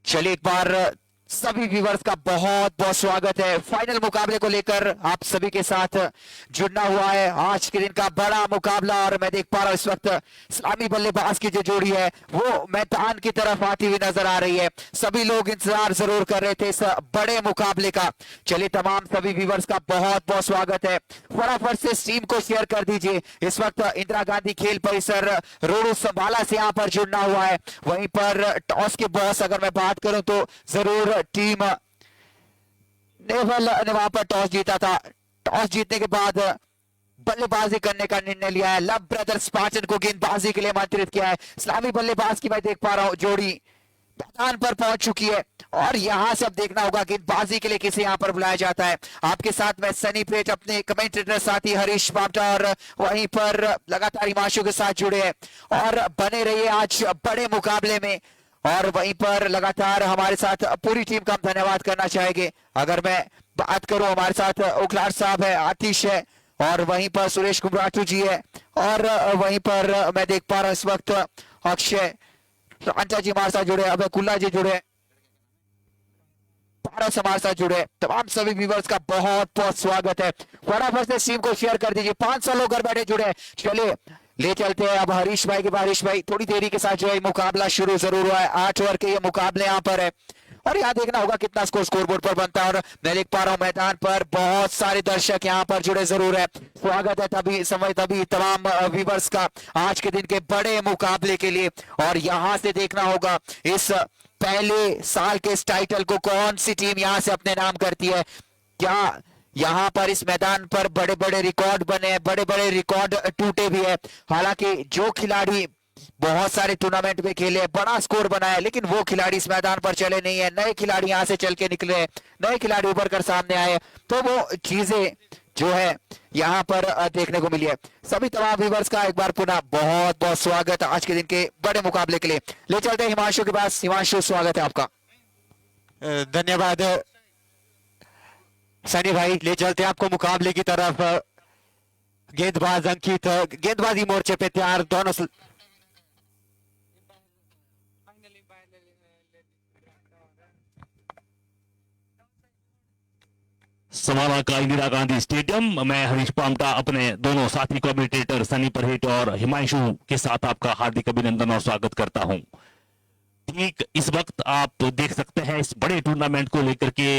चलिए एक बार सभी व्यूवर्स का बहुत बहुत स्वागत है। फाइनल मुकाबले को लेकर आप सभी के साथ जुड़ना हुआ है। आज के दिन का बड़ा मुकाबला और मैं देख पा रहा हूं इस वक्त इस्लामी बल्लेबाज की जो जोड़ी है वो मैदान की तरफ आती हुई नजर आ रही है। सभी लोग इंतजार जरूर कर रहे थे इस बड़े मुकाबले का। चलिए तमाम सभी व्यूवर्स का बहुत बहुत स्वागत है। फटाफट से इस टीम को शेयर कर दीजिए। इस वक्त इंदिरा गांधी खेल परिसर रोडू संभाला से यहाँ पर जुड़ना हुआ है। वहीं पर टॉस के बॉस अगर मैं बात करूं तो जरूर टीम नेवल ने वहां पर टॉस जीता था। टॉस जीतने के बाद बल्लेबाजी करने का निर्णय लिया है। लब ब्रदर्स पाचन को गेंदबाजी के लिए आमंत्रित किया है। इस्लामी बल्लेबाज की मैं देख पा रहा हूं जोड़ी मैदान पर पहुंच चुकी है और यहां से अब देखना होगा गेंदबाजी के लिए किसे यहां पर बुलाया जाता है। आपके साथ मैं सनी प्रेट, अपने कमेंटेटर साथी हरीश पापटा और वहीं पर लगातार हिमांशु के साथ जुड़े हैं और बने रहिए आज बड़े मुकाबले में। और वहीं पर लगातार हमारे साथ पूरी टीम का हम धन्यवाद करना चाहेंगे। अगर मैं बात करूं हमारे साथ उखलार साहब है, आतिश है और वहीं पर सुरेश कुमराटू जी है और वहीं पर मैं देख पा रहा हूं इस वक्त अक्षय रांचा जी हमारे साथ जुड़े, अभय कुल्ला जी जुड़े, पारस हमारे साथ जुड़े। तमाम सभी व्यूवर्स का बहुत बहुत स्वागत है। फटाफट से टीम को शेयर कर दीजिए। 500 लोग घर बैठे जुड़े। चलिए ले चलते हैं अब हरीश भाई के बाद। हरीश भाई थोड़ी देरी के साथ जो है मुकाबला शुरू जरूर हुआ है। 8 ओवर के ये मुकाबले यहाँ पर है और यहाँ देखना होगा कितना स्कोर बोर्ड पर बनता है। और मैं देख पा रहा हूँ मैदान पर बहुत सारे दर्शक यहाँ पर जुड़े जरूर है। स्वागत है तभी तमाम व्यूवर्स का आज के दिन के बड़े मुकाबले के लिए। और यहाँ से देखना होगा इस पहले साल के इस टाइटल को कौन सी टीम यहाँ से अपने नाम करती है। क्या यहाँ पर इस मैदान पर बड़े बड़े रिकॉर्ड बने हैं, बड़े बड़े रिकॉर्ड टूटे भी है। हालांकि जो खिलाड़ी बहुत सारे टूर्नामेंट में खेले, बड़ा स्कोर बनाया, लेकिन वो खिलाड़ी इस मैदान पर चले नहीं है। नए खिलाड़ी यहाँ से चल के निकले हैं, नए खिलाड़ी उभर कर सामने आए, तो वो चीजें जो है यहाँ पर देखने को मिली है। सभी तमाम व्यूवर्स का एक बार पुनः बहुत बहुत स्वागत आज के दिन के बड़े मुकाबले के लिए। ले चलते हैं हिमांशु के पास। हिमांशु स्वागत है आपका। धन्यवाद सनी भाई। ले चलते हैं आपको मुकाबले की तरफ। गेंदबाज अंकित गेंदबाजी मोर्चे पे तैयार, दोनों समाना का इंदिरा गांधी स्टेडियम। मैं हरीश पामटा अपने दोनों साथी कमेंटेटर सनी परहेट और हिमांशु के साथ आपका हार्दिक अभिनंदन और स्वागत करता हूं। ठीक इस वक्त आप देख सकते हैं इस बड़े टूर्नामेंट को लेकर के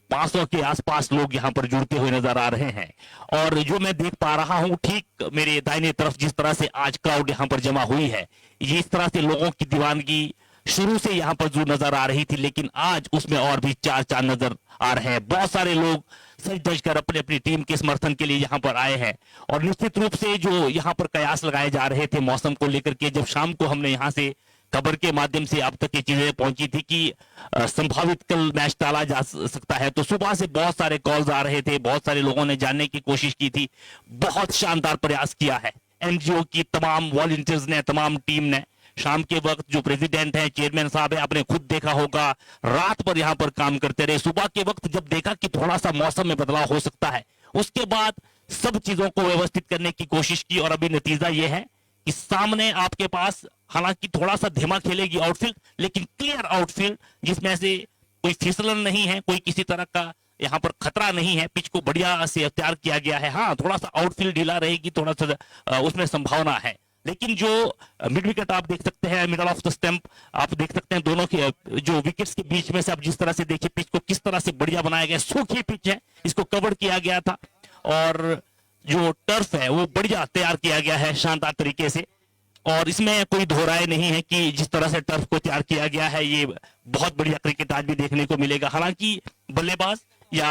500 के आसपास लोग यहां पर जुड़ते हुए नजर आ रहे हैं। और जो मैं देख पा रहा हूं ठीक मेरे दाहिने तरफ जिस तरह से आज क्राउड यहां पर जमा हुई है, ये इस तरह से लोगों की दीवानगी शुरू से यहां पर जो नजर आ रही थी, लेकिन आज उसमें और भी चार चांद नजर आ रहे हैं। बहुत सारे लोग सज धज कर अपनी अपनी टीम के समर्थन के लिए यहां पर आए हैं। और निश्चित रूप से जो यहां पर कयास लगाए जा रहे थे मौसम को लेकर के, जब शाम को हमने यहां से खबर के माध्यम से अब तक ये चीजें पहुंची थी कि संभावित कल मैच टाला जा सकता है, तो सुबह से बहुत सारे कॉल्स आ रहे थे, बहुत सारे लोगों ने जानने की कोशिश की थी। बहुत शानदार प्रयास किया है एनजीओ की तमाम वॉलंटियर्स ने, तमाम टीम ने। शाम के वक्त जो प्रेसिडेंट है, चेयरमैन साहब है, आपने खुद देखा होगा, रात पर यहां पर काम करते रहे। सुबह के वक्त जब देखा कि थोड़ा सा मौसम में बदलाव हो सकता है, उसके बाद सब चीजों को व्यवस्थित करने की कोशिश की और अभी नतीजा यह है कि सामने आपके पास हालांकि थोड़ा सा धीमा खेलेगी आउटफील्ड, लेकिन क्लियर आउटफील्ड जिसमें से कोई फिसलन नहीं है, कोई किसी तरह का यहाँ पर खतरा नहीं है। पिच को बढ़िया से तैयार किया गया है। हाँ, थोड़ा सा आउटफील्ड ढीला रहेगी, थोड़ा सा उसमें संभावना है, लेकिन जो मिड विकेट आप देख सकते हैं, मिडल ऑफ द स्टंप आप देख सकते हैं, दोनों के जो विकेट्स के बीच में से आप जिस तरह से देखिए पिच को किस तरह से बढ़िया बनाया गया। सूखी पिच है, इसको कवर किया गया था और जो टर्फ है वो बढ़िया तैयार किया गया है शानदार तरीके से। और इसमें कोई दोहराए नहीं है कि जिस तरह से टर्फ को तैयार किया गया है, ये बहुत बढ़िया क्रिकेट आज भी देखने को मिलेगा। हालांकि बल्लेबाज या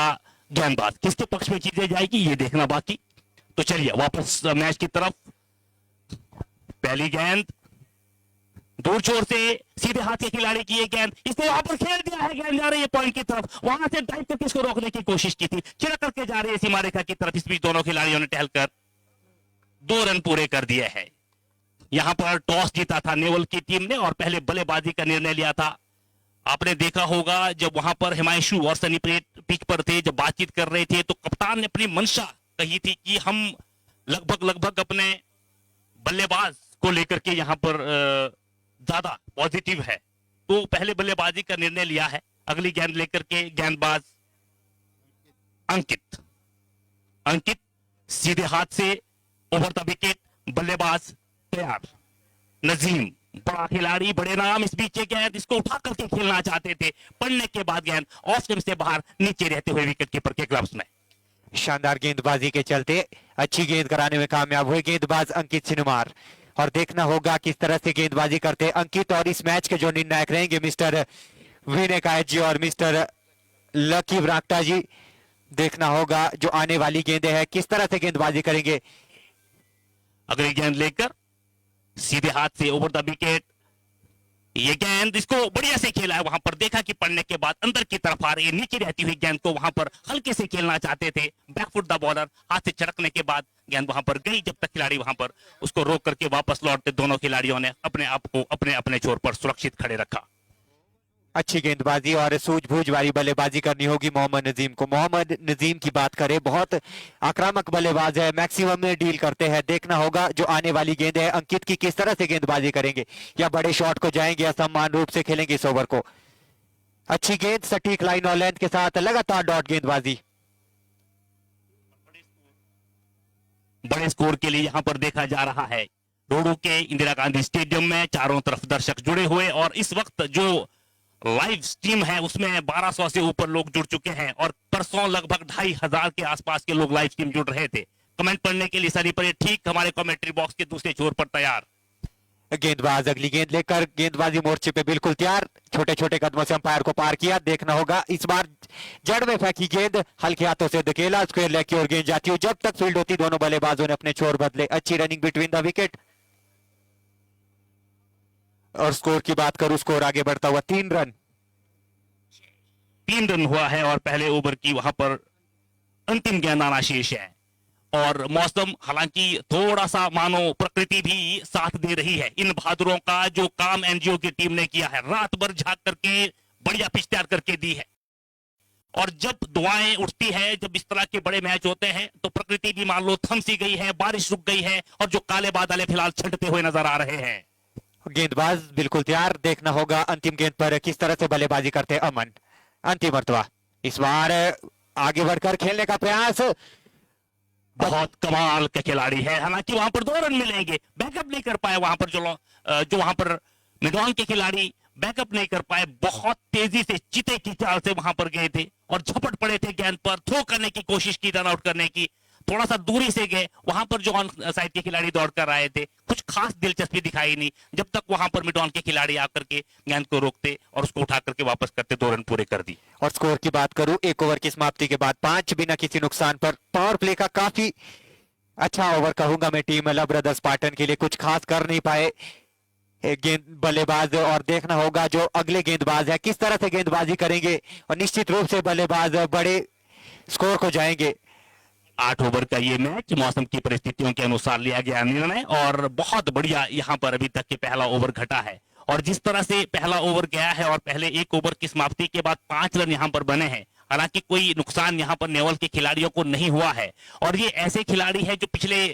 गेंदबाज किसके पक्ष में चीजें जाएगी ये देखना बाकी। तो चलिए वापस मैच की तरफ। पहली गेंद दूर छोर से सीधे हाथ के खिलाड़ी की ये गेंद, इसने वहां पर खेल दिया है, गेंद जा रही है पॉइंट की तरफ। वहां से ड्राइव करके इसको रोकने की कोशिश की थी, चिड़क करके जा रही है सीमा रेखा की तरफ। इस बीच दोनों खिलाड़ियों ने टहलकर 2 रन पूरे कर दिए हैं। यहां पर टॉस जीता था नेवल की टीम ने और पहले बल्लेबाजी का निर्णय लिया था। आपने देखा होगा जब वहां पर हिमांशु और सनी पिच पर थे, जब बातचीत कर रहे थे, तो कप्तान ने अपनी मंशा कही थी कि हम लगभग अपने बल्लेबाज को लेकर के यहां पर ज्यादा पॉजिटिव है। को पहले बल्लेबाजी का निर्णय लिया है। अगली गेंद लेकर के गेंदबाज अंकित अंकित सीधे हाथ से ओवर द विकेट, बल्लेबाज तैयार। नजीम बड़ा खिलाड़ी, बड़े नाम, इस बीच ये गेंद इसको उठा करके खेलना चाहते थे, पड़ने के बाद गेंद ऑफ स्टंप से बाहर नीचे रहते हुए विकेट कीपर के ग्लव्स में। शानदार गेंदबाजी के चलते अच्छी गेंद कराने में कामयाब हुए गेंदबाज अंकित सिनुमार। और देखना होगा किस तरह से गेंदबाजी करते अंकित, और इस मैच के जो निर्णायक रहेंगे मिस्टर विनय कायत जी और मिस्टर लकी ब्राक्टा जी। देखना होगा जो आने वाली गेंदें हैं किस तरह से गेंदबाजी करेंगे। अगली गेंद लेकर सीधे हाथ से ओवर द विकेट, ये गेंद इसको बढ़िया से खेला है, वहां पर देखा कि पड़ने के बाद अंदर की तरफ आ रही है, नीचे रहती हुई गेंद को वहां पर हल्के से खेलना चाहते थे। बैकफुट द बॉलर, हाथ से चड़कने के बाद गेंद वहां पर गई, जब तक खिलाड़ी वहां पर उसको रोक करके वापस लौटते, दोनों खिलाड़ियों ने अपने आप को अपने अपने छोर पर सुरक्षित खड़े रखा। अच्छी गेंदबाजी और सूझबूझ वाली बल्लेबाजी करनी होगी मोहम्मद नजीम को। मोहम्मद नजीम की बात करें, बहुत आक्रामक बल्लेबाज है, मैक्सिमम में डील करते हैं। देखना होगा जो आने वाली गेंद है अंकित की किस तरह से गेंदबाजी करेंगे, या बड़े शॉट को जाएंगे या समान रूप से खेलेंगे इस ओवर को। अच्छी गेंद सटीक लाइन और लेंथ के साथ लगातार डॉट गेंदबाजी। बड़े स्कोर के लिए यहां पर देखा जा रहा है रोडू के इंदिरा गांधी स्टेडियम में चारों तरफ दर्शक जुड़े हुए, और इस वक्त जो लाइव स्ट्रीम है उसमें 1200 से ऊपर लोग जुड़ चुके हैं, और परसों लगभग 2500 के आसपास के लोग लाइव स्ट्रीम जुड़ रहे थे। कमेंट पढ़ने के लिए सनी परेड ठीक हमारे कमेंट्री बॉक्स के दूसरे छोर पर तैयार। गेंदबाज अगली गेंद लेकर गेंदबाजी मोर्चे पे बिल्कुल तैयार, छोटे छोटे कदमों से अंपायर को पार किया। देखना होगा इस बार जड़ में फेंकी गेंद, हल्के हाथों से धकेला, स्क्वायर लेग की ओर गेंद जाती हुई जब तक फील्ड होती दोनों बल्लेबाजों ने अपने छोर बदले। अच्छी रनिंग बिटवीन द विकेट। और स्कोर की बात करूं, स्कोर आगे बढ़ता हुआ 3 रन 3 रन हुआ है, और पहले ओवर की वहां पर अंतिम गेंद आना शेष है। और मौसम हालांकि थोड़ा सा मानो प्रकृति भी साथ दे रही है। इन बहादुरों का जो काम एनजीओ की टीम ने किया है, रात भर झांक करके बढ़िया पिच तैयार करके दी है, और जब दुआएं उठती है, जब इस तरह के बड़े मैच होते हैं तो प्रकृति भी मान लो थम सी गई है, बारिश रुक गई है, और जो काले बादल है फिलहाल छंटते हुए नजर आ रहे हैं। गेंदबाज बिल्कुल तैयार। देखना होगा अंतिम गेंद पर किस तरह से बल्लेबाजी करते हैं अमन। अंतिम मर्तबा इस बार आगे बढ़कर खेलने का प्रयास। बहुत कमाल के खिलाड़ी है, हालांकि वहां पर 2 रन मिलेंगे, बैकअप नहीं कर पाए वहां पर जो वहां पर मिडॉन के खिलाड़ी बैकअप नहीं कर पाए, बहुत तेजी से चीते की चाल से वहां पर गए थे और झपट पड़े थे गेंद पर, थ्रो करने की कोशिश की, रन आउट करने की, थोड़ा सा दूरी से गए। वहां पर जो ऑन साइड के खिलाड़ी दौड़ कर आए थे, कुछ खास दिलचस्पी दिखाई नहीं, जब तक वहां पर मिडॉन के खिलाड़ी आकर के गेंद को रोकते और उसको उठा करके वापस करते, 2 रन पूरे कर दी। और स्कोर की बात करूं, 1 ओवर की समाप्ति के बाद 5 बिना किसी नुकसान पर पावर प्ले का काफी अच्छा ओवर कहूंगा मैं टीम ला ब्रदर्स पाटन के लिए। कुछ खास कर नहीं पाए गेंद बल्लेबाज, और देखना होगा जो अगले गेंदबाज है किस तरह से गेंदबाजी करेंगे, और निश्चित रूप से बल्लेबाज बड़े स्कोर को जाएंगे। 8 ओवर का ये मैच मौसम की परिस्थितियों के अनुसार लिया गया निर्णय, और बहुत बढ़िया यहाँ पर अभी तक के पहला ओवर घटा है। और जिस तरह से पहला ओवर गया है और पहले 1 ओवर की समाप्ति के बाद 5 रन यहाँ पर बने हैं, हालांकि कोई नुकसान यहाँ पर नेवल के खिलाड़ियों को नहीं हुआ है। और ये ऐसे खिलाड़ी हैं जो पिछले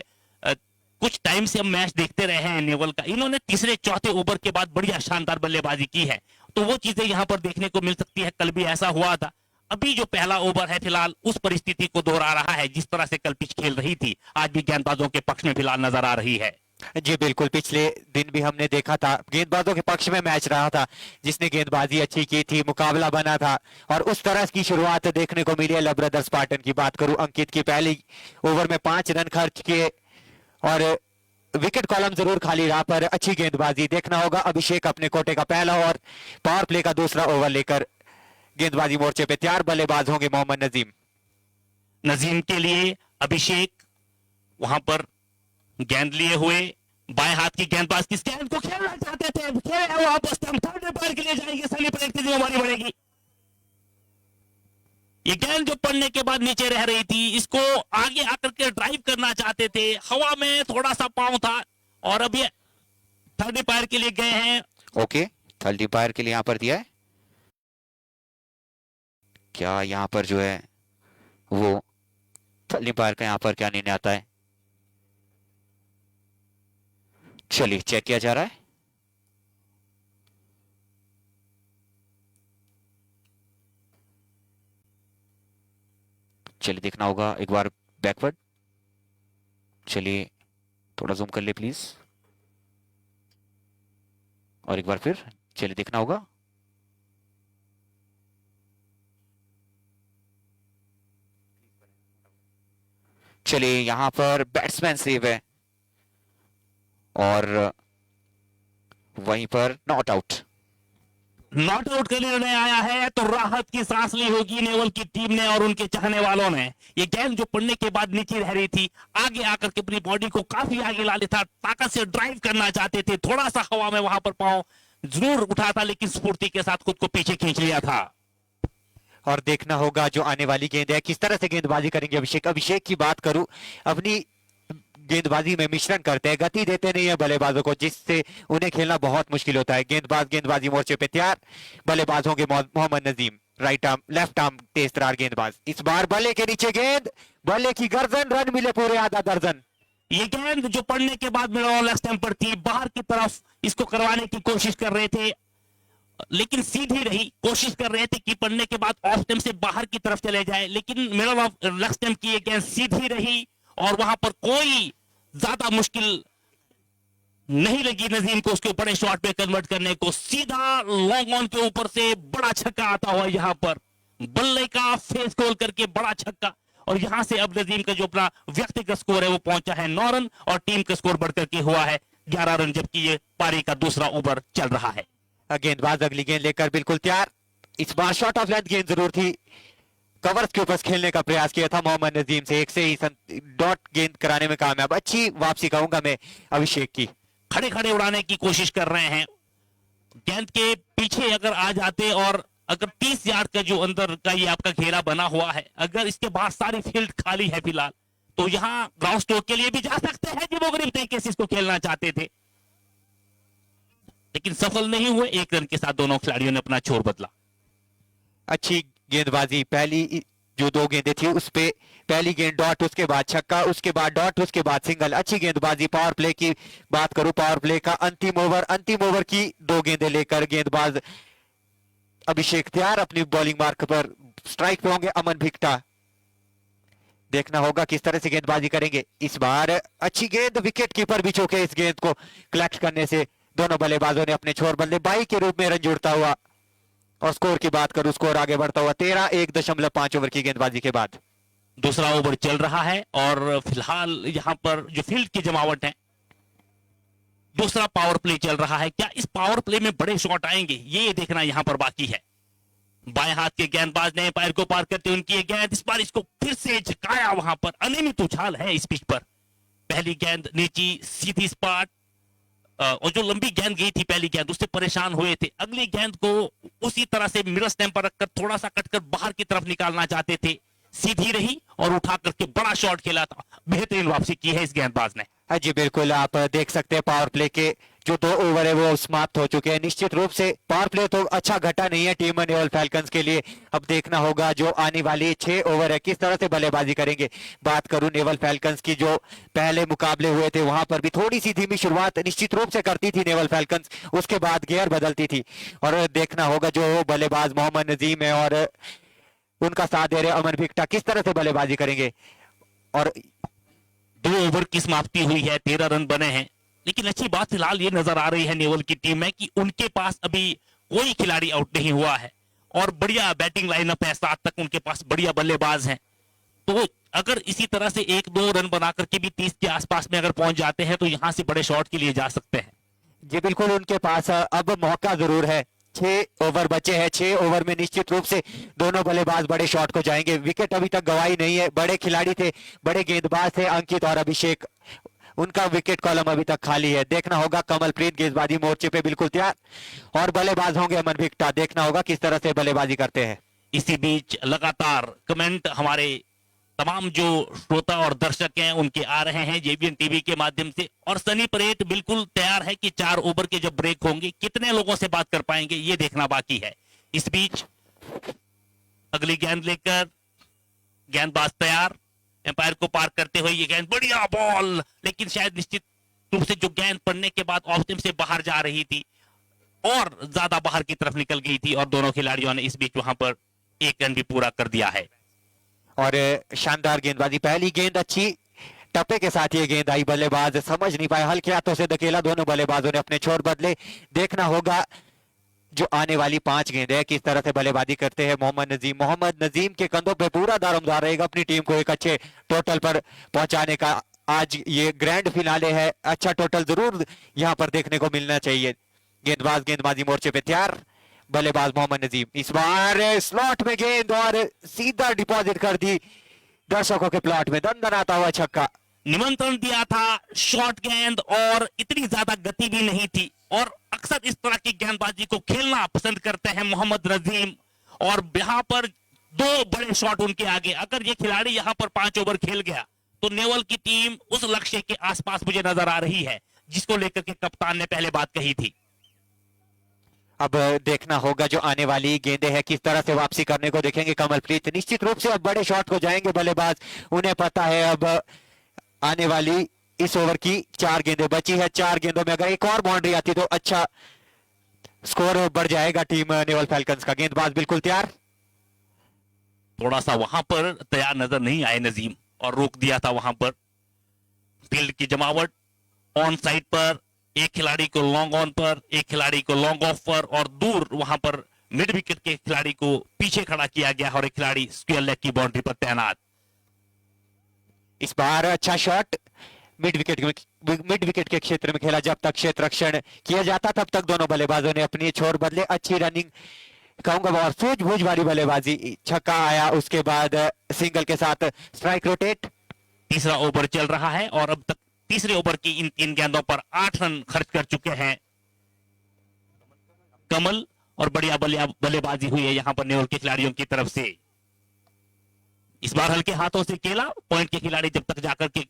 कुछ टाइम से हम मैच देखते रहे हैं नेवल का, इन्होंने तीसरे चौथे ओवर के बाद बढ़िया शानदार बल्लेबाजी की है, तो वो चीजें यहाँ पर देखने को मिल सकती है। कल भी ऐसा हुआ था। अभी जो पहला ओवर है फिलहाल उस परिस्थिति को दोहरा रहा है जिस तरह से कल पिच खेल रही थी, आज भी गेंदबाजों के पक्ष में फिलहाल नजर आ रही है। जी बिल्कुल, पिछले दिन भी हमने देखा था गेंदबाजों के पक्ष में मैच रहा था, जिसने गेंदबाजी अच्छी की थी, मुकाबला बना था, और उस तरह की शुरुआत देखने को मिली है ला ब्रदर्स पाटन की। बात करूं अंकित की, पहली ओवर में 5 रन खर्च किए और विकेट कॉलम जरूर खाली रहा, पर अच्छी गेंदबाजी। देखना होगा अभिषेक अपने कोटे का पहला और पावर प्ले का दूसरा ओवर लेकर गेंदबाजी मोर्चे पे तैयार। बल्लेबाज होंगे मोहम्मद नजीम। नजीम के लिए अभिषेक वहां पर गेंद लिए हुए, बाएं हाथ की गेंदबाज किस गेंद को खेलना चाहते थे, खेले वापस हम थर्ड अंपायर के लिए जाएंगे, सनी परेड की जिम्मेवारी बढ़ेगी। ये गेंद जो पड़ने के बाद नीचे रह रही थी, इसको आगे आकर के ड्राइव करना चाहते थे, हवा में थोड़ा सा पांव था, और अब ये थर्ड अंपायर के लिए गए हैं। ओके, थर्ड अंपायर के लिए यहां पर दिया है क्या, यहां पर जो है वो थर्ड अंपायर का यहां पर क्या निर्णय आता है, चलिए चेक किया जा रहा है। चलिए देखना होगा एक बार बैकवर्ड, चलिए थोड़ा जूम कर ले प्लीज, और एक बार फिर चलिए देखना होगा। चलिए यहां पर बैट्समैन सेव है और वहीं पर नॉट आउट। नॉट आउट का निर्णय आया है तो राहत की सांस ली होगी नेवल की टीम ने और उनके चाहने वालों ने। ये गेंद जो पड़ने के बाद नीचे रह रही थी, आगे आकर के अपनी बॉडी को काफी आगे ला लेता, ताकत से ड्राइव करना चाहते थे, थोड़ा सा हवा में वहां पर पांव जरूर उठा था, लेकिन स्फूर्ति के साथ खुद को पीछे खींच लिया था। और देखना होगा जो आने वाली गेंद है किस तरह से गेंदबाजी करेंगे अभिषेक। अभिषेक की बात करूं, अपनी गेंदबाजी में मिश्रण करते हैं, गति देते नहीं है बल्लेबाजों को, जिससे उन्हें खेलना बहुत मुश्किल होता है। गेंदबाजी मोर्चे पे तैयार, बल्लेबाज होंगे Mohammad Nazim, right arm left arm तेज तरार गेंदबाज। इस बार बल्ले के नीचे गेंद, बल्ले की गर्दन, रन मिले पूरे आधा दर्जन। ये गेंद जो पड़ने के बाद मेरा लेग स्टंप पर थी, बाहर की तरफ इसको करवाने की कोशिश कर रहे थे, लेकिन सीधी रही। कोशिश कर रहे थे कि पड़ने के बाद ऑफ स्टंप से बाहर की तरफ चले जाए, लेकिन मिडल ऑफ लेग स्टंप की ये गेंद सीधी रही और वहां पर कोई ज्यादा मुश्किल नहीं लगी नजीम को उसके बड़े शॉट में कन्वर्ट करने को। सीधा लॉन्ग ऑन के ऊपर से बड़ा छक्का आता हुआ यहां पर, बल्ले का फेस खोल करके बड़ा छक्का। और यहां से अब नजीम का जो अपना व्यक्तिगत स्कोर है वो पहुंचा है 9 रन और टीम का स्कोर बढ़कर के हुआ है 11 रन, जबकि ये पारी का दूसरा ओवर चल रहा है। गेंदबाज अगली गेंद लेकर बिल्कुल तैयार। इस बार शॉट ऑफ लेंथ गेंद जरूर थी, कवर्स के ऊपर खेलने का प्रयास किया था मोहम्मद नजीम से, एक से ही डॉट गेंद कराने में कामयाब। अच्छी वापसी कहूंगा मैं अभिषेक की। खड़े खड़े उड़ाने की कोशिश कर रहे हैं, गेंद के पीछे अगर आ जाते और अगर 30 यार्ड का जो अंदर का ये आपका घेरा बना हुआ है, अगर इसके बाद सारी फील्ड खाली है फिलहाल, तो यहां ग्राउंड स्ट्रोक के लिए भी जा सकते हैं जो वो गरीब तरीके से इसको खेलना चाहते थे, लेकिन सफल नहीं हुए। 1 रन के साथ दोनों खिलाड़ियों ने अपना छोर बदला। अच्छी गेंदबाजी, पहली जो 2 गेंदें थी उस पे पहली गेंद डॉट, उसके बाद छक्का, उसके बाद डॉट, उसके बाद सिंगल। अच्छी गेंदबाजी। पावर प्ले की बात करूं, पावर प्ले का अंतिम ओवर की 2 गेंदें लेकर गेंदबाज अभिषेक तैयार, अपनी बॉलिंग मार्क पर स्ट्राइक पे होंगे अमन भिक्टा। देखना होगा किस तरह से गेंदबाजी करेंगे। इस बार अच्छी गेंद, विकेट कीपर भी चौके इस गेंद को कलेक्ट करने से। दोनों बल्लेबाजों ने अपने छोर बल्ले बाई के रूप में रन जुड़ता हुआ। और स्कोर की बात करूं, स्कोर आगे बढ़ता हुआ 13, 1.5 ओवर की गेंदबाजी के बाद दूसरा ओवर चल रहा है और फिलहाल यहां पर जो फील्ड की जमावट है, दूसरा पावर प्ले चल रहा है। क्या इस पावर प्ले में बड़े शॉट आएंगे, ये देखना यहां पर बाकी है। बाएं हाथ के गेंदबाज ने पैर को पार करते उनकी गेंद, इस बार इसको फिर से झुकाया। वहां पर अनियमित उछाल है इस पिच पर। पहली गेंद नीची सीधी स्पाट, और जो लंबी गेंद गई थी पहली गेंद, उससे परेशान हुए थे। अगली गेंद को उसी तरह से मिडल स्टंप पर रखकर थोड़ा सा कटकर बाहर की तरफ निकालना चाहते थे, सीधी रही और उठा करके बड़ा शॉट खेला था। बेहतरीन वापसी की है इस गेंदबाज ने। हाँ जी बिल्कुल, आप देख सकते हैं पावर प्ले के जो 2 ओवर है वो समाप्त हो चुके हैं। निश्चित रूप से पावर प्ले तो अच्छा घटा नहीं है टीम नेवल फैल्कन्स के लिए। अब देखना होगा जो आने वाली 6 ओवर है किस तरह से बल्लेबाजी करेंगे। बात करूं नेवल फैल्कन्स की, जो पहले मुकाबले हुए थे वहां पर भी थोड़ी सी धीमी शुरुआत निश्चित रूप से करती थी नेवल फैल्कन्स, उसके बाद गियर बदलती थी। और देखना होगा जो बल्लेबाज मोहम्मद नजीम है और उनका साथ दे रहे अमन भिक्टा किस तरह से बल्लेबाजी करेंगे। और 2 ओवर की समाप्ति हुई है, 13 रन बने हैं, लेकिन अच्छी बात फिलहाल ये नजर आ रही है नेवल की टीम में कि उनके पास अभी कोई खिलाड़ी आउट नहीं हुआ है और बढ़िया बैटिंग लाइनअप है, 7 तक उनके पास बढ़िया बल्लेबाज हैं। तो अगर इसी तरह से 1-2 रन बना करके भी 30 के आसपास में अगर पहुंच जाते हैं तो यहां से बड़े शॉट के लिए जा सकते हैं। जी बिल्कुल, उनके पास अब मौका जरूर है। 6 ओवर बचे हैं, 6 ओवर में निश्चित रूप से दोनों बल्लेबाज बड़े शॉट को जाएंगे। विकेट अभी तक गवाई नहीं है, बड़े खिलाड़ी थे, बड़े गेंदबाज थे अंकित और अभिषेक, उनका विकेट कॉलम अभी तक खाली है। देखना होगा कमलप्रीत गेंदबाजी मोर्चे पे बिल्कुल तैयार और बल्लेबाज होंगे अमन भिक्टा। देखना होगा किस तरह से बल्लेबाजी करते हैं। इसी बीच लगातार कमेंट हमारे तमाम जो श्रोता और दर्शक हैं उनके आ रहे हैं जेबीएन टीवी के माध्यम से, और सनी परेड बिल्कुल तैयार है कि 4 ओवर के जब ब्रेक होंगे कितने लोगों से बात कर पाएंगे ये देखना बाकी है। इस बीच अगली गेंद लेकर गेंदबाज तैयार, एम्पायर को पार करते हुए ये गेंद, बढ़िया बॉल, लेकिन शायद निश्चित रूप से जो गेंद पड़ने के बाद ऑफ स्टंप से बाहर जा रही थी और ज्यादा बाहर की तरफ निकल गई थी और दोनों खिलाड़ियों ने इस बीच वहां पर 1 रन भी पूरा कर दिया है। और शानदार गेंदबाजी, पहली गेंद अच्छी टप्पे के साथ ये गेंद आई, बल्लेबाज समझ नहीं पाए, हल्के हाथों से धकेला, दोनों बल्लेबाजों ने अपने छोर बदले। देखना होगा जो आने वाली 5 गेंदें किस तरह से बल्लेबाजी करते हैं मोहम्मद नजीम के कंधों पे पूरा दारोमदार रहेगा अपनी टीम को एक अच्छे टोटल पर पहुंचाने का। आज ये ग्रैंड फिनाले है, अच्छा टोटल जरूर यहां पर देखने को मिलना चाहिए। गेंदबाज गेंदबाजी मोर्चे पे तैयार, बल्लेबाज मोहम्मद नजीम इस बार स्लॉट में गेंद और सीधा डिपॉजिट कर दी दर्शकों के प्लॉट में, दंदनाता हुआ छक्का। निमंत्रण दिया था शॉर्ट गेंद और इतनी ज्यादा गति भी नहीं थी, और अक्सर इस तरह की गेंदबाजी को खेलना पसंद करते हैं मोहम्मद नजीम। और यहां पर 2 बड़े शॉट उनके आगे, अगर ये खिलाड़ी यहां पर 5 ओवर खेल गया तो नेवल की टीम उस लक्ष्य के आसपास मुझे नजर आ रही है जिसको लेकर के कप्तान ने पहले बात कही थी। अब देखना होगा जो आने वाली गेंदें हैं किस तरह से वापसी करने को देखेंगे कमलप्रीत। निश्चित रूप से अब बड़े शॉट को जाएंगे बल्लेबाज, उन्हें पता है अब आने वाली इस ओवर की 4 गेंदें बची है। 4 गेंदों में अगर एक और बाउंड्री आती तो अच्छा स्कोर बढ़ जाएगा टीम नेवल फैल्कन्स का। गेंदबाज बिल्कुल तैयार, थोड़ा सा वहां पर तैयार नजर नहीं आए नजीम और रोक दिया था वहां पर। फील्ड की जमावट, ऑन साइड पर एक खिलाड़ी को लॉन्ग ऑन पर, एक खिलाड़ी को लॉन्ग ऑफ पर, और दूर वहां पर मिड विकेट के खिलाड़ी को पीछे खड़ा किया गया और एक खिलाड़ी स्क्वायर लेग की बाउंड्री पर तैनात। इस बार अच्छा शॉट मिड विकेट के क्षेत्र में खेला। जब तक क्षेत्र रक्षण किया जाता तब तक दोनों बल्लेबाजों ने अपनी छोर बदले, अच्छी रनिंग कहूंगा और सूझबूझ वाली बल्लेबाजी। छक्का आया, उसके बाद सिंगल के साथ स्ट्राइक रोटेट। तीसरा ओवर चल रहा है और अब तक तीसरे ओवर की इन गेंदों पर 8 रन खर्च कर चुके हैं कमल, और बढ़िया बल्लेबाजी हुई है यहां पर नेवल के खिलाड़ियों की तरफ से। इस बार हल्के हाथों से खेला, पॉइंट के खिलाड़ी जब तक जाकर के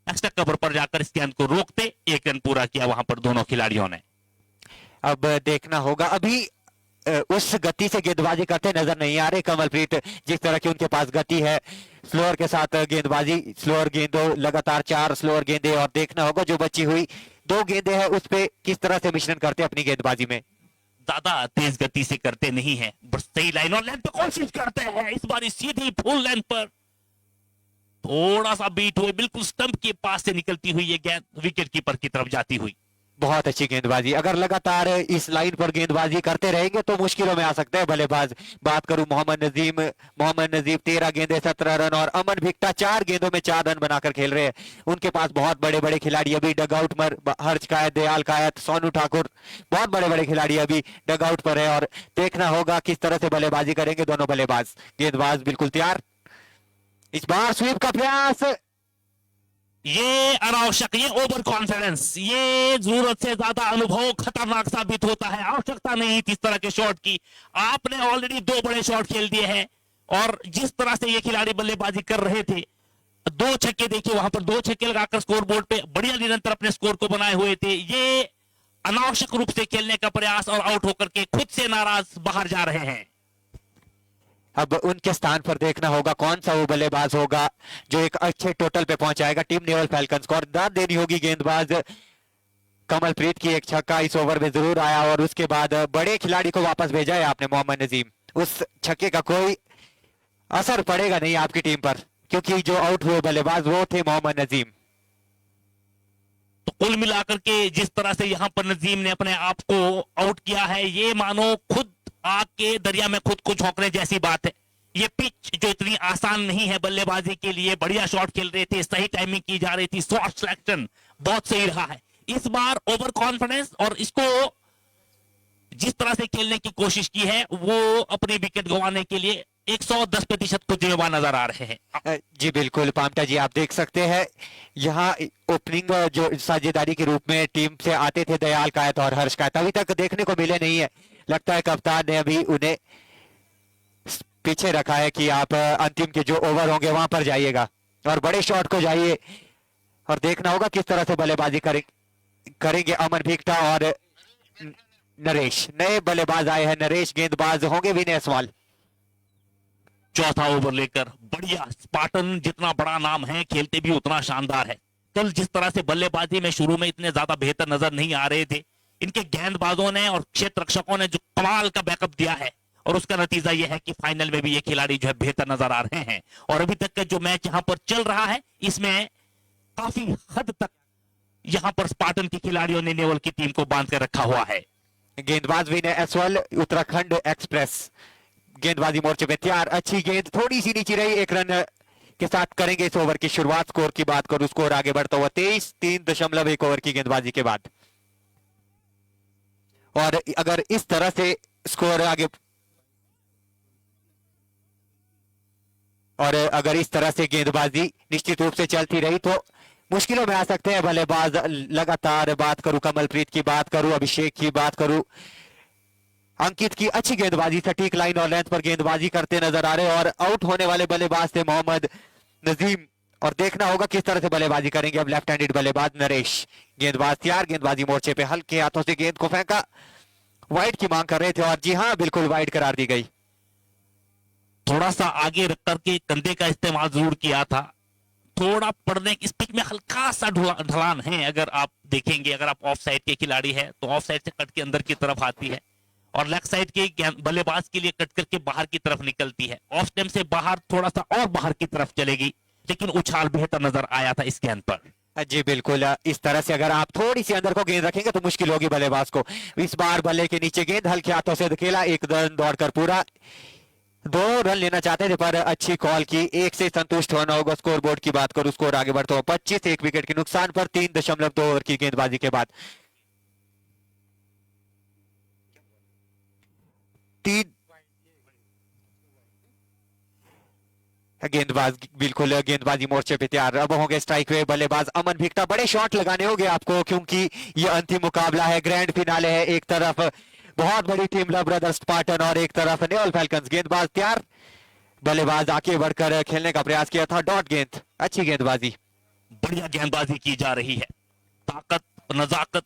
एक्स्ट्रा कवर पर जाकर इस गेंद को रोकते, 1 रन पूरा किया वहां पर दोनों खिलाड़ियों ने। अब देखना होगा, अभी उस गति से गेंदबाजी करते नजर नहीं आ रहे कमलप्रीत जिस तरह की उनके पास गति है। स्लोअर के साथ गेंदबाजी, स्लोअर गेंदों लगातार 4 स्लोअर गेंदे, और देखना होगा जो बची हुई 2 गेंदे हैं उस पे किस तरह से मिश्रण करते अपनी गेंदबाजी में। ज्यादा तेज गति से करते नहीं है, बस सही लाइन और लेंथ पे कोशिश करते हैं। इस बार सीधी फुल लेंथ पर थोड़ा सा बीट हुए, बिल्कुल स्टंप के पास से निकलती हुई ये गेंद विकेट कीपर की तरफ जाती हुई। बहुत अच्छी गेंदबाजी, अगर लगातार इस लाइन पर गेंदबाजी करते रहेंगे तो मुश्किलों में आ सकते हैं बल्लेबाज। बात करूं मोहम्मद नजीम 13 गेंदे 17 रन, और अमन भिक्टा 4 गेंदों में 4 रन बनाकर खेल रहे हैं। उनके पास बहुत बड़े बड़े खिलाड़ी अभी डगआउट पर, हर्ष कायत, दयाल कायत, सोनू ठाकुर, बहुत बड़े बड़े खिलाड़ी अभी डगआउट पर है, और देखना होगा किस तरह से बल्लेबाजी करेंगे दोनों बल्लेबाज। गेंदबाज बिल्कुल तैयार, इस बार स्वीप का प्रयास। ये अनावश्यक, ये ओवर कॉन्फिडेंस, ये जरूरत से ज्यादा अनुभव खतरनाक साबित होता है। आवश्यकता नहीं थी इस तरह के शॉट की, आपने ऑलरेडी 2 बड़े शॉट खेल दिए हैं, और जिस तरह से ये खिलाड़ी बल्लेबाजी कर रहे थे, 2 छक्के देखिए वहां पर, 2 छक्के लगाकर स्कोर बोर्ड पे बढ़िया निरंतर अपने स्कोर को बनाए हुए थे। ये अनावश्यक रूप से खेलने का प्रयास और आउट होकर के खुद से नाराज बाहर जा रहे हैं। अब उनके स्थान पर देखना होगा कौन सा वो बल्लेबाज होगा जो एक अच्छे टोटल पे पहुंचाएगा टीम नेवल फैल्कन्स को, और दाद देनी होगी गेंदबाज कमलप्रीत की। एक छक्का इस ओवर में जरूर आया, और उसके बाद बड़े खिलाड़ी को वापस भेजा है आपने मोहम्मद नजीम। उस छक्के का कोई असर पड़ेगा नहीं आपकी टीम पर, क्योंकि जो आउट हुए बल्लेबाज वो थे मोहम्मद नजीम। तो कुल मिलाकर के जिस तरह से यहां पर नजीम ने अपने आप को आउट किया है, ये मानो खुद आग के दरिया में खुद को झोंकने जैसी बात है। ये पिच जो इतनी आसान नहीं है बल्लेबाजी के लिए, बढ़िया शॉट खेल रहे थे, सही टाइमिंग की जा रही थी, शॉट सिलेक्शन बहुत सही रहा है। इस बार ओवर कॉन्फिडेंस और इसको जिस तरह से खेलने की कोशिश की है, वो अपने विकेट गंवाने के लिए 110% को जिम्मेवार नजर आ रहे हैं। जी बिल्कुल पामटा जी, आप देख सकते हैं यहाँ ओपनिंग जो साझेदारी के रूप में टीम से आते थे दयाल कायत और हर्ष कायत, अभी तक देखने को मिले नहीं है। लगता है कप्तान ने अभी उन्हें पीछे रखा है कि आप अंतिम के जो ओवर होंगे वहां पर जाइएगा और बड़े शॉट को जाइए, और देखना होगा किस तरह से बल्लेबाजी करेंगे अमन भिक्टा और नरेश। नए बल्लेबाज आए हैं, नरेश गेंदबाज होंगे विनय असवाल। चौथा ओवर लेकर बढ़िया स्पार्टन, जितना बड़ा नाम है खेलते भी उतना शानदार है। कल जिस तरह से बल्लेबाजी में शुरू में इतने ज्यादा बेहतर नजर नहीं आ रहे थे, इनके गेंदबाजों ने और क्षेत्र रक्षकों ने जो कमाल का बैकअप दिया है, और उसका नतीजा यह है कि फाइनल में भी ये खिलाड़ी जो है बेहतर नजर आ रहे हैं। और अभी तक का जो मैच यहाँ पर चल रहा है इसमें काफी हद तक यहाँ पर स्पार्टन के खिलाड़ियों ने नेवल की टीम को बांध कर रखा हुआ है। गेंदबाज विनय एसवाल, उत्तराखंड एक्सप्रेस गेंदबाजी मोर्चे पे तैयार। अच्छी गेंद थोड़ी सी नीचे रही, एक रन के साथ करेंगे इस ओवर की शुरुआत। स्कोर की बात करूं, स्कोर आगे बढ़ता हुआ 23-3.1 ओवर की गेंदबाजी के बाद। और अगर इस तरह से स्कोर आगे और अगर इस तरह से गेंदबाजी निश्चित रूप से चलती रही तो मुश्किलों में आ सकते हैं बल्लेबाज। लगातार बात करूं कमलप्रीत की, बात करूं अभिषेक की, बात करूं अंकित की, अच्छी गेंदबाजी, सटीक लाइन और लेंथ पर गेंदबाजी करते नजर आ रहे हैं। और आउट होने वाले बल्लेबाज थे मोहम्मद नजीम, और देखना होगा किस तरह से बल्लेबाजी करेंगे अब लेफ्ट हैंडेड बल्लेबाज नरेश। गेंदबाज तैयार, गेंदबाजी मोर्चे पे हल्के हाथों से गेंद को फेंका, वाइड की मांग कर रहे थे और जी हां बिल्कुल वाइड करार दी गई। थोड़ा सा आगे रख करके कंधे का इस्तेमाल जरूर किया था, थोड़ा पड़ने इस पिच में हल्का सा ढलान है। अगर आप देखेंगे, अगर आप ऑफ साइड के खिलाड़ी है तो ऑफ साइड से कट के अंदर की तरफ आती है और लेफ्ट साइड के बल्लेबाज के लिए कट करके बाहर की तरफ निकलती है। ऑफ स्टंप से बाहर थोड़ा सा और बाहर की तरफ चलेगी, लेकिन उछाल बेहतर नजर आया था इस गेंद पर। जी बिल्कुल, इस तरह से अगर आप थोड़ी सी अंदर को गेंद रखेंगे तो मुश्किल होगी बल्लेबाज को। इस बार बल्ले के नीचे गेंद हल्के हाथों से धकेला, एक रन दौड़कर पूरा। 2 रन लेना चाहते थे पर अच्छी कॉल की, एक से संतुष्ट होना होगा। स्कोर बोर्ड की बात करूं, स्कोर आगे बढ़ता हुआ 25, एक विकेट के नुकसान पर 3.2 ओवर की गेंदबाजी के बाद। गेंदबाज बिल्कुल गेंदबाजी मोर्चे पे तैयार। अब होंगे स्ट्राइक वे बल्लेबाज अमन भिक्टा। बड़े शॉट लगाने होंगे आपको क्योंकि ये अंतिम मुकाबला है, ग्रैंड फिनाले है। एक तरफ बहुत बड़ी टीम ला ब्रदर्स स्पार्टन और एक तरफ नेवल फैल्कन्स। गेंदबाज तैयार, बल्लेबाज आगे बढ़कर खेलने का प्रयास किया था, डॉट गेंद, अच्छी गेंदबाजी, बढ़िया गेंदबाजी की जा रही है, ताकत, नजाकत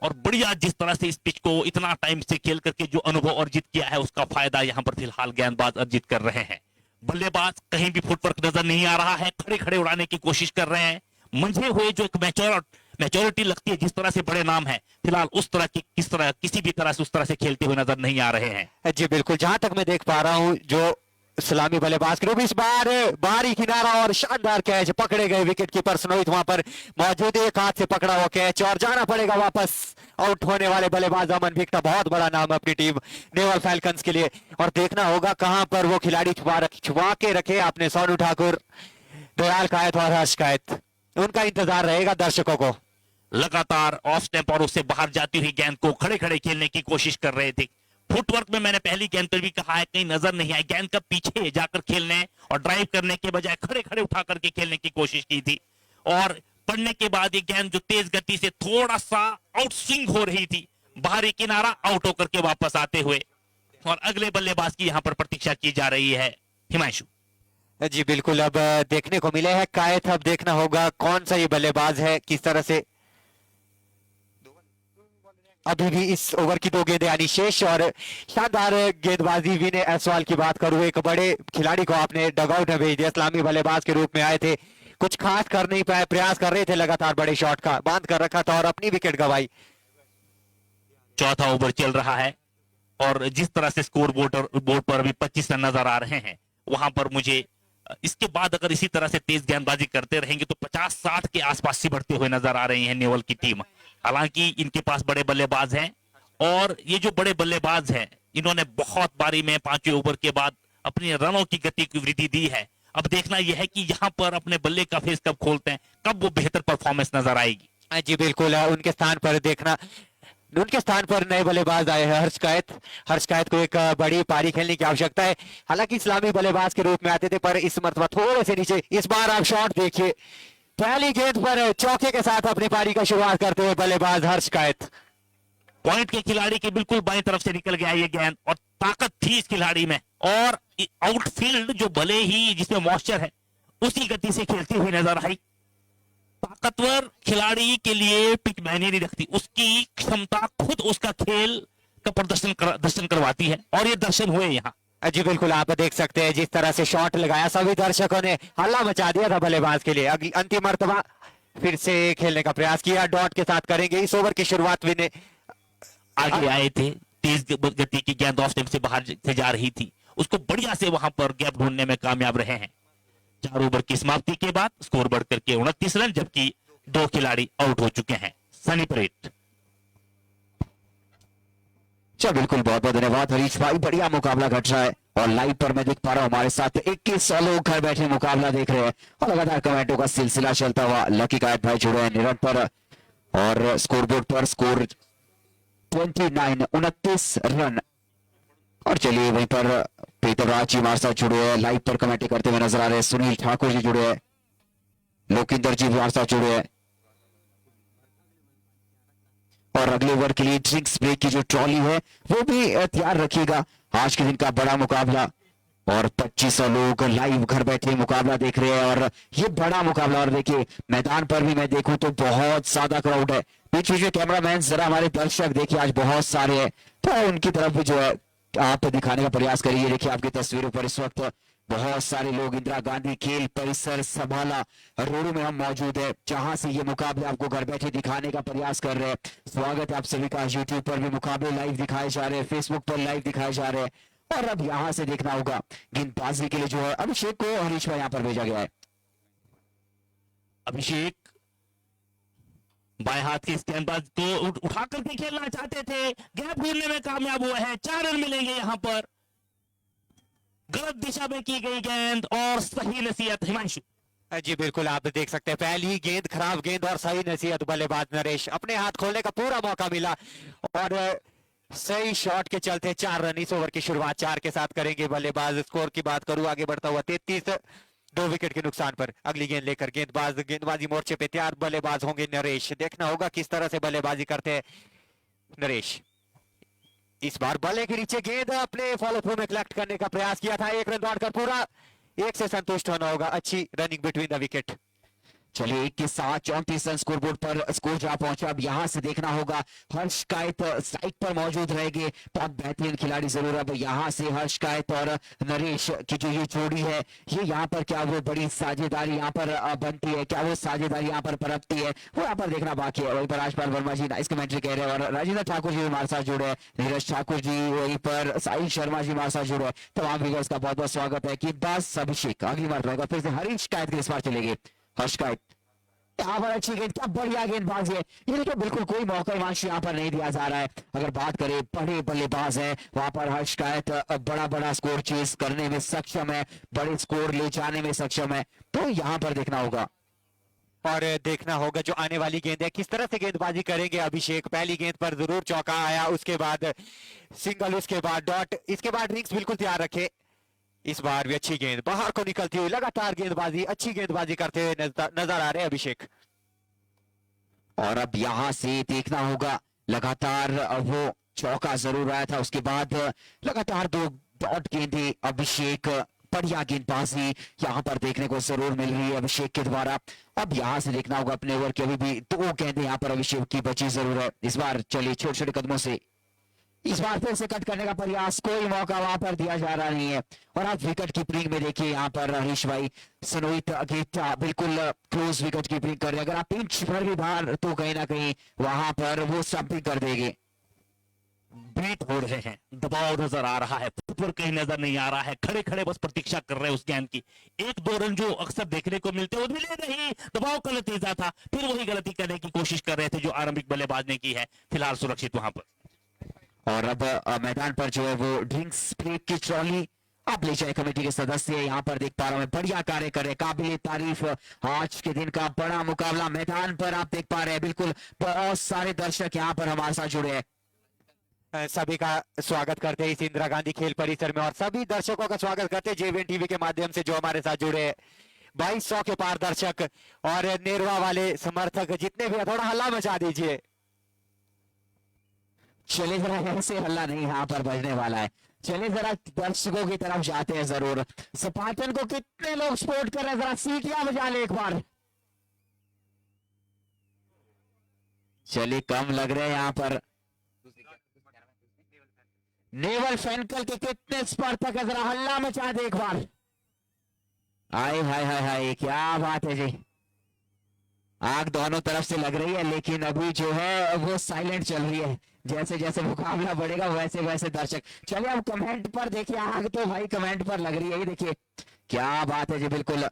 और बढ़िया जिस तरह से इस पिच को इतना टाइम से खेल करके जो अनुभव अर्जित किया है उसका फायदा यहाँ पर फिलहाल गेंदबाज अर्जित कर रहे हैं। बल्लेबाज कहीं भी फुटवर्क नजर नहीं आ रहा है, खड़े खड़े उड़ाने की कोशिश कर रहे हैं। मंझे हुए जो एक मैच्योरिटी लगती है, जिस तरह से बड़े नाम है, फिलहाल उस तरह की किसी भी तरह से उस तरह से खेलते हुए नजर नहीं आ रहे हैं। जी बिल्कुल, जहां तक मैं देख पा रहा हूं जो सलामी बल्लेबाज के रूप इस बार बाहरी किनारा और शानदार कैच पकड़े गए। विकेट कीपर स्नोहित वहां पर मौजूद, एक हाथ से पकड़ा हुआ कैच और जाना पड़ेगा वापस। आउट होने वाले बल्लेबाज अमन भिक्टा, बहुत बड़ा नाम अपनी टीम नेवल फैल्कन्स के लिए। और देखना होगा कहां पर वो खिलाड़ी छुपा के रखे आपने। सोनू ठाकुर, दयाल कायत और हर्ष कायत, उनका इंतजार रहेगा दर्शकों को। लगातार ऑफ स्टंप और उससे बाहर जाती हुई गेंद को खड़े खड़े खेलने की कोशिश कर रहे थे। फुटवर्क में मैंने पहली गेंद पर भी कहा है, कहीं नजर नहीं आई। गेंद का पीछे जाकर खेलने और ड्राइव करने के बजाय खड़े खड़े उठा करके खेलने की कोशिश की थी। और पड़ने के बाद ये गेंद जो तेज गति से थोड़ा सा आउट स्विंग हो रही थी, बाहरी किनारा आउट होकर के वापस आते हुए, और अगले बल्लेबाज की यहाँ पर प्रतीक्षा की जा रही है, हिमांशु। जी बिल्कुल, अब देखने को मिले है कायत। अब देखना होगा कौन सा ये बल्लेबाज है, किस तरह से। अभी भी इस ओवर की 2 गेंदें यानी शेष और शानदार गेंदबाजी। विनय एसवाल की बात करूं, एक बड़े खिलाड़ी को आपने डगआउट में भेज दिया, इस्लामी बल्लेबाज के रूप में आए थे, कुछ खास कर नहीं पाए, प्रयास कर रहे थे लगातार बड़े शॉट का, बांध कर रखा था और अपनी विकेट गंवाई। चौथा ओवर चल रहा है और जिस तरह से स्कोर बोर्ड पर अभी 25 रन नजर आ रहे हैं, वहां पर मुझे इसके बाद अगर इसी तरह से तेज गेंदबाजी करते रहेंगे तो 50-60 के आसपास सिमटते हुए नजर आ रही है नेवल की टीम। हालांकि इनके पास बड़े बल्लेबाज हैं और ये जो बड़े बल्लेबाज हैं, इन्होंने बहुत बारी में 5वें ओवर के बाद अपनी रनों की गति की वृद्धि दी है। अब देखना यह है कि यहाँ पर अपने बल्ले का फेस कब खोलते हैं, कब वो बेहतर परफॉर्मेंस नजर आएगी। जी बिल्कुल, उनके स्थान पर देखना, उनके स्थान पर नए बल्लेबाज आए हैं हर्ष कायत को एक बड़ी पारी खेलने की आवश्यकता है। हालांकि इस्लामी बल्लेबाज के रूप में आते थे पर इस मरतबा थोड़े से नीचे। इस बार आप शॉट देखिए, पहली गेंद पर चौके के साथ अपनी पारी का शुरुआत करते हुए बल्लेबाज हर्ष कायत। पॉइंट के खिलाड़ी के बिल्कुल बाईं तरफ से निकल गया ये गेंद और ताकत थी इस खिलाड़ी में, और आउटफील्ड जो भले ही जिसमें मॉइस्चर है उसी गति से खेलती हुई नजर आई। ताकतवर खिलाड़ी के लिए पिच मायने नहीं रखती, उसकी क्षमता खुद उसका खेल का दर्शन करवाती है और ये दर्शन हुए यहाँ। जी बिल्कुल, आप देख सकते हैं जिस तरह से शॉट लगाया, सभी दर्शकों ने हल्ला मचा दिया था बल्लेबाज के लिए। अगली अंतिम मर्तबा फिर से खेलने का प्रयास किया, डॉट के साथ करेंगे इस ओवर की शुरुआत। विनय आगे आए थे, तेज गति की गेंद ऑफ स्टंप से बाहर से जा रही थी, उसको बढ़िया से वहां पर गैप ढूंढने में कामयाब रहे हैं। 4 ओवर की समाप्ति के बाद स्कोर बढ़कर के 29 रन, जबकि 2 खिलाड़ी आउट हो चुके हैं। सनी परेड। अच्छा, बिल्कुल, बहुत बहुत धन्यवाद हरीश भाई, बढ़िया मुकाबला घट रहा है और लाइव पर मैं देख पा रहा हूँ हमारे साथ 21 लोग घर बैठे मुकाबला देख रहे हैं और लगातार कमेंटों का सिलसिला चलता हुआ। लकी कायद भाई जुड़े हैं निरंतर और स्कोरबोर्ड पर स्कोर 29 रन। और चलिए वहीं पर प्रीतमराज जी हमारे साथ जुड़े हैं, लाइव पर कमेंट करते हुए नजर आ रहे हैं। सुनील ठाकुर जी जुड़े हैं, लोकिंदर जी भी हमारे साथ जुड़े हैं। और अगले ओवर के लिए ड्रिंक्स ब्रेक की जो ट्रॉली है वो भी तैयार रखिएगा। आज के दिन का बड़ा मुकाबला और 2500 लोग लाइव घर बैठे मुकाबला देख रहे हैं और ये बड़ा मुकाबला। और देखिए मैदान पर भी मैं देखूं तो बहुत ज्यादा क्राउड है। बीच बीच में कैमरामैन जरा हमारे दर्शक देखिए आज बहुत सारे हैं, तो उनकी तरफ भी जो है आप दिखाने का प्रयास करिए। देखिए आपकी तस्वीरों पर इस वक्त बहुत सारे लोग इंदिरा गांधी खेल परिसर सभाला रोड में हम मौजूद है, जहां से ये मुकाबले आपको घर बैठे दिखाने का प्रयास कर रहे हैं। स्वागत है आप सभी का। यूट्यूब पर भी मुकाबले लाइव दिखाए जा रहे हैं, फेसबुक पर लाइव दिखाए जा रहे हैं और अब यहां से देखना होगा गेंदबाजी के लिए जो है अभिषेक को हरीश भाई यहां पर भेजा गया है। अभिषेक बाएं हाथ के गेंदबाज को उठा करके खेलना चाहते थे, गैप ढूंढने में कामयाब हुए हैं। 4 रन मिलेंगे यहां पर। गलत दिशा में की गई गेंद और सही नसीहत हिमांशु। जी बिल्कुल, आप देख सकते हैं पहली गेंद खराब गेंद और सही नसीहत बल्लेबाज नरेश, अपने हाथ खोलने का पूरा मौका मिला और सही शॉट के चलते 4 रन। इस ओवर की शुरुआत 4 के साथ करेंगे बल्लेबाज। स्कोर की बात करूं आगे बढ़ता हुआ 33, 2 विकेट के नुकसान पर। अगली गेंद लेकर गेंदबाजी मोर्चे पे तैयार बल्लेबाज होंगे नरेश। देखना होगा किस तरह से बल्लेबाजी करते हैं नरेश। इस बार बल्ले के नीचे गेंद अपने फॉलो थ्रू में कलेक्ट करने का प्रयास किया था, 1 रन दौड़कर पूरा, 1 से संतुष्ट होना होगा। अच्छी रनिंग बिटवीन द विकेट। चलिए 1 के साथ 34 रन स्कोरबोर्ड पर स्कोर जा पहुंचा। अब यहां से देखना होगा हर्ष कायत साइड पर मौजूद रहेंगे, बहुत बेहतरीन खिलाड़ी जरूर। अब यहां से हर्ष कायत और नरेश की जो ये जोड़ी है, ये यहां पर क्या वो बड़ी साझेदारी यहां पर बनती है, क्या वो साझेदारी यहां पर पनपती है, वो यहां पर देखना बाकी है। वहीं पर राजपाल वर्मा जी नाइस कमेंट्री कह रहे हैं और राजेंद्र ठाकुर जी हमारे साथ जुड़े हैं, नीरज ठाकुर जी, वहीं पर साहिल शर्मा जी हमारे साथ जुड़े हैं। तमाम व्यूअर्स का बहुत बहुत स्वागत है कि बस अभिषेक अगली बार रहेगा, फिर से हरीश कायत के इस बार चलेंगे। हर्ष कायत यहाँ पर अच्छी गेंद, क्या बढ़िया गेंदबाज है ये, तो बिल्कुल कोई मौका हिमांशु यहाँ पर नहीं दिया जा रहा है। अगर बात करें बड़े बल्लेबाज है वहां पर हर्ष कायत बड़ा बड़ा स्कोर चेस करने में सक्षम है, बड़े स्कोर ले जाने में सक्षम है, तो यहाँ पर देखना होगा। और देखना होगा जो आने वाली गेंद है किस तरह से गेंदबाजी करेंगे अभिषेक। पहली गेंद पर जरूर चौका आया, उसके बाद सिंगल, उसके बाद डॉट, इसके बाद रिंग्स बिल्कुल तैयार रखे। इस बार भी अच्छी गेंद बाहर को निकलती हुई, लगातार गेंदबाजी, अच्छी गेंदबाजी करते हुए नजर आ रहे हैं अभिषेक। और अब यहां से देखना होगा लगातार वो चौका जरूर आया था, उसके बाद लगातार 2 डॉट गेंदें अभिषेक, बढ़िया गेंदबाजी यहां पर देखने को जरूर मिल रही है अभिषेक के द्वारा। अब यहां से देखना होगा अपने ओवर के अभी भी 2 गेंदें यहां पर अभिषेक की बची जरूर है। इस बार चलिए छोटे छोटे कदमों से इस बार फिर से कट करने का प्रयास, कोई मौका वहां पर दिया जा रहा नहीं है। और आप विकेट कीपिंग में देखिए यहाँ पर हरीश भाई सनोहित अगेटा बिल्कुल क्लोज विकेट कीपिंग कर रहे हैं। अगर आप पिंच पर भी बाहर तो कहीं ना कहीं वहां पर वो स्टंपिंग कर देंगे। बीट हो रहे हैं, दबाव नजर आ रहा है, ऊपर कहीं नजर नहीं आ रहा है, खड़े खड़े बस प्रतीक्षा कर रहे हैं उस गेंद की। 1-2 रन जो अक्सर देखने को मिलते हैं वो मिले नहीं, दबाव का नतीजा था, फिर वही गलती करने की कोशिश कर रहे थे जो आरंभिक बल्लेबाज ने की है। फिलहाल सुरक्षित वहां पर। और अब मैदान पर जो है वो ड्रिंक्स ब्रेक की ट्रॉली अब ले जाए कमेटी के सदस्य यहाँ पर देख पा रहा हूं, बढ़िया कार्य कर रहे, काबिल तारीफ। आज के दिन का बड़ा मुकाबला मैदान पर आप देख पा रहे हैं, बिल्कुल बहुत सारे दर्शक यहाँ पर हमारे साथ जुड़े हैं। सभी का स्वागत करते हैं इस इंदिरा गांधी खेल परिसर में और सभी दर्शकों का स्वागत करते हैं जेवीएन टीवी के माध्यम से जो हमारे साथ जुड़े हैं। 2200 के पार दर्शक और नेरवा वाले समर्थक जितने भी हैं, थोड़ा हल्ला मचा दीजिए। चले जरा ऐसे हल्ला नहीं यहाँ पर बजने वाला है, चले जरा दर्शकों की तरफ जाते हैं जरूर। स्पार्टन को कितने लोग सपोर्ट कर रहे हैं, जरा सीटियां बजा ले एक बार। चलिए कम लग रहे हैं यहाँ पर। नेवल फैनकल के कितने स्पर्धक है, जरा हल्ला मचा दे एक बार। आए हाय हाय हाय, क्या बात है जी। आग दोनों तरफ से लग रही है, लेकिन अभी जो है वो साइलेंट चल रही है। जैसे जैसे मुकाबला बढ़ेगा वैसे वैसे दर्शक। चलिए अब कमेंट पर देखिए, आग तो भाई कमेंट पर लग रही है। ये देखिए क्या बात है जी, बिल्कुल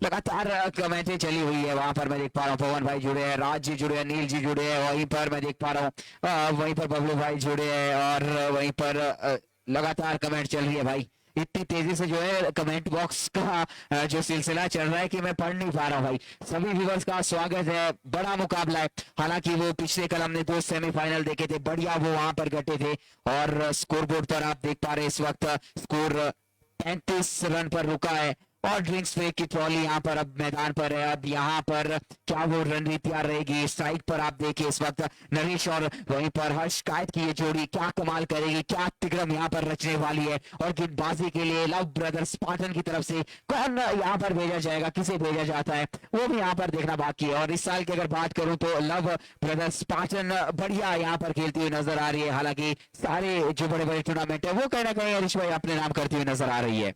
लगातार कमेंटें चली हुई है। वहां पर मैं देख पा रहा हूँ पवन भाई जुड़े हैं, राज जी जुड़े हैं, नील जी जुड़े हैं, वहीं पर मैं देख पा रहा हूँ वहीं पर बबलू भाई जुड़े हैं, और वहीं पर लगातार कमेंट चल रही है भाई। इतनी तेजी से जो है कमेंट बॉक्स का जो सिलसिला चल रहा है कि मैं पढ़ नहीं पा रहा हूँ भाई। सभी व्यूअर्स का स्वागत है। बड़ा मुकाबला है, हालांकि वो पिछले कल हमने 2 सेमीफाइनल देखे थे, बढ़िया वो वहां पर घटे थे। और स्कोर बोर्ड पर आप देख पा रहे हैं इस वक्त स्कोर 35 रन पर रुका है। और ड्रिंक्स फेक की ट्रॉली यहाँ पर अब मैदान पर है। अब यहाँ पर क्या वो रणनीतियां रहेगी, स्ट्राइक पर आप देखिए इस वक्त नरेश और वहीं पर हर्ष कायत की ये जोड़ी क्या कमाल करेगी, क्या तिग्रम यहाँ पर रचने वाली है। और गेंदबाजी के लिए लव ब्रदर्स स्पार्टन की तरफ से कौन यहाँ पर भेजा जाएगा, किसे भेजा जाता है, वो भी यहाँ पर देखना बाकी है। और इस साल की अगर बात करूं तो लव ब्रदर्स स्पार्टन बढ़िया यहाँ पर खेलती हुई नजर आ रही है। हालांकि सारे जो बड़े बड़े टूर्नामेंट है वो कहीं ना कहीं हरीश भाई अपने नाम करती हुई नजर आ रही है।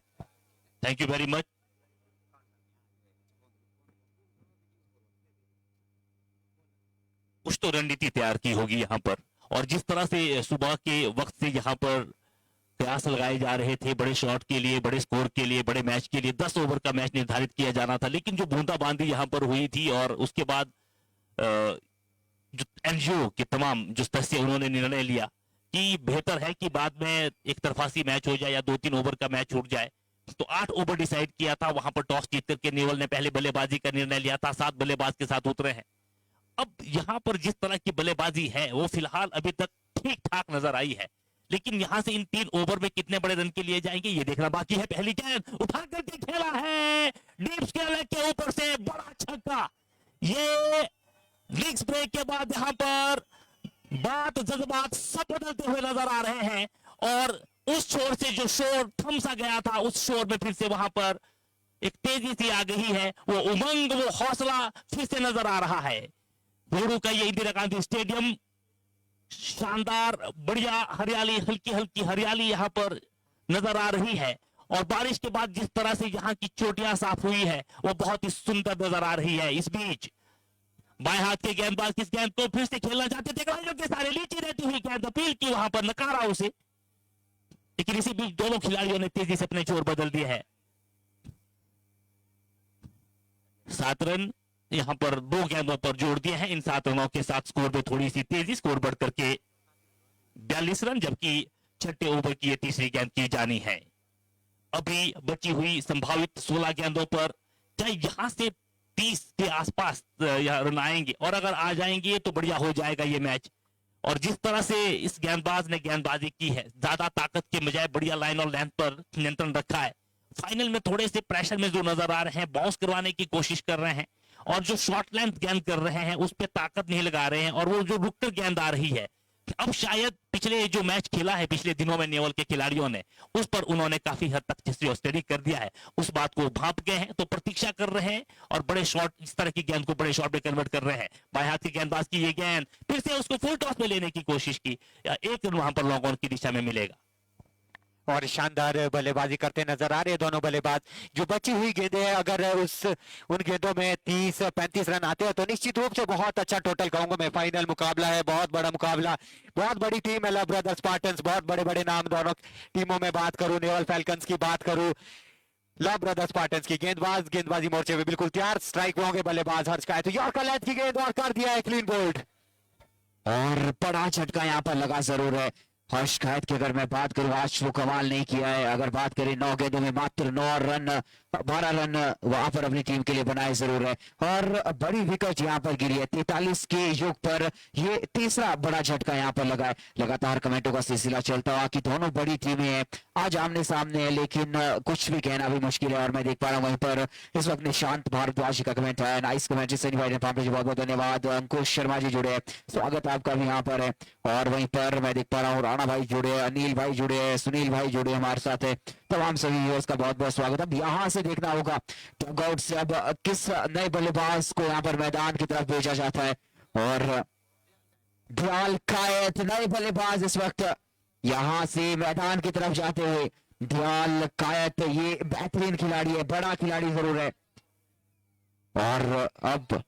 Thank you very much. कुछ तो रणनीति तैयार की होगी यहाँ पर, और जिस तरह से सुबह के वक्त से यहाँ पर प्रयास लगाए जा रहे थे बड़े शॉट के लिए, बड़े स्कोर के लिए, बड़े मैच के लिए, 10 ओवर का मैच निर्धारित किया जाना था, लेकिन जो बूंदाबांदी यहाँ पर हुई थी और उसके बाद जो एनजीओ के तमाम जो सदस्य उन्होंने निर्णय लिया कि बेहतर है कि बाद में एक तरफासी मैच हो जाए या 2-3 ओवर का मैच छूट जाए, तो 8 ओवर डिसाइड किया था। वहां पर टॉस जीत करके नेवल ने पहले बल्लेबाजी का निर्णय लिया था, 7 बल्लेबाज के साथ उतरे हैं। अब यहां पर जिस तरह की बल्लेबाजी है वो फिलहाल अभी तक ठीक ठाक नजर आई है, लेकिन यहां से इन 3 ओवर में कितने बड़े रन के लिए जाएंगे ये देखना बाकी है। पहली गेंद उठा करके खेला है डीप स्क्वायर के ऊपर से, बड़ा छक्का। ये ड्रिंक्स ब्रेक के बाद यहां पर बात जज्बात सब बदलते हुए नजर आ रहे हैं, और उस शोर से जो शोर थम सा गया था उस शोर में फिर से वहां पर एक तेजी सी आ गई है, वो उमंग, वो हौसला फिर से नजर आ रहा है। बोरू का ये इंदिरा गांधी स्टेडियम शानदार, बढ़िया हरियाली, हल्की हल्की हरियाली यहाँ पर नजर आ रही है, और बारिश के बाद जिस तरह से यहाँ की चोटियां साफ हुई है वो बहुत ही सुंदर नजर आ रही है। इस बीच बाएं हाथ के गेंदबाज किस गेंद को फिर से खेलना चाहते थे, खिलाड़ियों के सारे नीचे रहती हुई गेंद अपील की, वहां पर नकारा उसे, लेकिन इसी बीच दोनों खिलाड़ियों ने तेजी से अपने जोर बदल दिए हैं। 7 रन यहां पर 2 गेंदों पर जोड़ दिए हैं। इन 7 रनों के साथ स्कोर में थोड़ी सी तेजी, स्कोर बढ़ करके 42 रन, जबकि छठे ओवर की ये तीसरी गेंद की जानी है। अभी बची हुई संभावित 16 गेंदों पर चाहे यहां से 30 के आसपास रन आएंगे, और अगर आ जाएंगे तो बढ़िया हो जाएगा ये मैच। और जिस तरह से इस गेंदबाज ने गेंदबाजी की है, ज्यादा ताकत के बजाय बढ़िया लाइन और लेंथ पर नियंत्रण रखा है। फाइनल में थोड़े से प्रेशर में जो नजर आ रहे हैं, बाउंस करवाने की कोशिश कर रहे हैं, और जो शॉर्ट लेंथ गेंद कर रहे हैं उस पर ताकत नहीं लगा रहे हैं, और वो जो रुककर गेंद आ रही है, अब शायद पिछले जो मैच खेला है पिछले दिनों में नेवल के खिलाड़ियों ने, उस पर उन्होंने काफी हद तक स्टडी कर दिया है, उस बात को भांप गए हैं, तो प्रतीक्षा कर रहे हैं और बड़े शॉट, इस तरह की गेंद को बड़े शॉट में कन्वर्ट कर रहे हैं। बाएं हाथ की गेंदबाज की ये गेंद फिर से उसको फुल टॉस में लेने की कोशिश की, 1 रन वहां पर लॉन्ग ऑन की दिशा में मिलेगा। और शानदार बल्लेबाजी करते नजर आ रहे हैं दोनों बल्लेबाज। जो बची हुई गेंदें हैं, अगर उन गेंदों में 30-35 रन आते हैं तो निश्चित रूप से बहुत अच्छा टोटल कहूंगा मैं। फाइनल मुकाबला है, बहुत बड़ा मुकाबला, बहुत बड़ी टीम है लव ब्रदर्स स्पार्टन्स, बहुत बड़े बड़े नाम दोनों टीमों में बात करूं, नेवल फैल्कन्स की बात करूं, लव ब्रदर्स स्पार्टन्स की गेंदबाजी मोर्चे में बिल्कुल तैयार। स्ट्राइक होंगे बल्लेबाज हर्ष का, तो यॉर्कर लेंथ की गेंद और कर दिया है क्लीन बोल्ड, और बड़ा झटका यहाँ पर लगा जरूर है। हर्ष कायत की अगर मैं बात करूं, आज वो कमाल नहीं किया है। अगर बात करें 9 गेंदों में मात्र 9 रन, 12 रन वहां पर अपनी टीम के लिए बनाए जरूर है, और बड़ी विकेट यहाँ पर गिरी है 43 के योग पर। ये तीसरा बड़ा झटका यहाँ पर लगा है। लगातार कमेंटों का सिलसिला चलता हुआ कि दोनों बड़ी टीमें हैं, आज आमने सामने है, लेकिन कुछ भी कहना भी मुश्किल है। और मैं देख पा रहा हूँ वहीं पर इस वक्त निशांत भारद्वाज का कमेंट है, नाइस कमेंट जी, बहुत बहुत धन्यवाद। अंकुश शर्मा जी जुड़े हैं, स्वागत आपका भी यहाँ पर है। और वहीं पर मैं देख पा रहा हूँ राणा भाई जुड़े हैं, अनिल भाई जुड़े हैं, सुनील भाई जुड़े हमारे साथ है, तमाम सभी व्यूअर्स का बहुत बहुत स्वागत। अब यहाँ से देखना होगा टगआउट से अब किस नए बल्लेबाज को यहाँ पर मैदान की तरफ भेजा जाता है, और दयाल कायत नए बल्लेबाज इस वक्त यहाँ से मैदान की तरफ जाते हुए। दयाल कायत ये बेहतरीन खिलाड़ी है, बड़ा खिलाड़ी जरूर है, और अब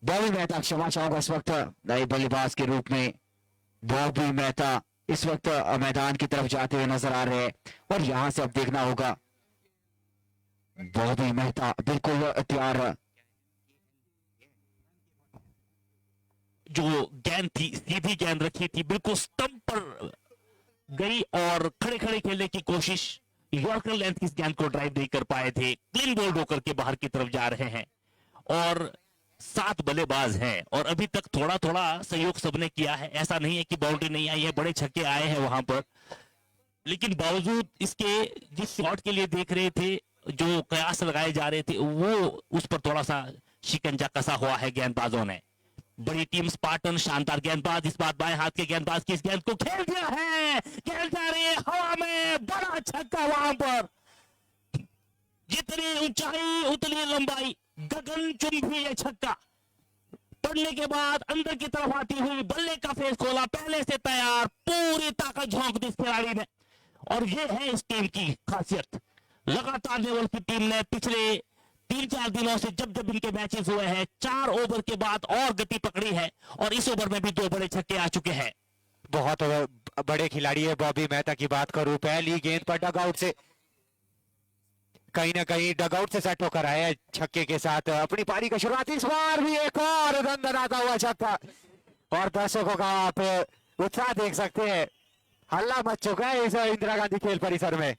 बॉबी मेहता, क्षमा चाहूंगा इस वक्त नए बल्लेबाज के रूप में बॉबी मेहता इस वक्त मैदान की तरफ जाते हुए नजर आ रहे हैं। और यहां से अब देखना होगा बॉबी मेहता बिल्कुल तैयार। जो गेंद थी, सीधी गेंद रखी थी, बिल्कुल स्टंप पर गई और खड़े खड़े खेलने की कोशिश, यॉर्कर लेंथ की इस गेंद को ड्राइव नहीं कर पाए थे। क्लीन बोल्ड होकर के बाहर की तरफ जा रहे हैं और 7 बल्लेबाज हैं और अभी तक थोड़ा थोड़ा सहयोग सबने किया है। ऐसा नहीं है कि बाउंड्री नहीं आई है, बड़े छक्के आए हैं वहां पर, लेकिन बावजूद इसके जिस शॉट के लिए देख रहे थे, जो कयास लगाए जा रहे थे, वो उस पर थोड़ा सा शिकंजा कसा हुआ है गेंदबाजों ने। बड़ी टीम स्पार्टन, शानदार गेंदबाज, इस बार बाएं हाथ के गेंदबाज की इस गेंद को खेल दिया है, गेंद जा रही है हवा में, बड़ा छक्का वहां पर। जितनी ऊंचाई उतनी लंबाई, गगनचुंबी ये छक्का पड़ने के बाद अंदर की तरफ आती हुई बल्ले का फेस खोला, पहले से तैयार, पूरी ताकत झोंक दी इस खिलाड़ी ने। और ये है इस टीम की खासियत। लगातार लेवल की टीम ने पिछले 3-4 दिनों से जब जब इनके मैचेस हुए हैं, 4 ओवर के बाद और गति पकड़ी है और इस ओवर में भी 2 बड़े छक्के आ चुके हैं। बहुत बड़े खिलाड़ी है बॉबी मेहता की बात करूं, पहली गेंद पर डगआउट से कहीं ना कहीं डगआउट से सेट होकर आया छक्के के साथ अपनी पारी का शुरुआत। इस बार भी एक और दंदनाता हुआ छक्का और दर्शकों का आप उत्साह देख सकते हैं, हल्ला मच चुका है इस इंदिरा गांधी खेल परिसर में।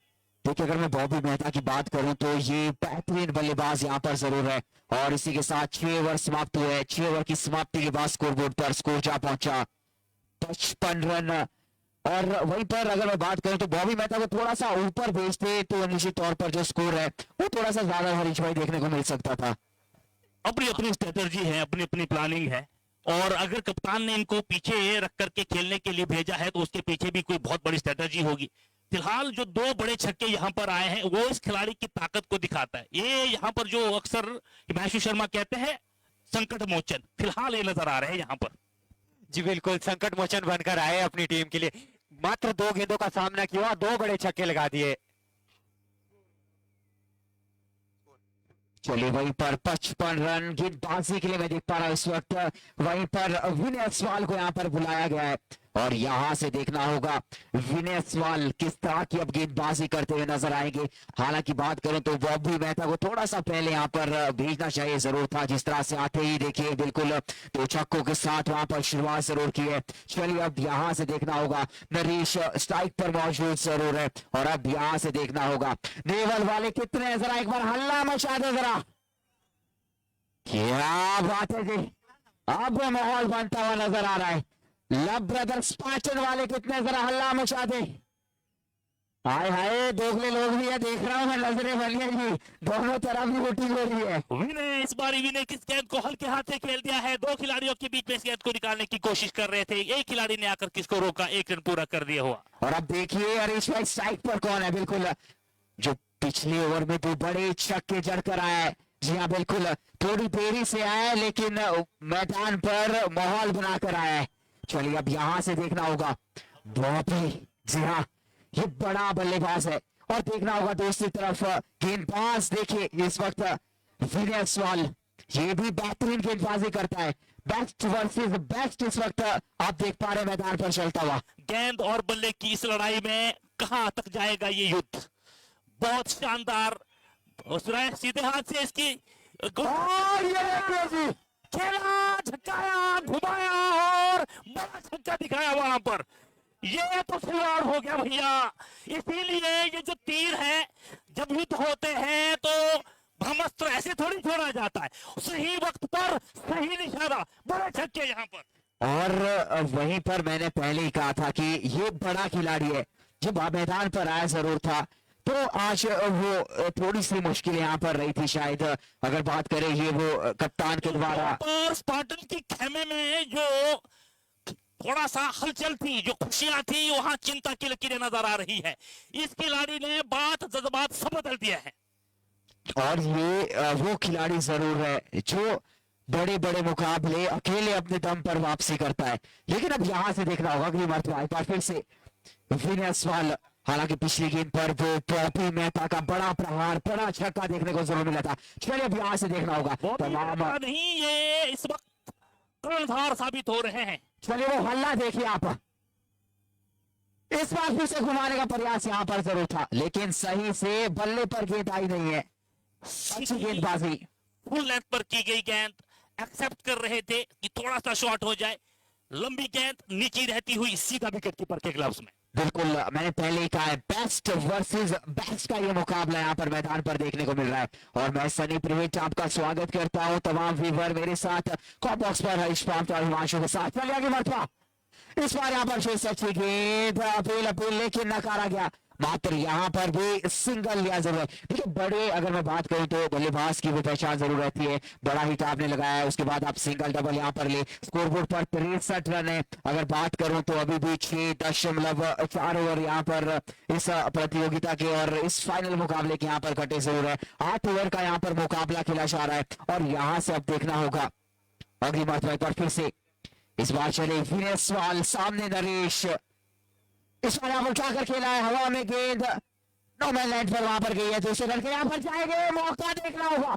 देखिए, अगर मैं बॉबी मेहता की बात करूं तो ये बेहतरीन बल्लेबाज यहां पर जरूर है और इसी के साथ 6 ओवर समाप्त हुए। 6 ओवर की समाप्ति के बाद स्कोरबोर्ड पर स्कोर जा पहुंचा 55 रन। और वहीं पर अगर मैं बात करूं तो बॉबी मेहता को थोड़ा सा ऊपर भेजते तो निश्चित तौर पर जो स्कोर है वो थोड़ा सा ज्यादा हरीश भाई देखने को मिल सकता था। अपनी अपनी स्ट्रेटजी है, अपनी अपनी प्लानिंग है और अगर कप्तान ने इनको पीछे रख करके खेलने के लिए भेजा है तो उसके पीछे भी कोई बहुत बड़ी स्ट्रेटजी होगी। फिलहाल जो 2 बड़े छक्के यहां पर आए हैं वो इस खिलाड़ी की ताकत को दिखाता है। ये यहां पर जो अक्सर हिमांशु शर्मा कहते हैं संकट मोचन, फिलहाल ये नजर आ रहे हैं यहां पर। जी बिल्कुल, संकट मोचन बनकर आए अपनी टीम के लिए। मात्र 2 गेंदों का सामना किया, 2 बड़े छक्के लगा दिए। चलिए, वहीं पर 55 रन गेंदबाजी के लिए मैं देख पा रहा हूं इस वक्त। वहीं पर विनय सवाल को यहां पर बुलाया गया है और यहां से देखना होगा विनय सवाल किस तरह की अब गेंदबाजी करते हुए नजर आएंगे। हालांकि बात करें तो बॉबी मेहता को थोड़ा सा पहले यहां पर भेजना चाहिए जरूर था, जिस तरह से आते ही देखिए बिल्कुल 2 छक्कों के साथ वहां पर शुरुआत जरूर की है। चलिए, अब यहां से देखना होगा नरेश स्ट्राइक पर मौजूद जरूर है और अब यहां से देखना होगा नेवल वाले कितने, जरा एक बार हल्ला मचा दे जरा, क्या बात है जी। अब माहौल बनता हुआ नजर आ रहा है। लव ब्रदर्स स्पार्टन वाले कितने, जरा हल्ला मचा दे। हाय हाय, दोगले लोग भी है, देख रहा हूं मैं, नजरें बनी है जी, दोनों तरफ भी वोटिंग हो रही है। विनय इस बार विनय किस गेंद को हल्के हाथ से खेल दिया है। 2 खिलाड़ियों के बीच में इस गेंद को निकालने की कोशिश कर रहे थे, एक खिलाड़ी ने आकर किसको रोका, 1 रन पूरा कर दिया हुआ। और अब देखिए हरीश भाई स्ट्राइक पर कौन है, बिल्कुल जो पिछले ओवर में 2 बड़े छक्के जड़कर आया है। जी हाँ, बिल्कुल थोड़ी देरी से आया है लेकिन मैदान पर माहौल बनाकर आया है। चलिए, अब यहां से देखना होगा बॉबी, जी हाँ ये बड़ा बल्लेबाज है और देखना होगा दूसरी तरफ गेंदबाज। देखिए इस वक्त विनय सवाल, ये भी बेहतरीन गेंदबाजी करता है, बेस्ट वर्सेस बेस्ट इस वक्त आप देख पा रहे मैदान पर चलता हुआ। गेंद और बल्ले की इस लड़ाई में कहां तक जाएगा ये युद्ध, बहुत शानदार। सीधे हाथ से इसकी ये खेला, झटकाया, घुमाया और बड़ा छक्का दिखाया वहां पर। ये तो खिलवाड़ हो गया भैया। इसीलिए ये जो तीर है, जब युद्ध होते हैं तो ब्रह्मास्त्र ऐसे थोड़ी छोड़ा जाता है, सही वक्त पर सही निशाना, बड़े छक्के यहाँ पर। और वहीं पर मैंने पहले ही कहा था कि ये बड़ा खिलाड़ी है, जब मैदान पर आया जरूर था तो आज वो थोड़ी सी मुश्किल यहाँ पर रही थी शायद, अगर बात करें ये वो कप्तान के द्वारा। पर स्पार्टन की खेमे में जो थोड़ा सा हलचल थी, जो खुशियां थी, वहां चिंता की लकीरें नजर आ रही है। इस खिलाड़ी ने बात जज्बात सब बदल दिया है और ये वो खिलाड़ी जरूर है जो बड़े बड़े मुकाबले अकेले अपने दम पर वापसी करता है। लेकिन अब यहां से देखना होगा कि मरतबा एक बार फिर से विनय सवाल, हालांकि पिछली गेंद पर वो बॉबी मेहता का बड़ा प्रहार, बड़ा छक्का देखने को जरूर मिला था। चलिए अब यहां से देखना होगा नहीं, ये इस वक्त कर्णधार साबित हो रहे हैं। चलिए वो हल्ला देखिए आप, इस बार फिर से घुमाने का प्रयास यहां पर जरूर था, लेकिन सही से बल्ले पर गेंद आई नहीं है। अच्छी गेंदबाजी, फुल लेंथ पर की गई गेंद एक्सेप्ट कर रहे थे कि थोड़ा सा शॉट हो जाए, लंबी गेंद नीचे रहती हुई सीधा विकेट कीपर के ग्लव्स में। बिल्कुल मैंने पहले ही कहा है, बेस्ट वर्सेस बेस्ट का ये मुकाबला यहाँ पर मैदान पर देखने को मिल रहा है। और मैं सनी प्रिविट आपका स्वागत करता हूँ, तमाम व्यूवर मेरे साथ कॉप बॉक्स पर हरीश पांत और हिमांशु के साथ। चलिए आगे मरतबा, इस बार यहाँ पर शेष अच्छी गेंद, अपील लेकिन नकारा गया। मात्र यहाँ पर भी सिंगल लिया जरूर। देखिए बड़े, अगर मैं बात करूं तो बल्लेबाज की भी पहचान जरूर रहती है, बड़ा हिट आपने लगाया है, उसके बाद आप सिंगल डबल यहाँ पर ले, स्कोरबोर्ड पर 63 रन है। अगर बात करूं तो अभी भी 6.4 ओवर यहाँ पर इस प्रतियोगिता के और इस फाइनल मुकाबले के यहाँ पर कटे जरूर है। 8 ओवर का यहाँ पर मुकाबला खेला जा रहा है और यहाँ से अब देखना होगा अगली मरतबा पर फिर से। इस बार चले विनेश वाल, सामने नरेश, इस बार यहाँ पर उठाकर खेला है, हवा में गेंद नो मैन लैंड पर वहां पर गई है, दूसरे रन के यहाँ पर जाएंगे, मौका देखना होगा।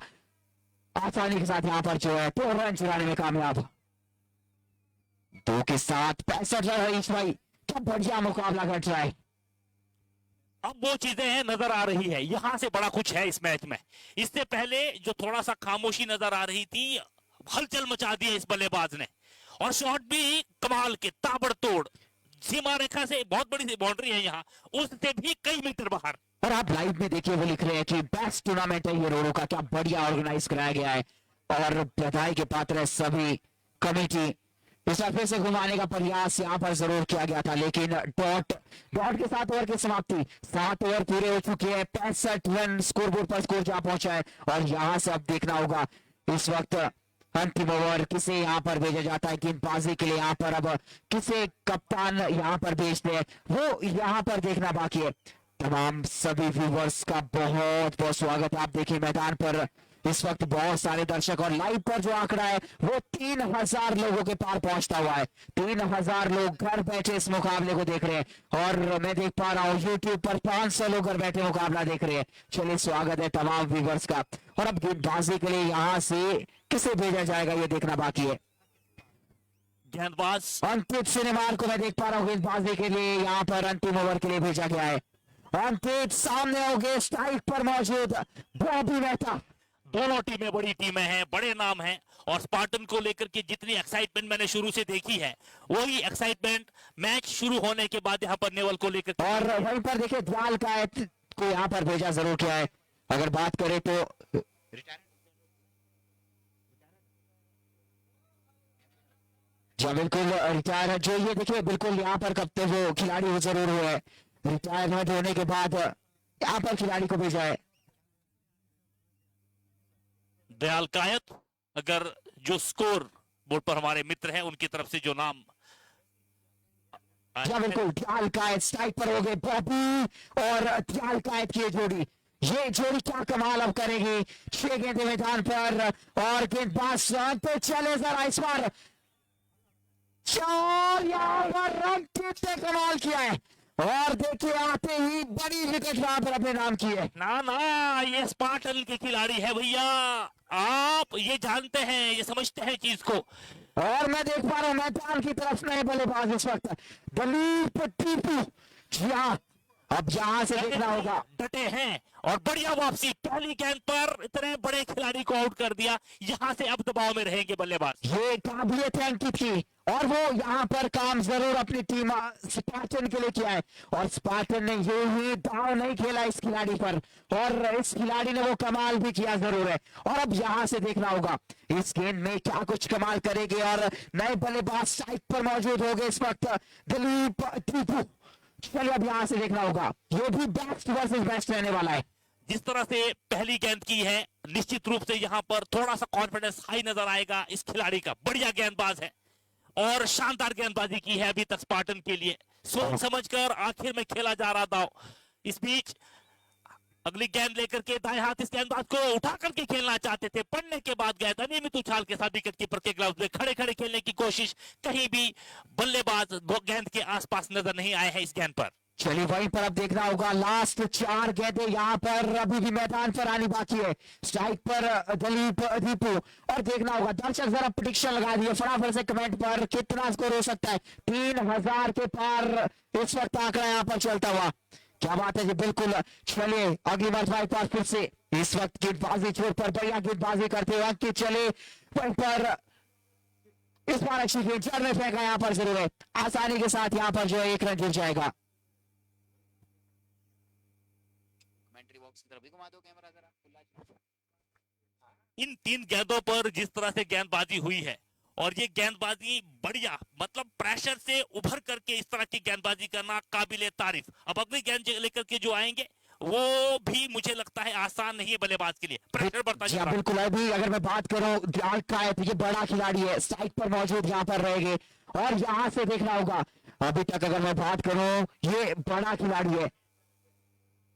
आसानी के साथ यहाँ पर जो है 2 रन चुराने में कामयाब। 2 के साथ 65 रन हरीश भाई, क्या बढ़िया मुकाबला घट रहा है। अब वो चीजें नजर आ रही है, यहां से बड़ा कुछ है इस मैच में। इससे पहले जो थोड़ा सा खामोशी नजर आ रही थी, हलचल मचा दी है इस बल्लेबाज ने, और शॉट भी कमाल के, ताबड़तोड़, सीमा रेखा से बहुत बड़ी सी बाउंड्री है यहाँ, उससे भी कई मीटर बाहर। और आप लाइव में देखिए, वो लिख रहे हैं कि बेस्ट टूर्नामेंट है ये रोडो का, क्या बढ़िया ऑर्गेनाइज कराया गया है और बधाई के पात्र है सभी कमेटी। इस बार फिर से घुमाने का प्रयास यहाँ पर जरूर किया गया था, लेकिन डॉट के 7 ओवर की समाप्ति, 7 ओवर पूरे हो चुके हैं, 65 रन स्कोरबोर्ड पर स्कोर जा पहुंचा है। और यहाँ से अब देखना होगा इस वक्त अंतिम ओवर किसे यहाँ पर भेजा जाता है गेंदबाजी के लिए। यहाँ पर अब किसे कप्तान यहाँ पर भेजते हैं, वो यहाँ पर देखना बाकी है। तमाम सभी व्यूवर्स का बहुत बहुत स्वागत है। आप देखिए मैदान पर इस वक्त बहुत सारे दर्शक, और लाइव पर जो आंकड़ा है वो 3000 लोगों के पार पहुंचता हुआ है। 3000 लोग घर बैठे इस मुकाबले को देख रहे हैं, और मैं देख पा रहा हूँ यूट्यूब पर 500 लोग घर बैठे मुकाबला देख रहे हैं। चलिए स्वागत है तमाम व्यूवर्स का। और अब गेंदबाजी के लिए यहाँ से किसे भेजा जाएगा ये देखना बाकी है। गेंदबाज अंकित सिनेमार को मैं देख पा रहा हूँ गेंदबाजी के लिए यहाँ पर अंतिम ओवर के लिए भेजा गया है। अंकित सामने हो गए, स्ट्राइक पर मौजूद बॉबी मेहता। दोनों टीमें बड़ी टीमें हैं, बड़े नाम हैं, और स्पार्टन को लेकर के जितनी एक्साइटमेंट मैंने शुरू से देखी है, वही एक्साइटमेंट मैच शुरू होने के बाद यहाँ पर नेवल को लेकर। और वहीं पर देखिए दयाल कायत को यहाँ पर भेजा जरूर किया है। अगर बात करें तो जी बिल्कुल रिटायर, जो ये देखिए बिल्कुल यहाँ पर कब तक वो खिलाड़ी वो जरूर हुए हैं, रिटायरमेंट होने के बाद यहाँ पर खिलाड़ी को भेजा है। दयाल कायत, अगर जो स्कोर बोर्ड पर हमारे मित्र हैं उनकी तरफ से जो नाम जी बिल्कुल, दयाल कायत स्ट्राइक पर हो गए बॉबी, और दयाल कायत की ये जोड़ी क्या कमाल अब करेगी। 6 गेंदें मैदान पर, और गेंदबाज पे चले जरा इस बार 4, यहाँ पर रन कितने कमाल किया है, और देखिए आते ही बड़ी विकेट वहां पर अपने नाम की है। ना ये स्पार्टन के खिलाड़ी है भैया, आप ये जानते हैं, ये समझते हैं चीज को। और मैं देख पा रहा हूं मैदान की तरफ नए बल्लेबाज इस वक्त दलीप टीपू। जी हाँ, अब यहां से देखना होगा, डटे हैं और बढ़िया वापसी। पहली गेंद पर इतने बड़े खिलाड़ी को आउट कर दिया, यहां से अब दबाव में रहेंगे बल्लेबाज। ये काबिलियत है अंकित की, और वो यहाँ पर काम जरूर अपनी टीम स्पार्टन के लिए किया है, और स्पार्टन ने ये ही दाव नहीं खेला इस खिलाड़ी पर, और इस खिलाड़ी ने वो कमाल भी किया जरूर है। और अब यहाँ से देखना होगा इस गेंद में क्या कुछ कमाल करेंगे, और नए बल्लेबाज साइड पर मौजूद हो गए इस वक्त दलीप टीपू। चलिए अब यहाँ से देखना होगा, ये भी बेस्ट वर्सेस बेस्ट रहने वाला है। जिस तरह से पहली गेंद की है, निश्चित रूप से यहाँ पर थोड़ा सा कॉन्फिडेंस हाई नजर आएगा इस खिलाड़ी का। बढ़िया गेंदबाज है और शानदार गेंदबाजी की है अभी तक स्पार्टन के लिए, सोच समझकर आखिर में खेला जा रहा था। इस बीच अगली गेंद लेकर के दाएं हाथ इस गेंदबाज को उठा करके खेलना चाहते थे, पड़ने के बाद गेंद अनियमित उछाल के साथ विकेट कीपर के ग्लव्स में खड़े खेलने की कोशिश, कहीं भी बल्लेबाज गेंद के आसपास नजर नहीं आए हैं इस गेंद पर। चलिए वहीं पर अब देखना होगा लास्ट 4 गेंदें यहाँ पर अभी भी मैदान पर आनी बाकी है। स्ट्राइक पर दिलीप दीपू, और देखना होगा दर्शक जरा प्रेडिक्शन लगा दिए फटाफट से कमेंट पर, कितना स्कोर हो सकता है। 3000 के पार इस वक्त आंकड़ा यहाँ पर चलता हुआ, क्या बात है जी, बिल्कुल। चलिए अगली मरतबा एक बार फिर से इस वक्त गेंदबाजी छोर पर बढ़िया गेंदबाजी करते हुए अंकित, चले वहीं पर इस बार अच्छी गेंद जड़ में फेंका यहाँ पर जरूर है, आसानी के साथ यहाँ पर जो है 1 रन जुड़ जाएगा। कमेंट्री बॉक्स की तरफ भी घुमा दो कैमरा जरा। इन 3 गेंदों पर जिस तरह से गेंदबाजी हुई है, और ये गेंदबाजी बढ़िया, मतलब प्रेशर से उभर करके इस तरह की गेंदबाजी करना काबिले तारीफ। अब अगली गेंद लेकर के जो आएंगे वो भी मुझे लगता है आसान नहीं है बल्लेबाज के लिए, प्रेशर बढ़ता जा रहा है। बिल्कुल, अभी अगर मैं बात करूं ध्यान का है तो ये बड़ा खिलाड़ी है, साइड पर मौजूद यहाँ पर रहेंगे, और यहाँ से देखना होगा अभी तक अगर मैं बात करूं ये बड़ा खिलाड़ी है,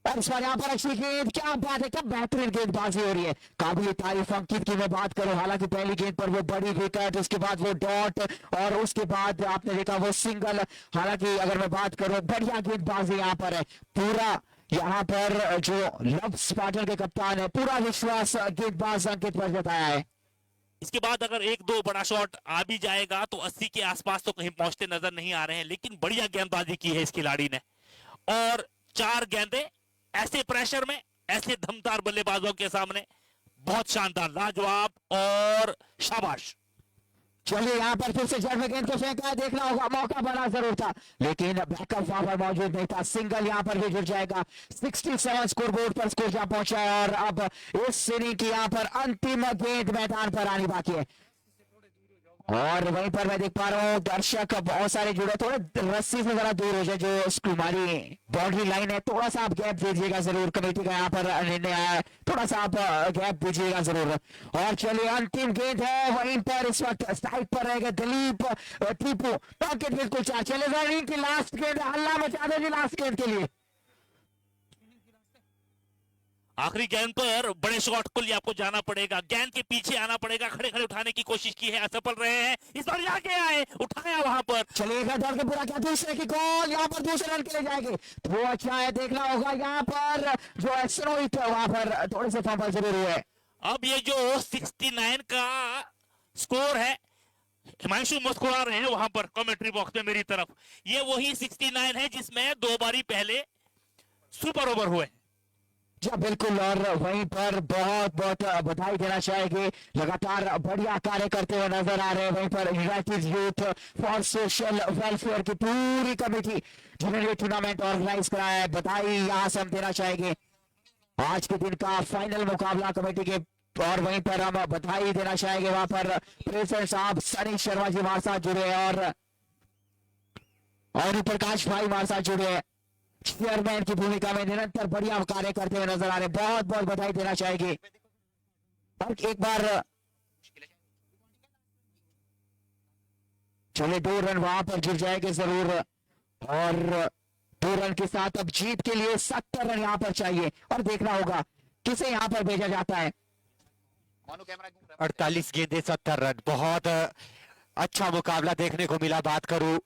और इस बार यहाँ पर अच्छी गेंद, क्या बात है, क्या बेहतरीन गेंदबाजी हो रही है, काबिल तारीफ अंकित की मैं बात करूं। हालांकि पहली गेंद पर वो बड़ी विकेट, उसके बाद वो डॉट, और उसके बाद आपने देखा वो सिंगल। हालांकि अगर मैं बात करूं बढ़िया गेंदबाजी यहाँ पर है, पूरा यहाँ पर जो लव स्पार्टन के कप्तान है पूरा विश्वास गेंदबाज अंकित पर जताया है। इसके बाद अगर 1-2 बड़ा शॉट आ भी जाएगा तो 80 के आसपास तो कहीं पहुंचते नजर नहीं आ रहे हैं, लेकिन बढ़िया गेंदबाजी की है इस खिलाड़ी ने, और 4 गेंदें ऐसे प्रेशर में, ऐसे दमदार बल्लेबाजों के सामने, बहुत शानदार, लाजवाब और शाबाश। चलिए यहाँ पर फिर से जड़ में गेंद को फेंका, देखना होगा, मौका बना जरूर था लेकिन बैकअप वहां पर मौजूद नहीं था, सिंगल यहाँ पर भी जुड़ जाएगा। 67 स्कोर बोर्ड पर स्कोर जहां पहुंचा है, और अब इस इनिंग की यहाँ पर अंतिम गेंद मैदान पर आनी बाकी है, और वहीं पर मैं देख पा रहा हूँ दर्शक बहुत सारे जुड़े, थोड़े रस्सी से जरा दूर हो जाए, जो हमारी बाउंड्री लाइन है थोड़ा सा आप गैप दीजिएगा जरूर, कमेटी का यहाँ पर निर्णय आया है, थोड़ा सा आप गैप दीजिएगा जरूर। और चलिए अंतिम गेंद है, वहीं पर इस वक्त साइड पर रहेगा दिलीप टीपू, पॉकेट बिल्कुल चार, चले की लास्ट गेंद, हल्ला मचा देगी लास्ट गेंद के लिए। आखिरी गेंद पर बड़े शॉट को लिए आपको जाना पड़ेगा, गेंद के पीछे आना पड़ेगा, खड़े खड़े उठाने की कोशिश की है, असफल रहे हैं, इस बार आगे आए, उठाया वहां पर, चलिएगा दौड़ के पूरा, क्या दूसरे की कॉल, यहाँ पर दूसरे रन के लिए जाएंगे, वो अच्छा है, देखना होगा यहाँ पर जो एक्शन हुई वहां पर थोड़े से फंबल जरूर हुए। अब ये जो 69 का स्कोर है, हिमांशु मुस्कुरा रहे हैं वहां पर कमेंट्री बॉक्स में मेरी तरफ, ये वही 69 है जिसमें 2 बारी पहले सुपर ओवर हुए। जी बिल्कुल, और वहीं पर बहुत बहुत बधाई देना चाहेंगे, लगातार बढ़िया कार्य करते हुए नजर आ रहे हैं वहीं पर United youth for social welfare की पूरी कमेटी जिन्होंने ये टूर्नामेंट ऑर्गेनाइज कराया है, बधाई यहाँ से हम देना चाहेंगे। आज के दिन का फाइनल मुकाबला कमेटी के, और वहीं पर हम बधाई देना चाहेंगे वहां पर प्रेसिडेंट साहब सनी शर्मा जी हमारे साथ जुड़े हैं, और प्रकाश भाई हमारे साथ जुड़े हैं, चेयरमैन की भूमिका में निरंतर बढ़िया कार्य करते हुए नजर आ रहे हैं, बहुत बहुत बधाई देना चाहेंगे। और एक बार चले 2 रन वहां पर जुड़ जाएंगे जरूर, और 2 रन के साथ अब जीत के लिए 70 रन यहां पर चाहिए, और देखना होगा किसे यहां पर भेजा जाता है। 48 गेंदे 70 रन, बहुत अच्छा मुकाबला देखने को मिला। बात करूं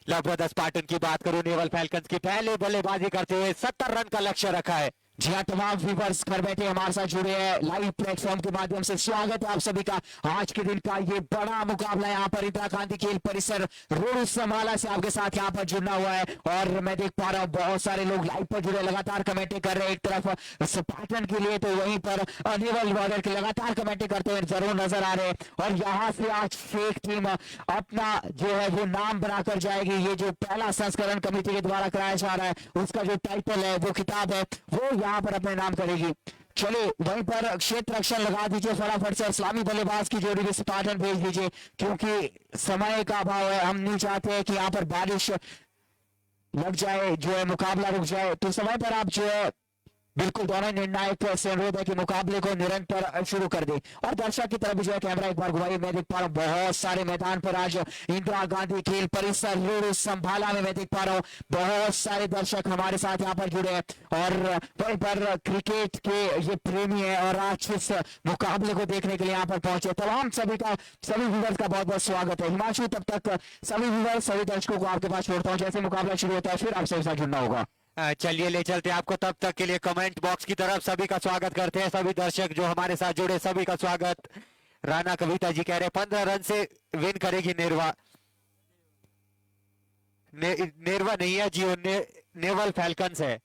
लव ब्रदर्स स्पार्टन की, बात करूं नेवल फैल्कन्स की, पहले बल्लेबाजी करते हुए 70 रन का लक्ष्य रखा है। जी हाँ, तमाम व्यूअर्स घर बैठे हमारे साथ जुड़े हैं लाइव प्लेटफॉर्म के माध्यम से, स्वागत है आप सभी का। आज के दिन का ये बड़ा मुकाबला यहाँ पर इंदिरा गांधी खेल परिसर रोड समाला से आपके साथ यहाँ पर जुड़ना हुआ है, और मैं देख पा रहा हूँ बहुत सारे लोग लाइव पर जुड़े, लगातार कमेंटें कर रहे हैं। एक तरफ स्पार्टन के लिए तो वहीं पर नेवल वॉरियर के लगातार कमेंटें करते हुए जरूर नजर आ रहे हैं, और यहाँ से आज शेख टीम अपना जो है वो नाम बनाकर जाएगी। ये जो पहला संस्करण कमेटी के द्वारा कराया जा रहा है, उसका जो टाइटल है, वो किताब है, वो यहाँ पर अपने नाम करेगी। चलिए वहीं पर क्षेत्र रक्षण लगा दीजिए फटाफट से, इस्लामी बल्लेबाज की जोड़ी भी स्पार्टन भेज दीजिए, क्योंकि समय का अभाव है, हम नहीं चाहते हैं कि यहाँ पर बारिश लग जाए, जो है मुकाबला रुक जाए, तो समय पर आप जो है बिल्कुल दोनों निर्णायक से अनुरोध है कि मुकाबले को निरंतर शुरू कर दे। और दर्शक की तरफ भी जो है कैमरा एक बार घुमाइए। मैं देख पा रहा हूँ बहुत सारे मैदान पर आज इंदिरा गांधी खेल परिसर लूरू संभाला में मैं देख पा रहा हूँ बहुत सारे दर्शक हमारे साथ यहाँ पर जुड़े हैं और वहीं पर क्रिकेट के ये प्रेमी है और आज इस मुकाबले को देखने के लिए यहाँ पर पहुंचे। तमाम सभी व्यूअर्स का बहुत बहुत स्वागत है। हिमांशु, तब तक सभी व्यूअर्स सभी दर्शकों को आपके पास छोड़ता हूँ। जैसे मुकाबला शुरू होता है फिर आपसे एक साथ जुड़ना होगा। चलिए ले चलते हैं आपको। तब तक के लिए कमेंट बॉक्स की तरफ सभी का स्वागत करते हैं। सभी दर्शक जो हमारे साथ जुड़े सभी का स्वागत। राणा कविता जी कह रहे 15 रन से विन करेगी नेरवा। नेरवा नहीं है जी, नेवल फैल्कन्स है।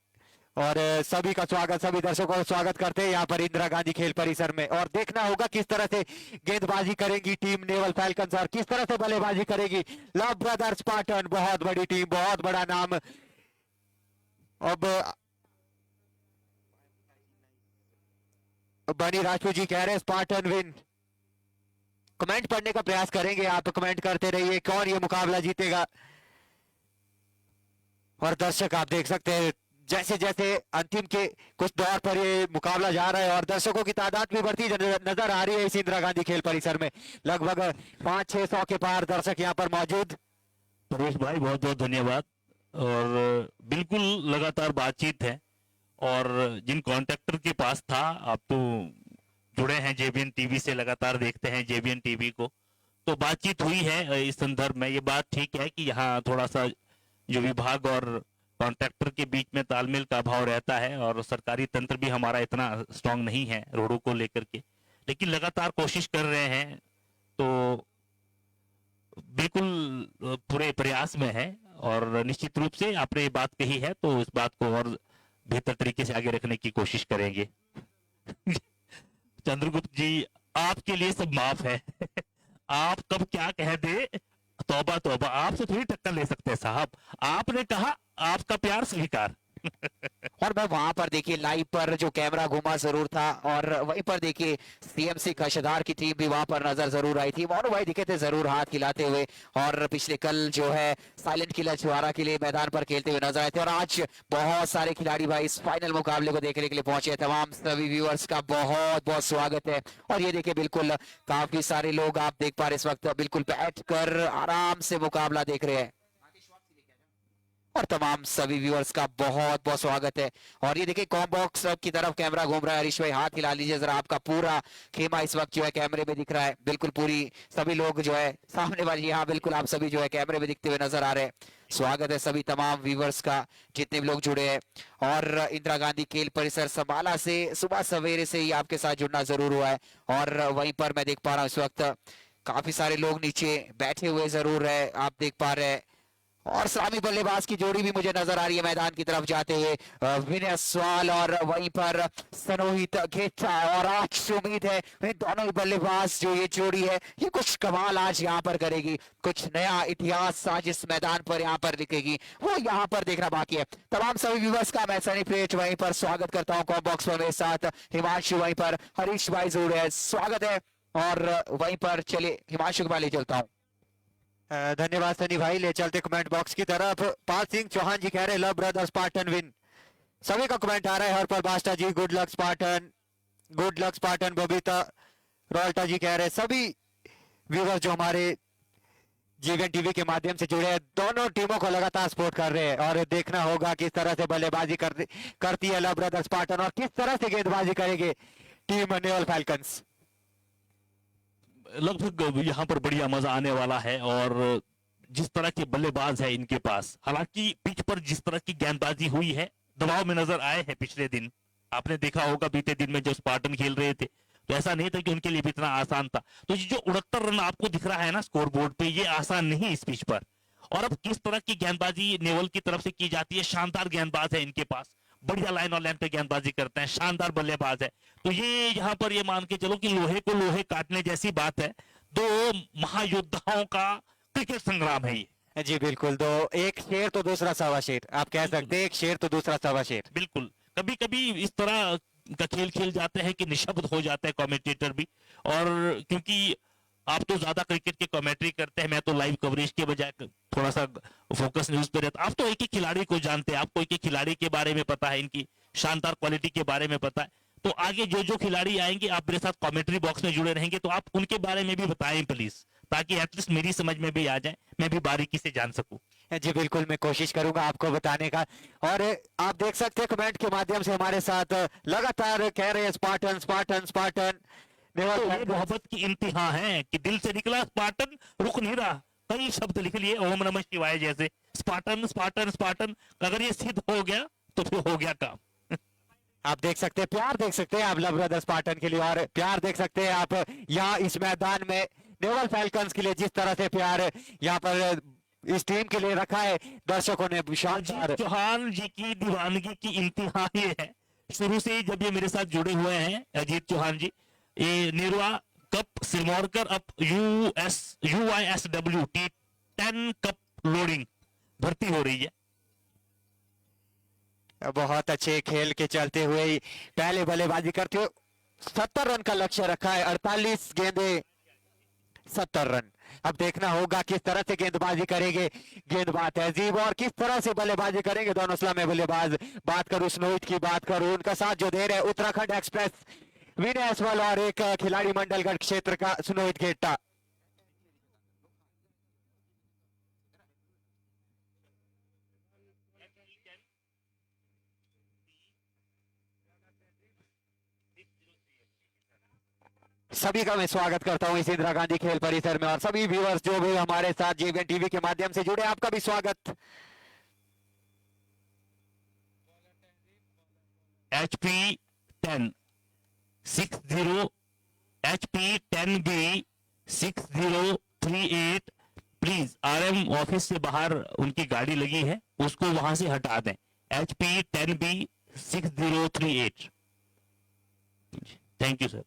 और सभी का स्वागत, सभी दर्शकों का स्वागत करते हैं यहाँ पर इंदिरा गांधी खेल परिसर में। और देखना होगा किस तरह से गेंदबाजी करेगी टीम नेवल फैल्कन्स और किस तरह से बल्लेबाजी करेगी लव ब्रदर्स स्पार्टन। बहुत बड़ी टीम, बहुत बड़ा नाम। अब बनी राजपूत जी कह रहे हैं स्पार्टन विन। कमेंट पढ़ने का प्रयास करेंगे, आप कमेंट करते रहिए कौन ये मुकाबला जीतेगा। और दर्शक आप देख सकते हैं जैसे जैसे अंतिम के कुछ दौर पर ये मुकाबला जा रहा है और दर्शकों की तादाद भी बढ़ती नजर आ रही है इस इंदिरा गांधी खेल परिसर में। लगभग 500-600 के पार दर्शक यहाँ पर मौजूद। परेश भाई बहुत बहुत धन्यवाद। और बिल्कुल लगातार बातचीत है और जिन कॉन्ट्रैक्टर के पास था, आप तो जुड़े हैं जेबीएन टीवी से, लगातार देखते हैं जेबीएन टीवी को, तो बातचीत हुई है इस संदर्भ में। ये बात ठीक है कि यहाँ थोड़ा सा जो विभाग और कॉन्ट्रैक्टर के बीच में तालमेल का अभाव रहता है और सरकारी तंत्र भी हमारा इतना स्ट्रांग नहीं है रोडों को लेकर के, लेकिन लगातार कोशिश कर रहे हैं। तो बिल्कुल पूरे प्रयास में है और निश्चित रूप से आपने ये बात कही है तो इस बात को और बेहतर तरीके से आगे रखने की कोशिश करेंगे। चंद्रगुप्त जी, आपके लिए सब माफ है। आप कब क्या कह दे, तौबा तौबा, आपसे थोड़ी टक्कर ले सकते हैं साहब। आपने कहा आपका प्यार स्वीकार। और मैं वहां पर देखिए लाइव पर जो कैमरा घुमा जरूर था और वहीं पर देखिए सीएमसी कशदार की टीम भी वहां पर नजर जरूर आई थी। मोनू भाई दिखे थे जरूर हाथ खिलाते हुए और पिछले कल जो है साइलेंट किलर छुआरा के लिए मैदान पर खेलते हुए नजर आए थे। और आज बहुत सारे खिलाड़ी भाई इस फाइनल मुकाबले को देखने के लिए पहुंचे। तमाम सभी व्यूअर्स का बहुत बहुत स्वागत है। और ये देखिए बिल्कुल काफी सारे लोग आप देख पा रहे इस वक्त बिल्कुल बैठ कर आराम से मुकाबला देख रहे हैं और तमाम सभी व्यूअर्स का बहुत बहुत स्वागत है। और ये देखिए कॉम बॉक्स की तरफ कैमरा घूम रहा है। हरीश भाई हाथ हिला लीजिए जरा, आपका पूरा खेमा इस वक्त जो है कैमरे में दिख रहा है। बिल्कुल पूरी सभी लोग जो है सामने वाली, यहाँ बिल्कुल आप सभी जो है कैमरे में दिखते हुए नजर आ रहे हैं। स्वागत है सभी तमाम व्यूअर्स का जितने भी लोग जुड़े हैं। और इंदिरा गांधी खेल परिसर संभाला से सुबह सवेरे से ही आपके साथ जुड़ना जरूर हुआ है। और वहीं पर मैं देख पा रहा हूँ इस वक्त काफी सारे लोग नीचे बैठे हुए जरूर है, आप देख पा रहे हैं। और सलामी बल्लेबाज की जोड़ी भी मुझे नजर आ रही है मैदान की तरफ जाते हुए, विनय सवाल और वहीं पर सनोहित घेटा। और आज उम्मीद है वे दोनों ही बल्लेबाज जो ये जोड़ी है ये कुछ कमाल आज यहाँ पर करेगी, कुछ नया इतिहास आज इस मैदान पर यहाँ पर लिखेगी, वो यहाँ पर देखना बाकी है। तमाम सभी व्यूअर्स का मैं सनी प्लेट वहीं पर स्वागत करता हूँ। कॉम बॉक्स पर मेरे साथ हिमांशु, वहीं पर हरीश भाई जुड़े हैं, स्वागत है। और वहीं पर चलिए हिमांशु के पास ले चलता हूँ। धन्यवाद सनी भाई। ले चलते कमेंट बॉक्स की तरफ। पाल सिंह चौहान जी कह रहे लव ब्रदर्स स्पार्टन विन। सभी का कमेंट आ रहा है। Harpal Basta ji good luck Spartan, good luck Spartan. Babita Rolta ji कह रहे सभी व्यूअर्स जो हमारे जीवन टीवी के माध्यम से जुड़े हैं दोनों टीमों को लगातार सपोर्ट कर रहे हैं और देखना होगा किस तरह से बल्लेबाजी करती है लव ब्रदर्स स्पार्टन और किस तरह से गेंदबाजी करेंगे टीम नेवल फैल्कन्स। लगभग यहाँ पर बढ़िया मजा आने वाला है। और जिस तरह के बल्लेबाज है इनके पास, हालांकि पिच पर जिस तरह की गेंदबाजी हुई है दबाव में नजर आए हैं पिछले दिन, आपने देखा होगा बीते दिन में जब स्पार्टन खेल रहे थे तो ऐसा नहीं था कि उनके लिए भी इतना आसान था। तो ये जो 69 रन आपको दिख रहा है ना स्कोर बोर्ड पे, ये आसान नहीं इस पिच पर। और अब किस तरह की गेंदबाजी नेवल की तरफ से की जाती है, शानदार गेंदबाज है इनके पास, बढ़िया लाइन और लेंथ पे गेंदबाजी करते हैं, शानदार बल्लेबाज है। तो ये यहाँ पर ये मान के चलो कि लोहे को लोहे काटने जैसी बात है। दो महायोद्धाओं का क्रिकेट संग्राम है ये। जी बिल्कुल, दो, एक शेर तो दूसरा सवा शेर, आप कह सकते हैं एक शेर तो दूसरा सवा शेर। बिल्कुल, कभी कभी इस तरह का खेल खेल जाते हैं कि निशब्द हो जाते हैं कमेंटेटर भी। और क्योंकि आप तो ज्यादा क्रिकेट की कमेंट्री करते हैं, मैं तो लाइव कवरेज के बजाय थोड़ा सा फोकस न्यूज पे रहता। आप तो एक ही खिलाड़ी को जानते हैं, आपको एक ही खिलाड़ी के बारे में पता है, इनकी शानदार क्वालिटी के बारे में पता है। तो आगे जो जो खिलाड़ी आएंगे आप मेरे साथ कमेंट्री बॉक्स में जुड़े रहेंगे, तो आप उनके बारे में भी बताएं प्लीज, ताकि एटलीस्ट मेरी समझ में भी आ जाए, मैं भी बारीकी से जान सकूं। जी बिल्कुल, मैं कोशिश करूंगा आपको बताने का। और आप देख सकते हैं कमेंट के माध्यम से हमारे साथ लगातार कह रहे हैं स्पार्टन स्पार्टन स्पार्टन। तो ये मोहब्बत की इंतहा है कि दिल से निकला स्पार्टन, रुक नहीं रहा। कई शब्द लिख लिए ओम नमः शिवाय जैसे, स्पार्टन स्पार्टन स्पार्टन। अगर ये सिद्ध हो गया तो फिर हो गया काम। आप देख सकते हैं, प्यार देख सकते हैं आप लव ब्रदर स्पार्टन के लिए, और प्यार देख सकते हैं आप यहाँ इस मैदान में नेवल फैल्कन्स के लिए जिस तरह से प्यार यहाँ पर इस टीम के लिए रखा है दर्शकों ने। अजीत चौहान जी की दीवानगी की इंतहा ये है, शुरू से ही जब ये मेरे साथ जुड़े हुए हैं अजीत चौहान जी, ये नेरुआ कप सिरमौरकर up UISW T10 cup loading भर्ती हो रही है। बहुत अच्छे खेल के चलते हुए ही पहले बल्लेबाजी करते हुए 70 रन का लक्ष्य रखा है, 48 गेंदे 70 रन। अब देखना होगा किस तरह से गेंदबाजी करेंगे गेंदबाज तहजीब और किस तरह से बल्लेबाजी करेंगे दोनों इस्लामी बल्लेबाज। बात करूं स्नोइट की, बात करूं उनका साथ जो दे रहे हैं उत्तराखंड एक्सप्रेस विनय असवाल और एक खिलाड़ी मंडलगढ़ क्षेत्र का स्नोइट गेट्टा। सभी का मैं स्वागत करता हूं इस इंदिरा गांधी खेल परिसर में, और सभी व्यूअर्स जो भी हमारे साथ JVN टीवी के माध्यम से जुड़े आपका भी स्वागत। HP 10 60 HP 10B 6038 please RM office से बाहर उनकी गाड़ी लगी है, उसको वहां से हटा दें। HP 10B 6038। Thank you sir.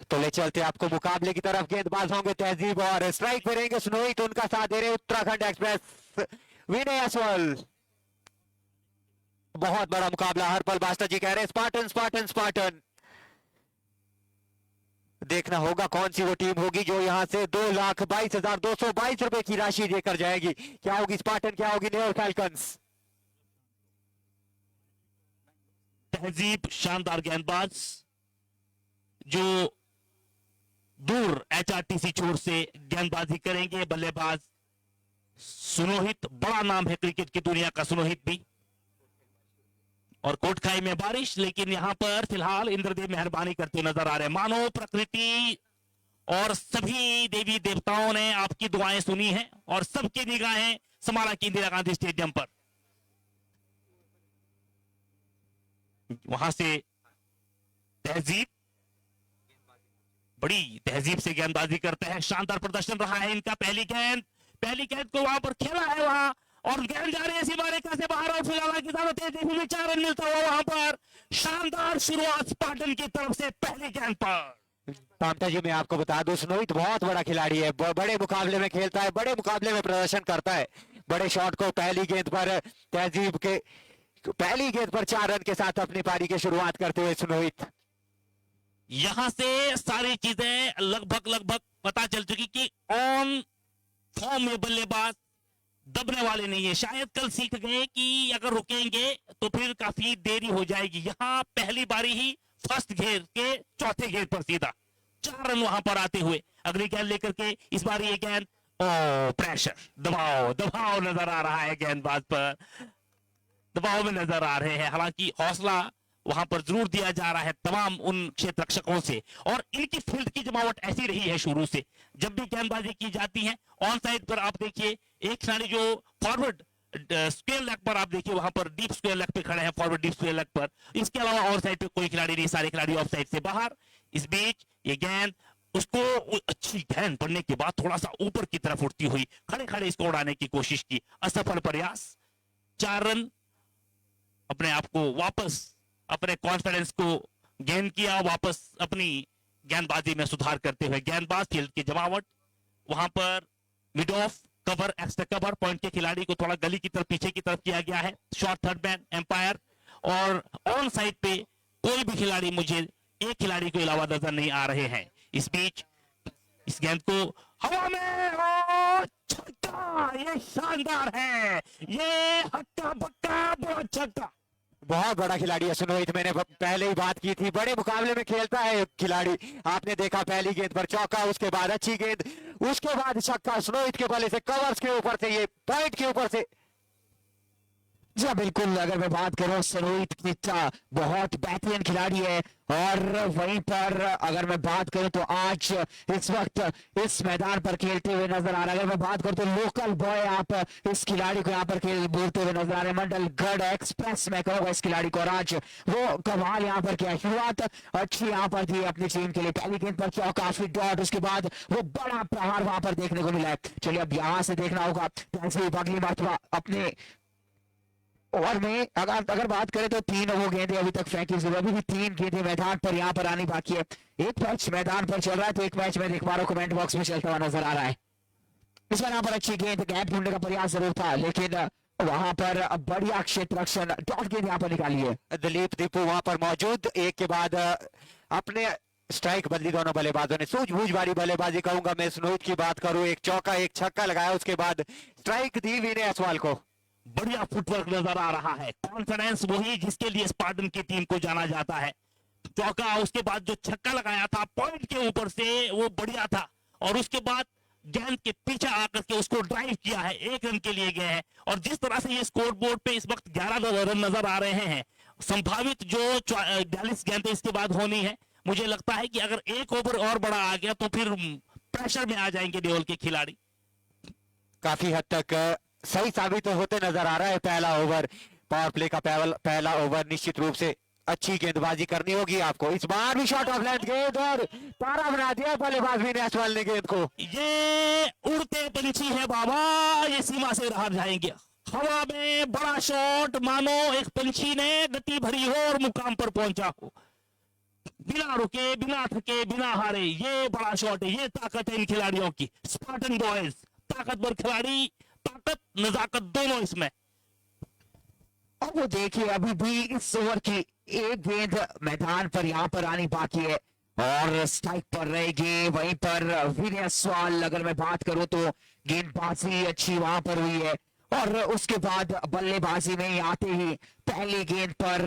तो ले चलते आपको मुकाबले की तरफ। गेंदबाज होंगे तहजीब और स्ट्राइक पे रहेंगे स्नोइट, उनका साथ दे रहे उत्तराखंड एक्सप्रेस विनय असवाल। बहुत बड़ा मुकाबला, हर पल मास्टर जी कह रहे हैं स्पार्टन स्पार्टन स्पार्टन। देखना होगा कौन सी वो टीम होगी जो यहां से 2,22,222 रुपए की राशि देकर जाएगी। क्या होगी स्पार्टन, क्या होगी नेवल फैल्कन्स? तहजीब शानदार गेंदबाज जो दूर HRTC छोर से गेंदबाजी करेंगे। बल्लेबाज सुनोहित, बड़ा नाम है क्रिकेट की दुनिया का सुनोहित भी। और कोटखाई में बारिश, लेकिन यहां पर फिलहाल इंद्रदेव मेहरबानी करते नजर आ रहे हैं। मानो प्रकृति और सभी देवी देवताओं ने आपकी दुआएं सुनी हैं और सबकी निगाहें समारा की इंदिरा गांधी स्टेडियम पर। वहां से तहजीब बड़ी तहजीब से गेंदबाजी करते हैं। शानदार प्रदर्शन रहा है इनका। पहली गेंद को वहां पर खेला है वहां, और गेंद जा रही है सीमा रेखा से बाहर, और फिलहाल की ज्यादा तेजी में 4 रन मिलता हुआ वहां पर। शानदार शुरुआत स्पार्टन की तरफ से पहली गेंद पर। पामटा जी मैं आपको बता दूं स्नोइट बहुत बड़ा खिलाड़ी है, बड़े मुकाबले में खेलता है, बड़े मुकाबले में प्रदर्शन करता है। बड़े शॉट को पहली गेंद पर तहजीब के पहली गेंद पर 4 रन के साथ अपनी पारी की शुरुआत करते हुए स्नोइट। यहां से सारी चीजें लगभग पता चल चुकी कि ऑन फॉर्म में बल्लेबाज दबने वाले नहीं है। शायद कल सीख गए कि अगर रुकेंगे तो फिर काफी देरी हो जाएगी। यहां पहली बारी ही फर्स्ट घेर के चौथे घेर पर सीधा 4 रन वहां पर आते हुए अगली गेंद लेकर के इस बार ये गेंद प्रेशर, दबाव नजर आ रहा है गेंदबाज पर, दबाव में नजर आ रहे हैं। हालांकि हौसला वहां पर जरूर दिया जा रहा है तमाम उन क्षेत्र रक्षकों से, और इनकी फील्ड की जमावट ऐसी रही है शुरू से। जब भी गेंदबाजी की जाती है ऑन साइड पर आप देखिए एक खिलाड़ी जो फॉरवर्ड स्क्वायर लेग पर आप देखिए वहां पर डीप स्क्वायर लेग पे खड़े हैं, फॉरवर्ड डीप स्क्वायर लेग पर। इसके अलावा ऑन साइड पे कोई खिलाड़ी नहीं, सारे खिलाड़ी ऑफ साइड से बाहर। इस बीच ये गेंद उसको अच्छी गेंद पड़ने के बाद थोड़ा सा ऊपर की तरफ उड़ती हुई खड़े खड़े इसको उड़ाने की कोशिश की, असफल प्रयास। 4 रन अपने आप को वापस अपने कॉन्फिडेंस को गेन किया, वापस अपनी गेंदबाजी में सुधार करते हुए गेंदबाज फील्ड की जमावट वहां पर mid of cover, extra cover point के खिलाड़ी को थोड़ा गली की तरफ पीछे की तरफ किया गया है। शॉर्ट थर्ड मैन एम्पायर, और ऑन साइड पे कोई भी खिलाड़ी मुझे एक खिलाड़ी के अलावा नजर नहीं आ रहे हैं। इस बीच इस गेंद को हवा में छक्का, ये शानदार है, ये हक्का बक्का बहुत छक्का। बहुत बड़ा खिलाड़ी है सुनोहित, मैंने पहले ही बात की थी, बड़े मुकाबले में खेलता है खिलाड़ी। आपने देखा पहली गेंद पर चौका, उसके बाद अच्छी गेंद, उसके बाद छक्का, सुनोहित के बल्ले से कवर्स के ऊपर से, ये पॉइंट के ऊपर से। जी हाँ, बिल्कुल। अगर मैं बात करूं सरोहित किट्टा बहुत बेहतरीन खिलाड़ी है, और वहीं पर अगर मैं बात करूं तो आज इस वक्त इस मैदान पर खेलते हुए नजर आ रहा है। अगर मैं बात करूं तो लोकल बॉय आप इस खिलाड़ी को यहाँ पर खेल बोलते हुए नजर आ रहे हैं, मंडल गढ़ एक्सप्रेस में कहूंगा इस खिलाड़ी को। और आज वो कमाल यहाँ पर किया, शुरुआत अच्छी यहाँ पर थी अपनी टीम के लिए। पहली गेंद पर चौका, फिर डॉट, उसके बाद वो बड़ा प्रहार वहां पर देखने को मिला है। चलिए अब यहाँ से देखना होगा अगली मरतबा अपने ओवर में अगर बात करें तो 3 वो गेंदें अभी तक फेंकी, अभी भी 3 गेंदें मैदान पर यहाँ पर आनी बाकी है। एक मैच मैदान पर चल रहा है तो एक मैच में देख पा रहा हूं कमेंट बॉक्स में चलता हुआ नजर आ रहा है। इस बार यहाँ पर अच्छी गेंद, गैप ढूंढने का प्रयास जरूर था, लेकिन वहां पर बढ़िया क्षेत्र रक्षण, डॉट गेंद यहाँ पर निकाली है। दिलीप दीपू वहां पर मौजूद, एक के बाद अपने स्ट्राइक बदली दोनों बल्लेबाजों ने, सूझबूझ वाली बल्लेबाजी कहूंगा मैं। सुनोहित की बात करूं, एक चौका एक छक्का लगाया, उसके बाद स्ट्राइक दी विनय असवाल को। बढ़िया फुटवर्क नजर आ रहा है, कॉन्फिडेंस वही जिसके लिए स्पार्टन की टीम को जाना जाता है। चौका, उसके बाद जो छक्का लगाया था पॉइंट के ऊपर से, वो बढ़िया था। और उसके बाद गेंद के पीछे आकर के उसको ड्राइव किया है, 1 रन के लिए गए हैं। और जिस तरह से ये स्कोर बोर्ड पे इस वक्त 11 रन नजर आ रहे हैं, संभावित जो 42 गेंदें इसके बाद होनी है, मुझे लगता है कि अगर 1 ओवर और बड़ा आ गया तो फिर प्रेशर में आ जाएंगे देओल के खिलाड़ी। काफी हद तक सही साबित होते नजर आ रहा है पहला ओवर, पावर प्ले का पहला ओवर। निश्चित रूप से अच्छी गेंदबाजी करनी होगी आपको। इस बार भी शॉट ऑफ लेंथ गेंद और तारा बना दिया बल्लेबाज विनय असवाल ने गेंद को। ये उड़ते पंछी है बाबा, ये सीमा से बाहर जाएंगे। हवा में बड़ा शॉट, मानो एक पंछी ने गति भरी हो और मुकाम पर पहुंचा हो, बिना रुके, बिना थके, बिना हारे। ये बड़ा शॉट है, ये ताकत है इन खिलाड़ियों की। स्पार्टन बॉयज ताकतवर खिलाड़ी, ताकत नजाकत दोनों इसमें। अब वो देखिए अभी भी इस ओवर की एक गेंद मैदान पर यहाँ पर आनी बाकी है और स्ट्राइक पर रहेगी। वहीं पर विनय असवाल, अगर मैं बात करूं तो गेंदबाजी अच्छी वहां पर हुई है, और उसके बाद बल्लेबाजी में आते ही पहली गेंद पर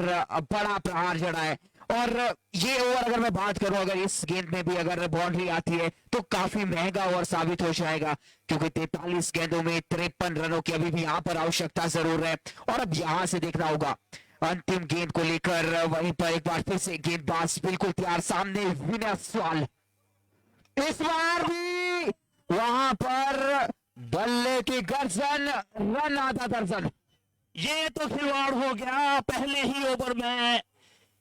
बड़ा प्रहार जड़ा है। और ये ओवर अगर मैं बात करूं, अगर इस गेंद में भी अगर बाउंड्री आती है तो काफी महंगा ओवर साबित हो जाएगा, क्योंकि 43 गेंदों में 53 रनों की अभी भी यहाँ पर आवश्यकता जरूर है। और अब यहां से देखना होगा अंतिम गेंद को लेकर। वहीं पर एक बार फिर से गेंदबाज बिल्कुल तैयार, सामने विनय असवाल। इस बार भी वहां पर बल्ले की गर्जन, रन आधा दर्जन। ये तो खिलवाड़ हो गया पहले ही ओवर में।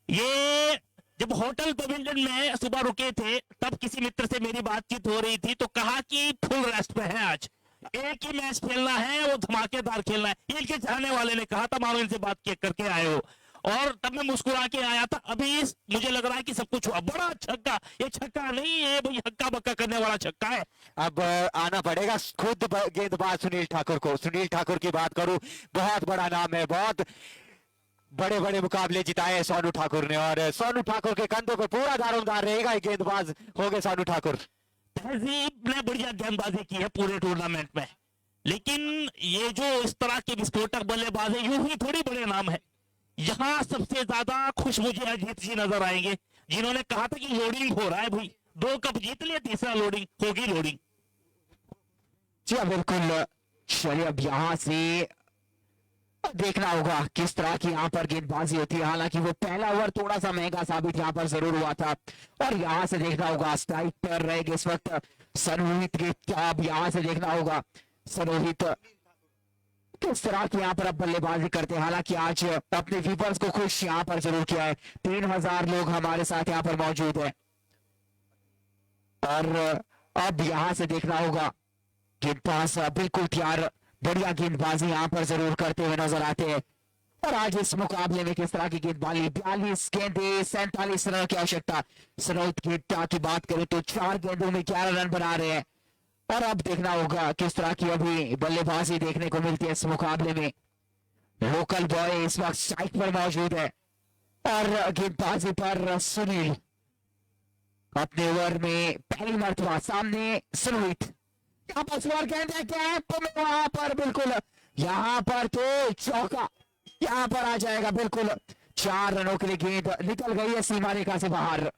ये जब होटल पवेलियन में सुबह रुके थे तब किसी मित्र से मेरी बातचीत हो रही थी, तो कहा कि फुल रेस्ट पे है, आज एक ही मैच खेलना है, वो धमाकेदार खेलना है। ये इनके चाहने वाले ने कहा था, मानो इनसे बात करके आए हो। और तब मैं मुस्कुरा के आया था। अभी मुझे लग रहा है कि सब कुछ हुआ। बड़ा छक्का, ये छक्का नहीं है भाई, हक्का बक्का करने वाला छक्का है। अब आना पड़ेगा खुद गेंदबाज सुनील ठाकुर को। सुनील ठाकुर की बात करूं, बहुत बड़ा नाम है, बहुत बड़े बड़े मुकाबले जिताए सोनू ठाकुर ने, और सोनू ठाकुर के कंधों पर पूरा दारोमदार रहेगा गेंदबाज हो गए सोनू ठाकुर। तहजीब ने बढ़िया गेंदबाजी की है पूरे टूर्नामेंट में, लेकिन ये जो इस तरह के विस्फोटक बल्लेबाज है, यूं ही थोड़ी बड़े नाम है। यहां सबसे ज्यादा खुश मुझे अजीत जी नजर आएंगे, जिन्होंने कहा था कि लोडिंग हो रहा है भाई, 2 कप जीत लिया, तीसरा लोडिंग होगी, लोडिंग। जी हाँ, बिल्कुल। चलिए अब यहां से देखना होगा किस तरह की यहाँ पर गेंदबाजी होती है। हालांकि वो पहला ओवर थोड़ा सा महंगा साबित यहाँ पर जरूर हुआ था। और यहाँ से देखना होगा स्ट्राइक पर रहेगा इस वक्त सरोहित के। अब यहाँ से देखना होगा सरोहित किस तरह की यहाँ पर अब बल्लेबाजी करते हैं। हालांकि आज अपने व्यूअर्स को खुश यहाँ पर जरूर किया है। 3000 लोग हमारे साथ यहाँ पर मौजूद है। और अब यहाँ से देखना होगा गेंदबाज बिल्कुल तैयार, बढ़िया गेंदबाजी यहाँ पर जरूर करते हुए नजर आते हैं। और आज इस मुकाबले में किस तरह की गेंदबाजी, 42 गेंदें 47 रन की आवश्यकता। सरोहित की बात करें तो 4 गेंदों में 11 रन बना रहे हैं। और अब देखना होगा किस तरह की अभी बल्लेबाजी देखने को मिलती है इस मुकाबले में। लोकल बॉय इस वक्त स्ट्राइक पर मौजूद है और गेंदबाजी पर सुनील अपने ओवर में पहली मरतबा। सामने सरोहित, वहां पर बिल्कुल यहाँ पर तो चौका, यहाँ पर आ जाएगा बिल्कुल। 4 रनों के लिए गेंद निकल गई है सीमा रेखा से बाहर।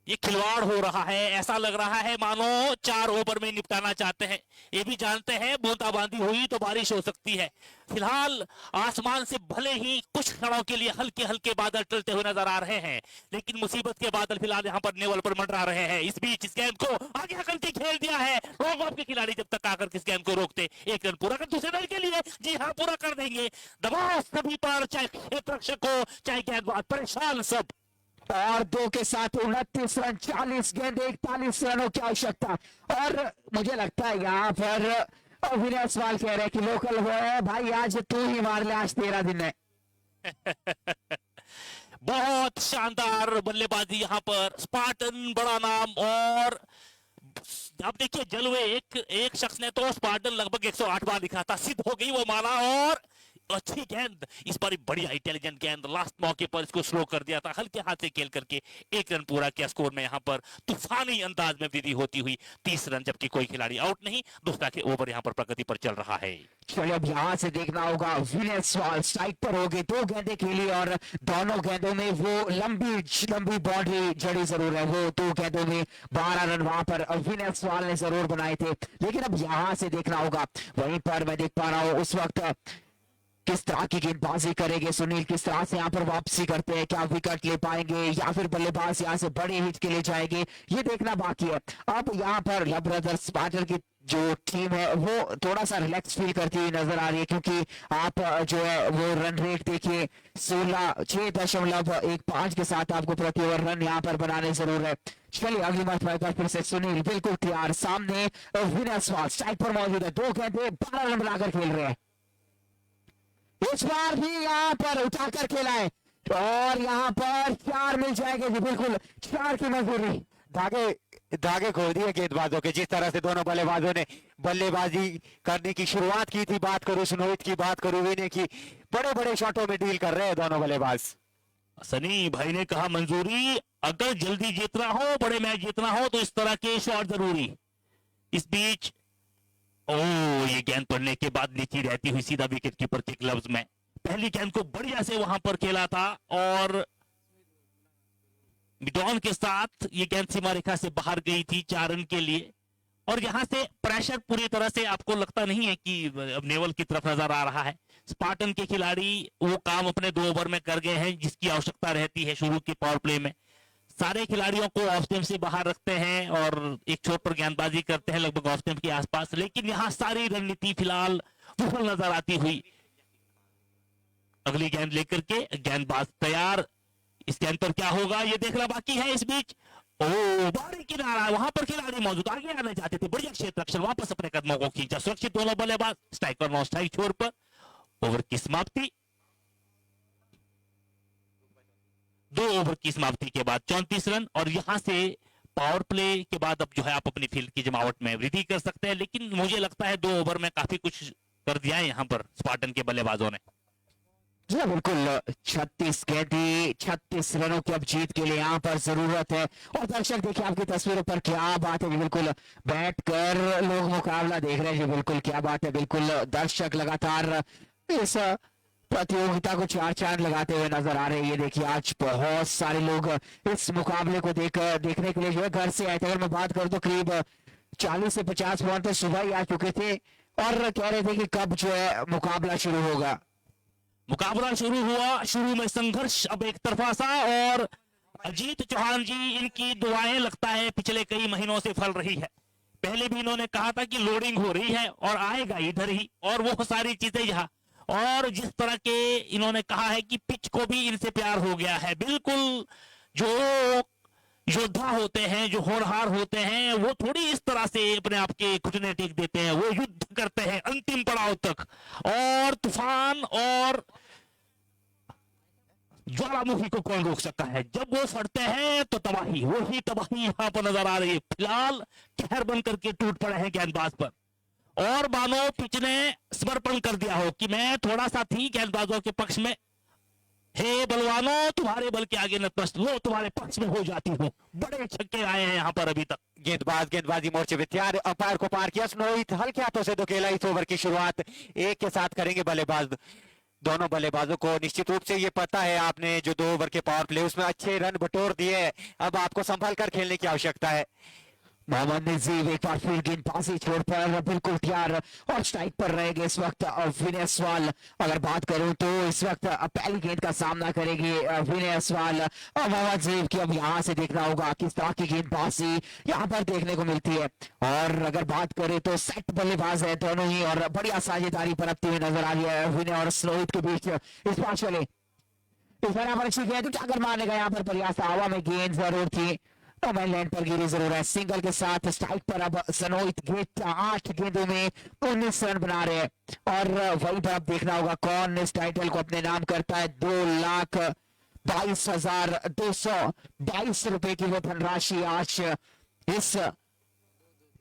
ये खिलवाड़ हो रहा है, ऐसा लग रहा है मानो 4 ओवर में निपटाना चाहते हैं। ये भी जानते हैं बूंदाबांदी हुई तो बारिश हो सकती है। फिलहाल आसमान से भले ही कुछ क्षणों के लिए हल्के हल्के बादल टलते हुए नजर आ रहे हैं, लेकिन मुसीबत के बादल फिलहाल यहाँ पर नेवल पर मंडरा रहे हैं। इस बीच इस गेंद को आगे आकर के खेल दिया है। लॉन्ग ऑफ के खिलाड़ी जब तक आकर इस गेंद को रोकते, 1 रन पूरा कर दूसरे दल के लिए, जी हाँ पूरा कर देंगे। दबाव सभी पर, चाहे क्षेत्ररक्षक हो चाहे गेंदबाज, परेशान सब। और 2 के साथ 29 रन, 40 गेंद, 41 रनों की आवश्यकता। और मुझे लगता है यहाँ पर अविनाश सवाल कह रहे हैं कि लोकल वो है भाई, आज तू ही मार ले, आज 13 दिन है। बहुत शानदार बल्लेबाजी यहाँ पर, स्पार्टन बड़ा नाम। और आप देखिए जलवे, एक शख्स ने तो स्पार्टन लगभग 108 बार लिखा था, सिद्ध हो गई वो माला। और अच्छी गेंद, इस बार बढ़िया इंटेलिजेंट गेंद, लास्ट मौके पर इसको स्लो कर दिया था, हल्के हाथ से खेल करके 1 रन पूरा किया। स्कोर में यहाँ पर तूफानी अंदाज में वृद्धि होती हुई 30 रन, जबकि कोई खिलाड़ी आउट नहीं। दूसरा के ओवर यहाँ पर प्रगति पर चल रहा है। चलिए अब यहाँ से देखना होगा, विनय सवाल स्ट्राइक पर हो गए, 2 गेंदें खेली और दोनों गेंदों में वो लंबी बाउंड्री जड़ी जरूर है। वो 2 गेंदों में 12 रन वहां पर विनय सवाल ने जरूर बनाए थे। लेकिन अब यहाँ से देखना होगा, वहीं पर मैं देख पा रहा हूँ उस वक्त किस तरह की गेंदबाजी करेंगे सुनील, किस तरह से यहाँ पर वापसी करते हैं, क्या विकेट ले पाएंगे या फिर बल्लेबाज यहाँ से बड़े हिट के लिए जाएंगे, ये देखना बाकी है। अब यहाँ पर लब ब्रदर्स स्पार्टन की जो टीम है वो थोड़ा सा रिलैक्स फील करती हुई नजर आ रही है, क्योंकि आप जो है वो रन रेट देखिए 6.15 के साथ आपको प्रति ओवर रन यहाँ पर बनाने जरूर है। चलिए अगली मरतबा फिर से सुनील बिल्कुल तैयार, सामने विनय सवाल स्ट्राइक पर मौजूद है, 2 गेंदें 12 रन बनाकर खेल रहे हैं। इस बार भी यहाँ पर उठाकर खेला है और यहाँ पर 4 मिल जाएंगे जी, बिल्कुल 4 की मंजूरी। धागे खोल दिए गेंदबाजों के, जिस तरह से दोनों बल्लेबाजों ने बल्लेबाजी करने की शुरुआत की थी। बात करूं सुनोहित की, बात करूं विनय की, बड़े बड़े शॉटों में डील कर रहे हैं दोनों बल्लेबाज। सनी भाई ने कहा मंजूरी, अगर जल्दी जीतना हो, बड़े मैच जीतना हो तो इस तरह के शॉट जरूरी। इस बीच ये गेंद पड़ने के बाद नीचे रहती हुई सीधा विकेट कीपर के ग्लव्स में, पहली गेंद को बढ़िया से वहां पर खेला था और मिडॉन के साथ ये गेंद सीमा रेखा से बाहर गई थी 4 रन के लिए। और यहां से प्रेशर पूरी तरह से आपको लगता नहीं है कि अब नेवल की तरफ नजर आ रहा है। स्पार्टन के खिलाड़ी वो काम अपने 2 ओवर में कर गए हैं जिसकी आवश्यकता रहती है शुरू के पावर प्ले में। सारे खिलाड़ियों को ऑफ स्टंप से बाहर रखते हैं और एक छोर पर गेंदबाजी करते हैं लगभग ऑफ स्टंप के आसपास, लेकिन यहां सारी रणनीति फिलहाल विफल नजर आती हुई। अगली गेंद लेकर के गेंदबाज तैयार, इस गेंद पर क्या होगा ये देखना बाकी है। इस बीच बाहरी किनारा, वहां पर खिलाड़ी मौजूद, आगे आना चाहते थे, बढ़िया क्षेत्र रक्षण, वापस अपने कदमों को खींचा, सुरक्षित दोनों बल्लेबाज, स्ट्राइक और नॉन स्ट्राइक छोर पर। ओवर की समाप्ति, 2 ओवर की समाप्ति के बाद 34 रन। और यहां से पावर प्ले के बाद अब जो है आप अपनी फील्ड की जमावट में वृद्धि कर सकते हैं, लेकिन मुझे लगता है 2 ओवर में काफी कुछ कर दिया है यहां पर स्पार्टन के बल्लेबाजों ने। जी बिल्कुल, 36 गेंदें 36 रनों की अब जीत के लिए यहाँ पर जरूरत है। और दर्शक देखिए आपकी तस्वीरों पर, क्या बात है, बिल्कुल बैठ कर लोग मुकाबला देख रहे हैं जी, बिल्कुल क्या बात है। बिल्कुल दर्शक लगातार इस प्रतियोगिता को 4 चांद लगाते हुए नजर आ रहे हैं। ये देखिए आज बहुत सारे लोग इस मुकाबले को देखने के लिए जो है घर से आए थे। अगर मैं बात करूं तो करीब 40 से 50 पॉइंट तो सुबह ही आ चुके थे और कह रहे थे कि कब जो है मुकाबला शुरू होगा। मुकाबला शुरू हुआ, शुरू में संघर्ष अब एक तरफा सा, और अजीत चौहान जी इनकी दुआएं लगता है पिछले कई महीनों से फल रही है। पहले भी इन्होंने कहा था कि लोडिंग हो रही है और आएगा इधर ही, और वो सारी चीजें यहाँ, और जिस तरह के इन्होंने कहा है कि पिच को भी इनसे प्यार हो गया है। बिल्कुल जो योद्धा होते हैं, जो होनहार होते हैं, वो थोड़ी इस तरह से अपने आप के घुटने टेक देते हैं, वो युद्ध करते हैं अंतिम पड़ाव तक। और तूफान और ज्वालामुखी को कौन रोक सकता है, जब वो फटते हैं तो तबाही, वही तबाही यहां पर नजर आ रही है। फिलहाल कहर बन करके टूट पड़े हैं गेंदबाज पर, और मानो पिच ने समर्पण कर दिया हो कि मैं थोड़ा सा थी गेंदबाजों के पक्ष में, हे बलवानों तुम्हारे बल के आगे नतमस्तक, वो तुम्हारे पक्ष में हो जाती हूँ। बड़े छक्के आए हैं यहाँ पर अभी तक। गेंदबाजी मोर्चे पे तैयार, अंपायर को पार किया स्नोहित, हल्के हाथों से धकेला। इस ओवर की शुरुआत 1 के साथ करेंगे बल्लेबाज। दोनों बल्लेबाजों को निश्चित रूप से ये पता है, आपने जो 2 ओवर के पावर प्ले उसमें अच्छे रन बटोर दिए हैं, अब आपको संभल कर खेलने की आवश्यकता है। मोहम्मद नजीब एक बार फिर गेंदबाजी छोड़कर बिल्कुल तैयार और स्ट्राइक पर रहेंगे इस वक्त विनय सवाल। अगर बात करूं तो इस वक्त पहली गेंद का सामना करेगी विनय सवाल और मोहम्मद नजीब की अब यहां से देखना होगा किस तरह की गेंदबाजी यहां पर देखने को मिलती है। और अगर बात करें तो सेट बल्लेबाज है दोनों ही और बढ़िया साझेदारी बनती हुई नजर आ रही है विनय और स्लोहित के बीच। इस बार चले इस बार यहाँ पर अच्छी गेंद उठाकर मारने का यहाँ पर प्रयास था, हवा में गेंद जरूर थी, लैंड पर गिरी जरूर है। सिंगल के साथ स्ट्राइक पर अब सनोहित गेंद 8 गेंदों में 19 रन बना रहे हैं और वहीं पर अब देखना होगा कौन इस टाइटल को अपने नाम करता है। 2,22,222 रुपए की वो धनराशि आज इस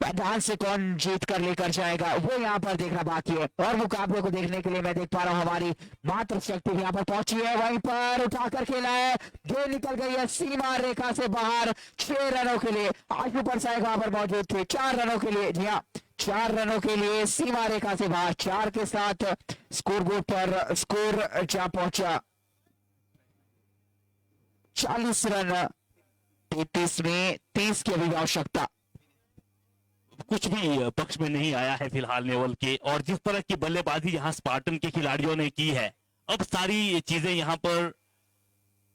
मैदान से कौन जीत कर लेकर जाएगा वो यहाँ पर देखना बाकी है। और मुकाबले को देखने के लिए मैं देख पा रहा हूँ हमारी मात्र शक्ति यहाँ पर पहुंची है, वहीं पर उठाकर खेला है, गेंद निकल गई है सीमा रेखा से बाहर। 6 रनों के लिए आशु परसाई वहां पर मौजूद थे, 4 रनों के लिए, जी हाँ 4 रनों के लिए सीमा रेखा से बाहर। 4 के साथ स्कोर बोर्ड पर स्कोर जा पहुंचा 40 रन, 33 में 30 की अभी आवश्यकता। कुछ भी पक्ष में नहीं आया है फिलहाल नेवल के, और जिस तरह की बल्लेबाजी यहाँ स्पार्टन के खिलाड़ियों ने की है, अब सारी चीजें यहाँ पर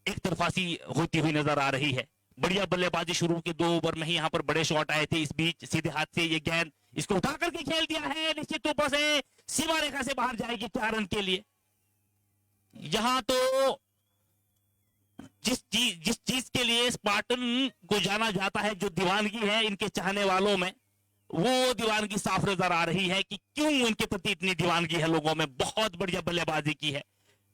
एक तरफासी होती हुई नजर आ रही है। बढ़िया बल्लेबाजी शुरू के 2 ओवर में ही यहाँ पर बड़े शॉट आए थे, इस बीच सीधे हाथ से ये गेंद इसको उठा करके खेल दिया है, निश्चित रूप से सीमा रेखा से बाहर जाएगी 4 रन के लिए। यहाँ तो जिस चीज के लिए स्पार्टन को जाना जाता है, जो दीवानगी है इनके चाहने वालों में, वो दीवानगी साफ नजर आ रही है कि क्यों इनके प्रति इतनी दीवानगी है लोगों में। बहुत बढ़िया बल्लेबाजी की है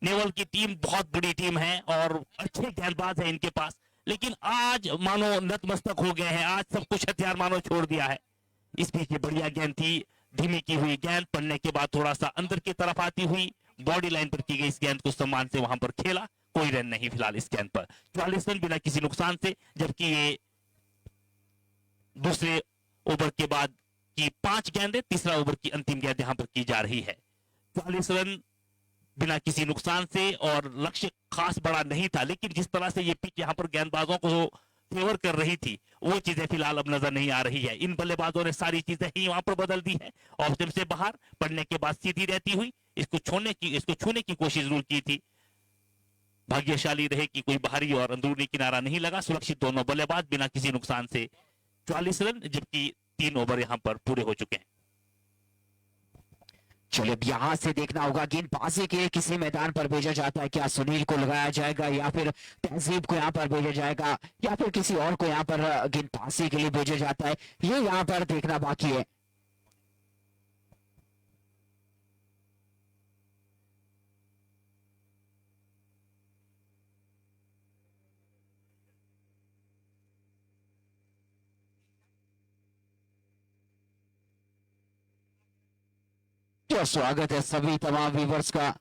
नेवल की टीम, बहुत बड़ी टीम है और अच्छे गेंदबाज है इनके पास, लेकिन आज मानो नतमस्तक हो गए हैं, आज सब कुछ हथियार मानो छोड़ दिया है। इस बीच ये बढ़िया गेंद थी, धीमी की हुई गेंद पड़ने के बाद थोड़ा सा अंदर की तरफ आती हुई बॉडी लाइन पर की गई इस गेंद को सम्मान से वहां पर खेला, कोई रन नहीं फिलहाल इस गेंद पर। 44 रन बिना किसी नुकसान से, जबकि ये दूसरे ओवर के बाद की 5 गेंदें, तीसरा ओवर की अंतिम गेंद यहां पर की जा रही है। 44 रन बिना किसी नुकसान से, और लक्ष्य खास बड़ा नहीं था, लेकिन जिस तरह से ये पिच यहां पर गेंदबाजों को फेवर कर रही थी वो चीजें फिलहाल अब नजर नहीं आ रही है। इन बल्लेबाजों ने सारी चीजें ही वहां पर बदल दी है, ऑफ स्टंप से बाहर पड़ने के बाद सीधी रहती हुई इसको छूने की कोशिश जरूर की थी। भाग्यशाली रहे कि कोई बाहरी और अंदरूनी किनारा नहीं लगा, सुरक्षित दोनों बल्लेबाज बिना किसी नुकसान से 44 रन, जबकि 3 ओवर यहां पर पूरे हो चुके हैं। चलिए अब यहां से देखना होगा गेंदबाजी के लिए किसी मैदान पर भेजा जाता है, क्या सुनील को लगाया जाएगा या फिर तहजीब को यहां पर भेजा जाएगा या फिर किसी और को यहां पर गेंदबाजी के लिए भेजा जाता है, ये यहां पर देखना बाकी है। तो स्वागत है सभी तमाम व्यूवर्स का।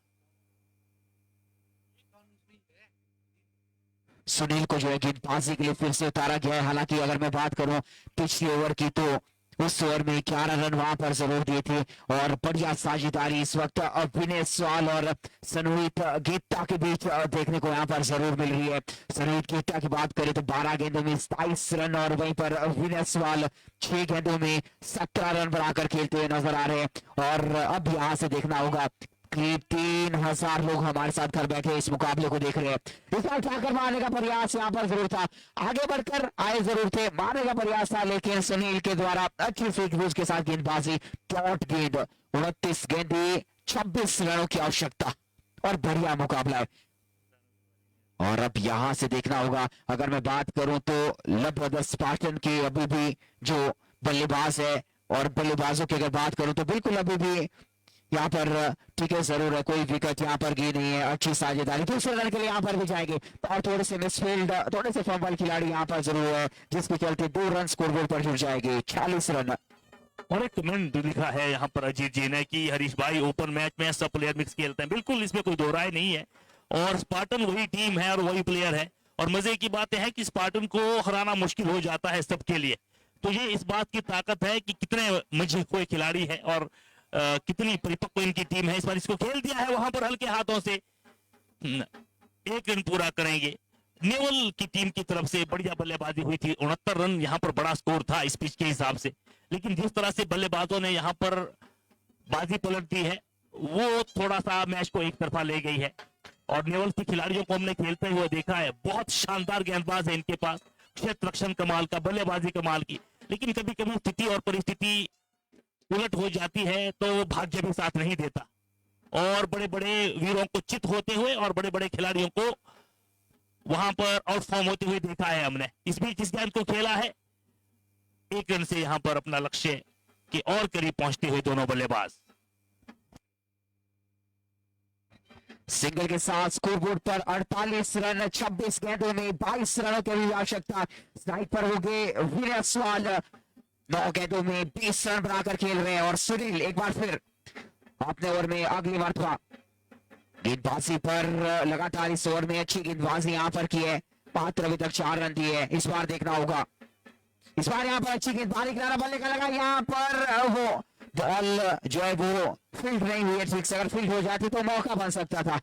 सुनील को जो है गेंदबाजी के लिए फिर से उतारा गया है, हालांकि अगर मैं बात करूं पिछले ओवर की तो उस ओवर में 11 रन वहां पर जरूर दिए थे और बढ़िया साझेदारी इस वक्त विनय सवाल और सनोहित गेट्टा के बीच देखने को यहां पर जरूर मिल रही है। सनोहित गेट्टा की बात करें तो 12 गेंदों में 27 रन और वहीं पर विनय सवाल 6 गेंदों में 17 रन बनाकर खेलते हुए नजर आ रहे हैं। और अब यहां से देखना होगा करीब 3000 लोग हमारे साथ घर बैठे इस मुकाबले को देख रहे हैं। इस बार उठाकर मारने का प्रयास यहाँ पर जरूर था, आगे बढ़कर आए जरूर थे, मारने का प्रयास था, लेकिन सुनील के द्वारा अच्छी सूझबूझ के साथ गेंदबाजी, डॉट गेंद, 29 गेंदें, 26 रनों की आवश्यकता और बढ़िया मुकाबला है। और अब यहां से देखना होगा, अगर मैं बात करूं तो लगभग स्पार्टन के अभी भी जो बल्लेबाज है और बल्लेबाजों की अगर बात करूं तो बिल्कुल अभी भी यहाँ पर ठीक है जरूर है, कोई विकेट यहाँ पर गिरी नहीं है, अच्छी साझेदारी, दूसरे रन के लिए यहाँ पर भी जाएंगे और थोड़े से मिसफील्ड, थोड़े से फंबल खिलाड़ी यहाँ पर जरूर है, जिसके चलते 2 रन स्कोरबोर्ड पर जुड़ जाएंगे, 46 रन। और एक कमेंट लिखा है यहाँ पर अजीत जी ने कि हरीश भाई ओपन मैच में सब प्लेयर मिक्स खेलते हैं। बिल्कुल, इसमें कोई दो राय नहीं है, और स्पार्टन वही टीम है और वही प्लेयर है, और मजे की बात है कि स्पार्टन को हराना मुश्किल हो जाता है सबके लिए। तो ये इस बात की ताकत है कि कितने मजे हुए खिलाड़ी है और कितनी परिपक्व इनकी टीम है। इस बार इसको खेल दिया है वहां पर हल्के हाथों से, 1 रन पूरा करेंगे। नेवल की टीम की तरफ से बढ़िया बल्लेबाजी हुई थी, 69 रन यहाँ पर बड़ा स्कोर था इस पिच के हिसाब से, लेकिन जिस तरह से बल्लेबाजों ने यहाँ पर बाजी पलट दी है वो थोड़ा सा मैच को एक तरफा ले गई है। और नेवल के खिलाड़ियों को हमने खेलते हुए देखा है, बहुत शानदार गेंदबाज है इनके पास, क्षेत्र रक्षण कमाल का, बल्लेबाजी कमाल की, लेकिन कभी कभी स्थिति और परिस्थिति उलट हो जाती है तो भाग्य भी साथ नहीं देता, और बड़े बड़े वीरों को चित होते हुए और बड़े बड़े खिलाड़ियों को वहां पर आउटफॉर्म होते हुए देखा है हमने। इस बीच इस गेंद को खेला है, 1 रन से यहां पर अपना लक्ष्य के और करीब पहुंचते हुए दोनों बल्लेबाज। सिंगल के साथ स्कोरबोर्ड पर 48 रन 26 गेंदों में 22 रनों की भी आवश्यकता। स्ट्राइक पर हो गए विनय सवाल, 9 गेंदों में 20 रन बनाकर खेल रहे हैं। और सुनील एक बार फिर अपने ओवर में अगली मरतबा गेंदबाजी पर लगातार इस ओवर में अच्छी गेंदबाजी यहां पर की है, मात्र अभी तक 4 रन दिए हैं। इस बार देखना होगा, इस बार यहाँ पर अच्छी गेंदबाजी किनारा बल्ले का लगा, यहाँ पर वो बॉल जो है वो फील्ड नहीं हुई है ठीक से, अगर फील्ड हो जाती तो मौका बन सकता था।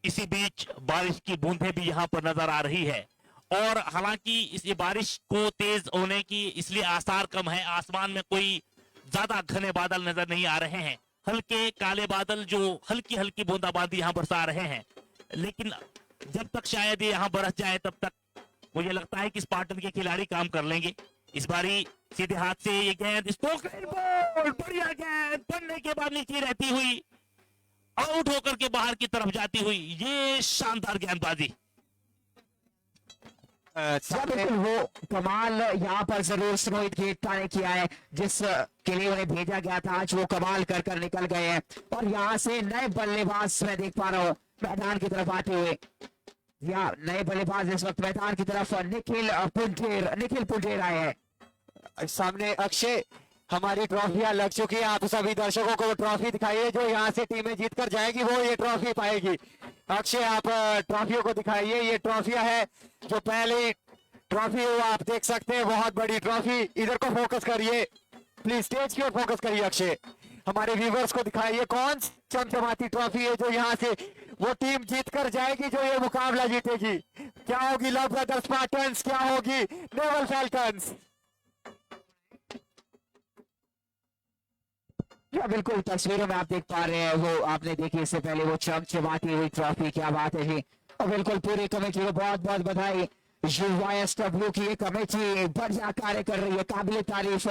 इसी बीच बारिश की बूंदें भी यहाँ पर नजर आ रही है, और हालांकि इस बारिश को तेज होने की इसलिए आसार कम है, आसमान में कोई ज्यादा घने बादल नजर नहीं आ रहे हैं, हल्के काले बादल जो हल्की हल्की बूंदाबांदी यहाँ बरसा रहे हैं, लेकिन जब तक शायद ये यहाँ बरस जाए तब तक मुझे लगता है कि स्पार्टन के खिलाड़ी काम कर लेंगे। इस बारी सीधे हाथ से ये गेंद, बढ़िया गेंद पड़ने के बाद नीचे रहती हुई आउट होकर के बाहर की तरफ जाती हुई, ये शानदार गेंदबाजी। बिल्कुल वो कमाल यहाँ पर जरूर रोहित गेटा ने किया है, जिस के लिए उन्हें भेजा गया था, आज वो कमाल कर कर निकल गए हैं। और यहाँ से नए बल्लेबाज मैं देख पा रहा हूँ मैदान की तरफ आते हुए, या नए बल्लेबाज इस वक्त मैदान की तरफ निखिल पुंटेर आए हैं। सामने अक्षय, हमारी ट्रॉफियां लग चुकी है, आप सभी दर्शकों को वो ट्रॉफी दिखाइए जो यहाँ से टीमें जीत कर जाएगी वो ये ट्रॉफी पाएगी। अक्षय आप ट्रॉफियों को दिखाइए, ये ट्रॉफियां है जो पहले ट्रॉफी हो, आप देख सकते हैं बहुत बड़ी ट्रॉफी। इधर को फोकस करिए प्लीज, स्टेज की ओर फोकस करिए अक्षय, हमारे व्यूवर्स को दिखाइए कौन चमचमाती ट्रॉफी है जो यहाँ से वो टीम जीत कर जाएगी जो ये मुकाबला जीतेगी। क्या होगी लव ब्रदर्स स्पार्टन्स, क्या होगी नेवल फैल्कन्स? क्या बिल्कुल तस्वीरों में आप देख पा रहे हैं, वो आपने देखी इससे पहले वो चमचमाती हुई ट्रॉफी, क्या बात है जी। और बिल्कुल पूरी कमेटी को बहुत बहुत बधाई, UYSW की ये कमेटी बढ़िया कार्य कर रही है, काबिल तारीफ।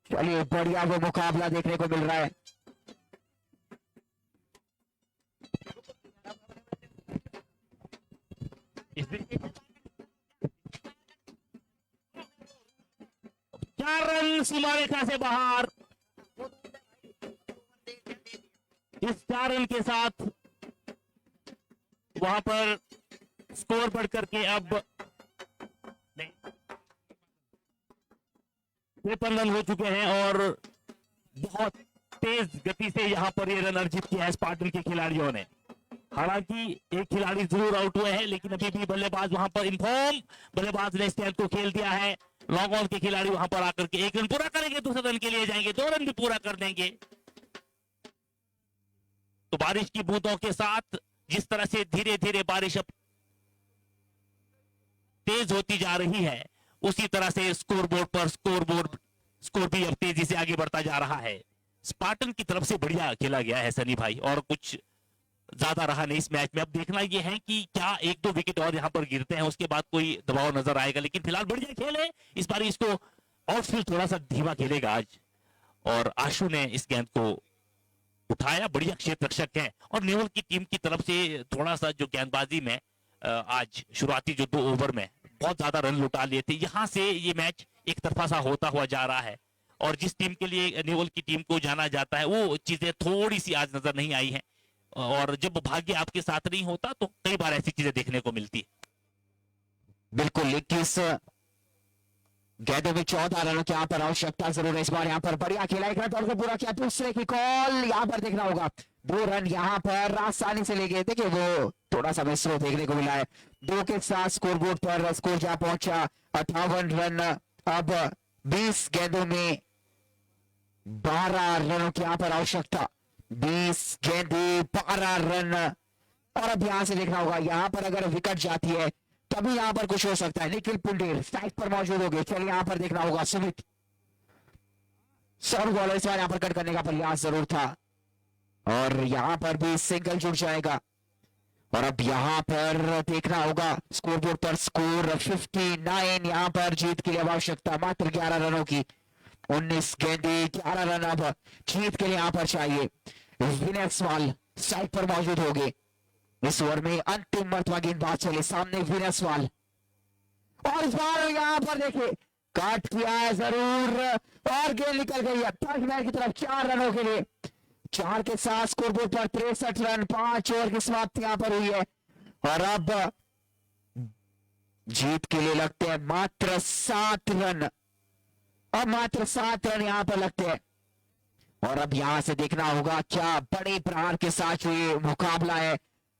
चलिए बढ़िया वो मुकाबला देखने को मिल रहा है। चार रन सीमा रेखा से बाहर, इस 4 रन के साथ वहां पर स्कोर बढ़ करके अब 53 रन हो चुके हैं, और बहुत तेज गति से यहां पर ये रन अर्जित किया है स्पार्टन के खिलाड़ियों ने। हालांकि एक खिलाड़ी जरूर आउट हुए हैं, लेकिन अभी भी बल्लेबाज वहां पर इन्फॉर्म, बल्लेबाज ने इस गेंद को खेल दिया है। लॉन्ग ऑन के खिलाड़ी वहां पर आकर के 1 रन पूरा करेंगे, दूसरे रन के लिए जाएंगे, 2 रन भी पूरा कर देंगे। तो बारिश की बूंदों के साथ जिस तरह से धीरे धीरे बारिश अब तेज होती जा रही है, उसी तरह से स्कोर भी अब तेजी से आगे बढ़ता जा रहा है। स्पार्टन की तरफ से बढ़िया खेला गया है सनी भाई, और कुछ ज्यादा रहा नहीं इस मैच में। अब देखना यह है कि क्या 1-2 विकेट और यहां पर गिरते हैं, उसके बाद कोई दबाव नजर आएगा, लेकिन फिलहाल बढ़िया खेल है। इस बार इसको आउटफील्ड थोड़ा सा धीमा खेलेगा आज, और आशु ने इस गेंद को उठाया, बढ़िया क्षेत्र रक्षक है। और नेवल की टीम की तरफ से थोड़ा सा जो गेंदबाजी में आज शुरुआती जो 2 ओवर में बहुत ज्यादा रन लुटा लिए थे, यहां से ये मैच एक तरफा सा होता हुआ जा रहा है, और जिस टीम के लिए नेवल की टीम को जाना जाता है वो चीजें थोड़ी सी आज नजर नहीं आई है। और जब भाग्य आपके साथ नहीं होता तो कई बार ऐसी चीजें देखने को मिलती है। बिल्कुल 21 गेंदों में 14 रनों की यहाँ पर आवश्यकता जरूर है। इस बार यहाँ पर बढ़िया खेला, एक रन को पूरा किया, दूसरे की कॉल यहाँ पर देखना होगा। 2 रन यहाँ पर आसानी से ले गए, देखिए वो थोड़ा सा मिसरो देखने को मिला है। 2 के साथ स्कोरबोर्ड पर स्कोर जा पहुंचा 58 रन अब 20 गेंदों में 12 रनों की यहां पर आवश्यकता। 20 गेंदें 12 रन। और अब यहां से देखना होगा, यहां पर अगर विकेट जाती है तभी यहां पर कुछ हो सकता है। निखिल पुंडेर स्ट्राइक पर मौजूद हो गए। चलिए यहां पर देखना होगा, सुमित सर्व बॉलर इस बार यहां पर कट करने का प्रयास जरूर था और यहां पर भी सिंगल जुड़ जाएगा। और अब यहां पर देखना होगा स्कोरबोर्ड पर स्कोर 59 यहां पर जीत के लिए आवश्यकता मात्र 11 रनों की। 19 गेंदे 11 रन अब जीत के लिए यहां पर चाहिए। विनय सवाल साइड पर मौजूद हो गए। इस ओवर में अंतिम मर्तबा गेंदबाज चले सामने विनय सवाल। और इस बार यहां पर देखिए काट किया है जरूर और गेंद निकल गई है थर्ड मैन की तरफ 4 रनों के लिए। 4 के साथ स्कोरबोर्ड पर 63 रन। 5 ओवर की समाप्ति यहां पर हुई है और अब जीत के लिए लगते हैं मात्र 7 रन। अब मात्र 7 रन यहां पर लगते हैं और अब यहां से देखना होगा क्या बड़े प्रहार के साथ जो ये मुकाबला है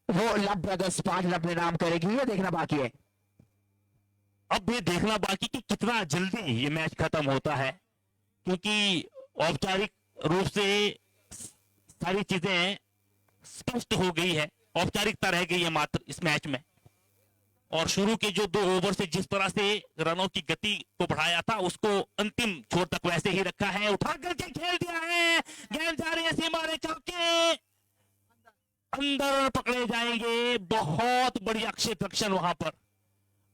वो लब ब्रदर्स पार्टनर अपने नाम करेगी, ये देखना बाकी है। अब ये देखना बाकी कि कितना जल्दी ये मैच खत्म होता है, क्योंकि औपचारिक रूप से सारी चीजें स्पष्ट हो गई है। औपचारिकता रह गई है मात्र इस मैच में। और शुरू के जो 2 ओवर से जिस तरह से रनों की गति को बढ़ाया था उसको अंतिम छोर तक वैसे ही रखा है। उठा करके खेल दिया है, गेंद जा रही है सीमा रेखा के अंदर, पकड़े जाएंगे। बहुत बढ़िया क्षेत्ररक्षण वहां पर।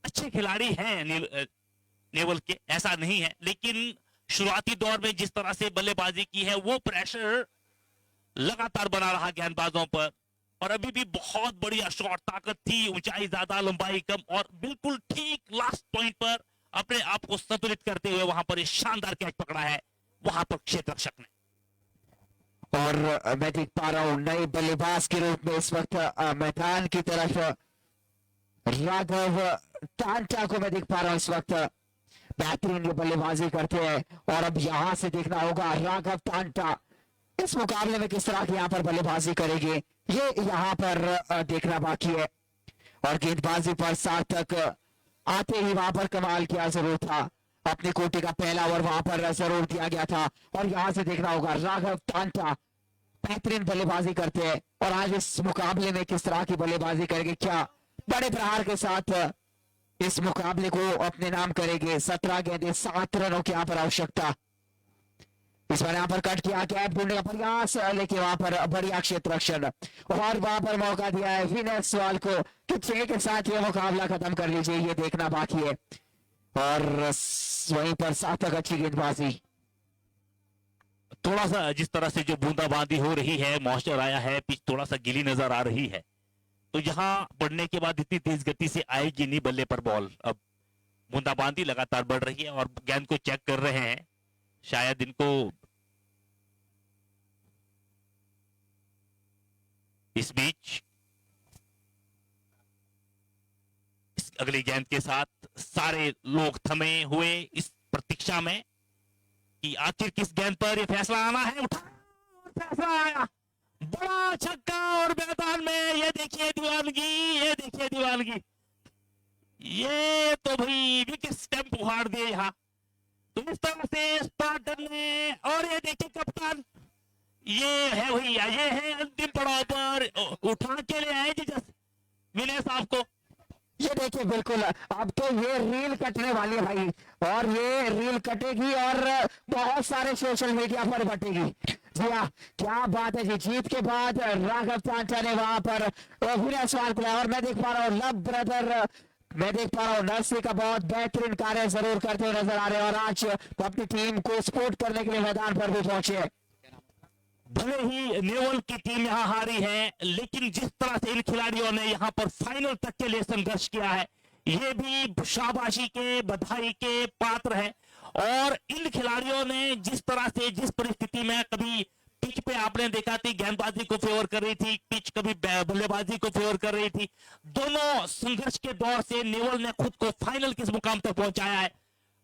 अच्छे खिलाड़ी हैं नेवल के, ऐसा नहीं है, लेकिन शुरुआती दौर में जिस तरह से बल्लेबाजी की है वो प्रेशर लगातार बना रहा गेंदबाजों पर। और अभी भी बहुत बढ़िया शॉट, ताकत थी, ऊंचाई ज्यादा लंबाई कम और बिल्कुल ठीक लास्ट पॉइंट पर अपने आप को संतुलित करते हुए वहां पर एक शानदार कैच पकड़ा है वहां पर क्षेत्ररक्षक ने। और मैं देख पा रहा हूं नए बल्लेबाज के रूप में इस वक्त मैदान की तरफ राघव टांटा को मैं देख पा रहा हूं। इस वक्त बेहतरीन ये बल्लेबाजी करते हैं और अब यहां से देखना होगा राघव टांटा इस मुकाबले में किस तरह की यहां पर बल्लेबाजी करेंगे, ये यहां पर देखना बाकी है। और गेंदबाजी पर सार्थक आते ही वहां पर कमाल किया जरूर था। अपनी कोटि का पहला ओवर वहां पर जरूर दिया गया था और यहां से देखना होगा राघव टांटा बेहतरीन बल्लेबाजी करते हैं और आज इस मुकाबले में किस तरह की बल्लेबाजी करेंगे, क्या बड़े प्रहार के साथ इस मुकाबले को अपने नाम करेंगे। 17 गेंदें 7 रनों की यहां पर आवश्यकता। इस बार यहां पर कट किया कैप ढूंढने का प्रयास, लेकिन वहां पर बढ़िया क्षेत्ररक्षण और वहां पर मौका दिया है विनय सवाल को कि 6 के साथ ये मुकाबला खत्म कर लीजिए, ये देखना बाकी है। और वहीं पर सार्थक अच्छी गेंदबाजी। थोड़ा सा जिस तरह से जो बूंदाबांदी हो रही है, मॉइस्चर आया है, पिच थोड़ा सा गीली नजर आ रही है, तो यहां पड़ने के बाद इतनी तेज गति से आएगी नहीं बल्ले पर बॉल। अब बूंदाबांदी लगातार बढ़ रही है और गेंद को चेक कर रहे हैं, शायद इनको इस बीच इस अगली गेंद के साथ सारे लोग थमे हुए इस प्रतीक्षा में कि आखिर किस गेंद पर ये फैसला आना है। उठा और फैसला आया, बड़ा छक्का और मैदान में ये देखिए दीवानगी, ये देखिए दीवानगी, ये तो भाई विकेट स्टंप उखाड़ दिए यहां। तो इस तरह से स्पार्टन ने, और ये देखिए कप्तान, ये है भैया, ये है अंतिम पड़ाव पर उठा के ले आए जी विनय साहब को। ये देखिए बिल्कुल अब तो ये रील कटने वाली है भाई, और ये रील कटेगी और बहुत सारे सोशल मीडिया पर बटेगी। जी हाँ, क्या बात है जी। जीत के बाद राघव टांटा ने वहां पर विनय सवाल को लाया और मैं देख पा रहा हूँ लब ब्रदर, मैं देख पा रहा हूँ नर्सरी का बहुत बेहतरीन कार्य जरूर करते हुए नजर आ रहे हैं और आज अपनी टीम को सपोर्ट करने के लिए मैदान पर भी पहुंचे। भले ही नेवल की टीम यहां हारी है, लेकिन जिस तरह से इन खिलाड़ियों ने यहां पर फाइनल तक के लिए संघर्ष किया है, ये भी शाबाशी के, बधाई के पात्र है। और इन खिलाड़ियों ने जिस तरह से, जिस परिस्थिति में, कभी पिच पे आपने देखा थी गेंदबाजी को फेवर कर रही थी पिच, कभी बल्लेबाजी को फेवर कर रही थी, दोनों संघर्ष के दौर से नेवल ने खुद को फाइनल किस मुकाम तक पहुंचाया है।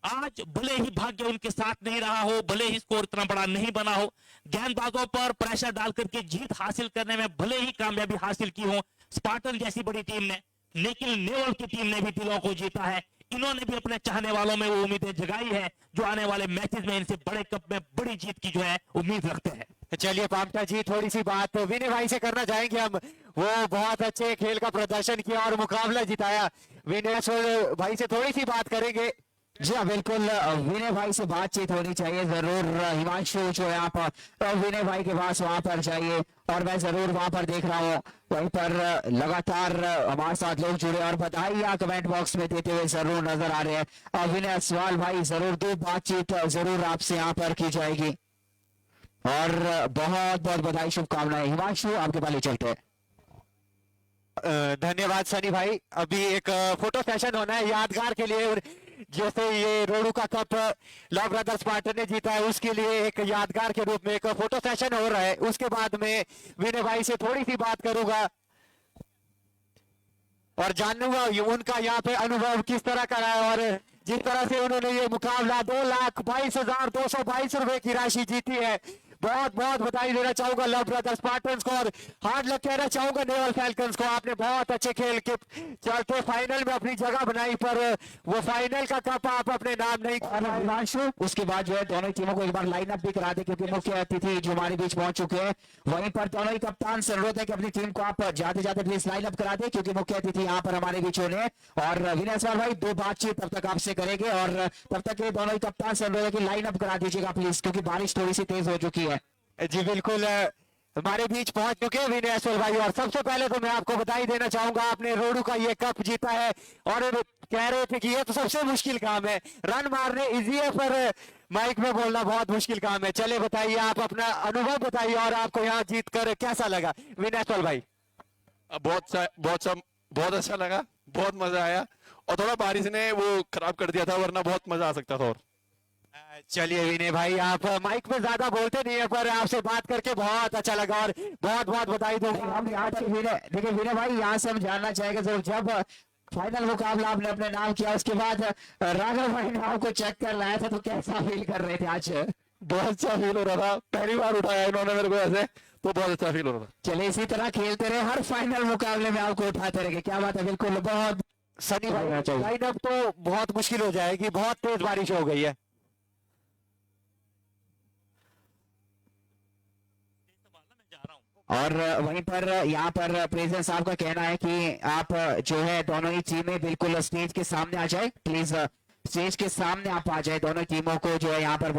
आज भले ही भाग्य उनके साथ नहीं रहा हो, भले ही स्कोर इतना बड़ा नहीं बना हो, गेंदबाजों पर प्रेशर डाल करके जीत हासिल करने में भले ही कामयाबी हासिल की हो स्पार्टन जैसी बड़ी टीम ने, लेकिन नेवल की टीम ने भी दिलों को जीता है। इन्होंने भी अपने चाहने वालों में वो उम्मीदें जगाई है जो आने वाले मैचेस में इनसे बड़े कप में बड़ी जीत की जो है उम्मीद रखते हैं। चलिए पामटा जी, थोड़ी सी बात विनय भाई से करना चाहेंगे हम। वो बहुत अच्छे खेल का प्रदर्शन किया और मुकाबला जिताया। विनय भाई से थोड़ी सी बात करेंगे। जी हाँ, बिल्कुल विनय भाई से बातचीत होनी चाहिए जरूर। हिमांशु जो है आप विनय भाई के पास वहां पर जाइए और मैं जरूर वहां पर देख रहा हूँ वहीं पर लगातार हमारे साथ लोग जुड़े और बधाइयाँ कमेंट बॉक्स में देते हुए जरूर नजर आ रहे हैं। विनय सवाल भाई जरूर दो बातचीत जरूर आपसे यहाँ पर की जाएगी और बहुत बहुत बधाई शुभकामनाएं। हिमांशु आपके पाले चलते हैं। धन्यवाद सनी भाई। अभी एक फोटो सेशन होना है यादगार के लिए, जैसे ये रोडू का कप लव ब्रदर्स पार्टनर ने जीता है उसके लिए एक यादगार के रूप में एक फोटो सेशन हो रहा है। उसके बाद में विनय भाई से थोड़ी सी बात करूंगा और जानूंगा उनका यहाँ पे अनुभव किस तरह का रहा है और जिस तरह से उन्होंने ये मुकाबला 2,22,222 रुपए की राशि जीती है। बहुत बहुत बधाई देना चाहूंगा लव ब्रदर्स पार्टनर्स को और हार्ड लक कहना चाहूंगा नेवल फैल्कन्स को। आपने बहुत अच्छे खेल के चलते फाइनल में अपनी जगह बनाई, पर वो फाइनल का कप आप अपने नाम नहीं करना। हिमांशु उसके बाद जो है दोनों टीमों को एक बार लाइनअप भी करा दे क्योंकि मुख्य अतिथि जो हमारे बीच पहुंच चुके हैं। वहीं पर दोनों ही कप्तान से अनुरोध है कि अपनी टीम को आप जाते जाते प्लीज लाइनअप करा दे क्योंकि मुख्य अतिथि यहाँ पर हमारे बीच होने हैं। और विनय सवाल भाई दो बातचीत तब तक आपसे करेंगे और तब तक ये दोनों ही कप्तान से अनुरोध है कि लाइनअप करा दीजिएगा प्लीज क्योंकि बारिश थोड़ी सी तेज हो चुकी है। जी बिल्कुल, हमारे बीच पहुंच चुके हैं विनय अश्वल भाई और सबसे पहले तो मैं आपको बधाई देना चाहूंगा। आपने रोडू का ये कप जीता है और कह रहे थे कि ये तो सबसे मुश्किल काम है, रन मारने इजी है पर माइक में बोलना बहुत मुश्किल काम है। चले बताइए, आप अपना अनुभव बताइए और आपको यहाँ जीत कर कैसा लगा विनय अश्वल भाई? बहुत अच्छा लगा, बहुत मजा आया और थोड़ा बारिश ने वो खराब कर दिया था वरना बहुत मजा आ सकता था। और चलिए विनय भाई, आप माइक में ज्यादा बोलते नहीं है पर आपसे बात करके बहुत अच्छा लगा और बहुत बहुत बधाई दूंगा। हम यहाँ से देखिए विनय भाई यहाँ से हम जानना चाहेंगे जरूर जब फाइनल मुकाबला आपने अपने नाम किया उसके बाद राघव भाई ने आपको चेक कर लाया था तो कैसा फील कर रहे थे आज? बहुत अच्छा फील हो रहा था, पहली बार उठाया इन्होंने मेरे को ऐसे, तो बहुत अच्छा फील हो रहा था। चलिए इसी तरह खेलते रहे, हर फाइनल मुकाबले में आपको उठाते रहेंगे। क्या बात है, बिल्कुल बहुत सनी भाई लाइनअप तो बहुत मुश्किल हो जाएगी, बहुत तेज बारिश हो गई है। और वहीं पर यहाँ पर प्रेसिडेंट साहब का कहना है कि आप जो है दोनों ही टीमें बिल्कुल स्टेज के सामने आ जाए, प्लीज स्टेज के सामने आप आ जाए, दोनों टीमों को जो है यहाँ पर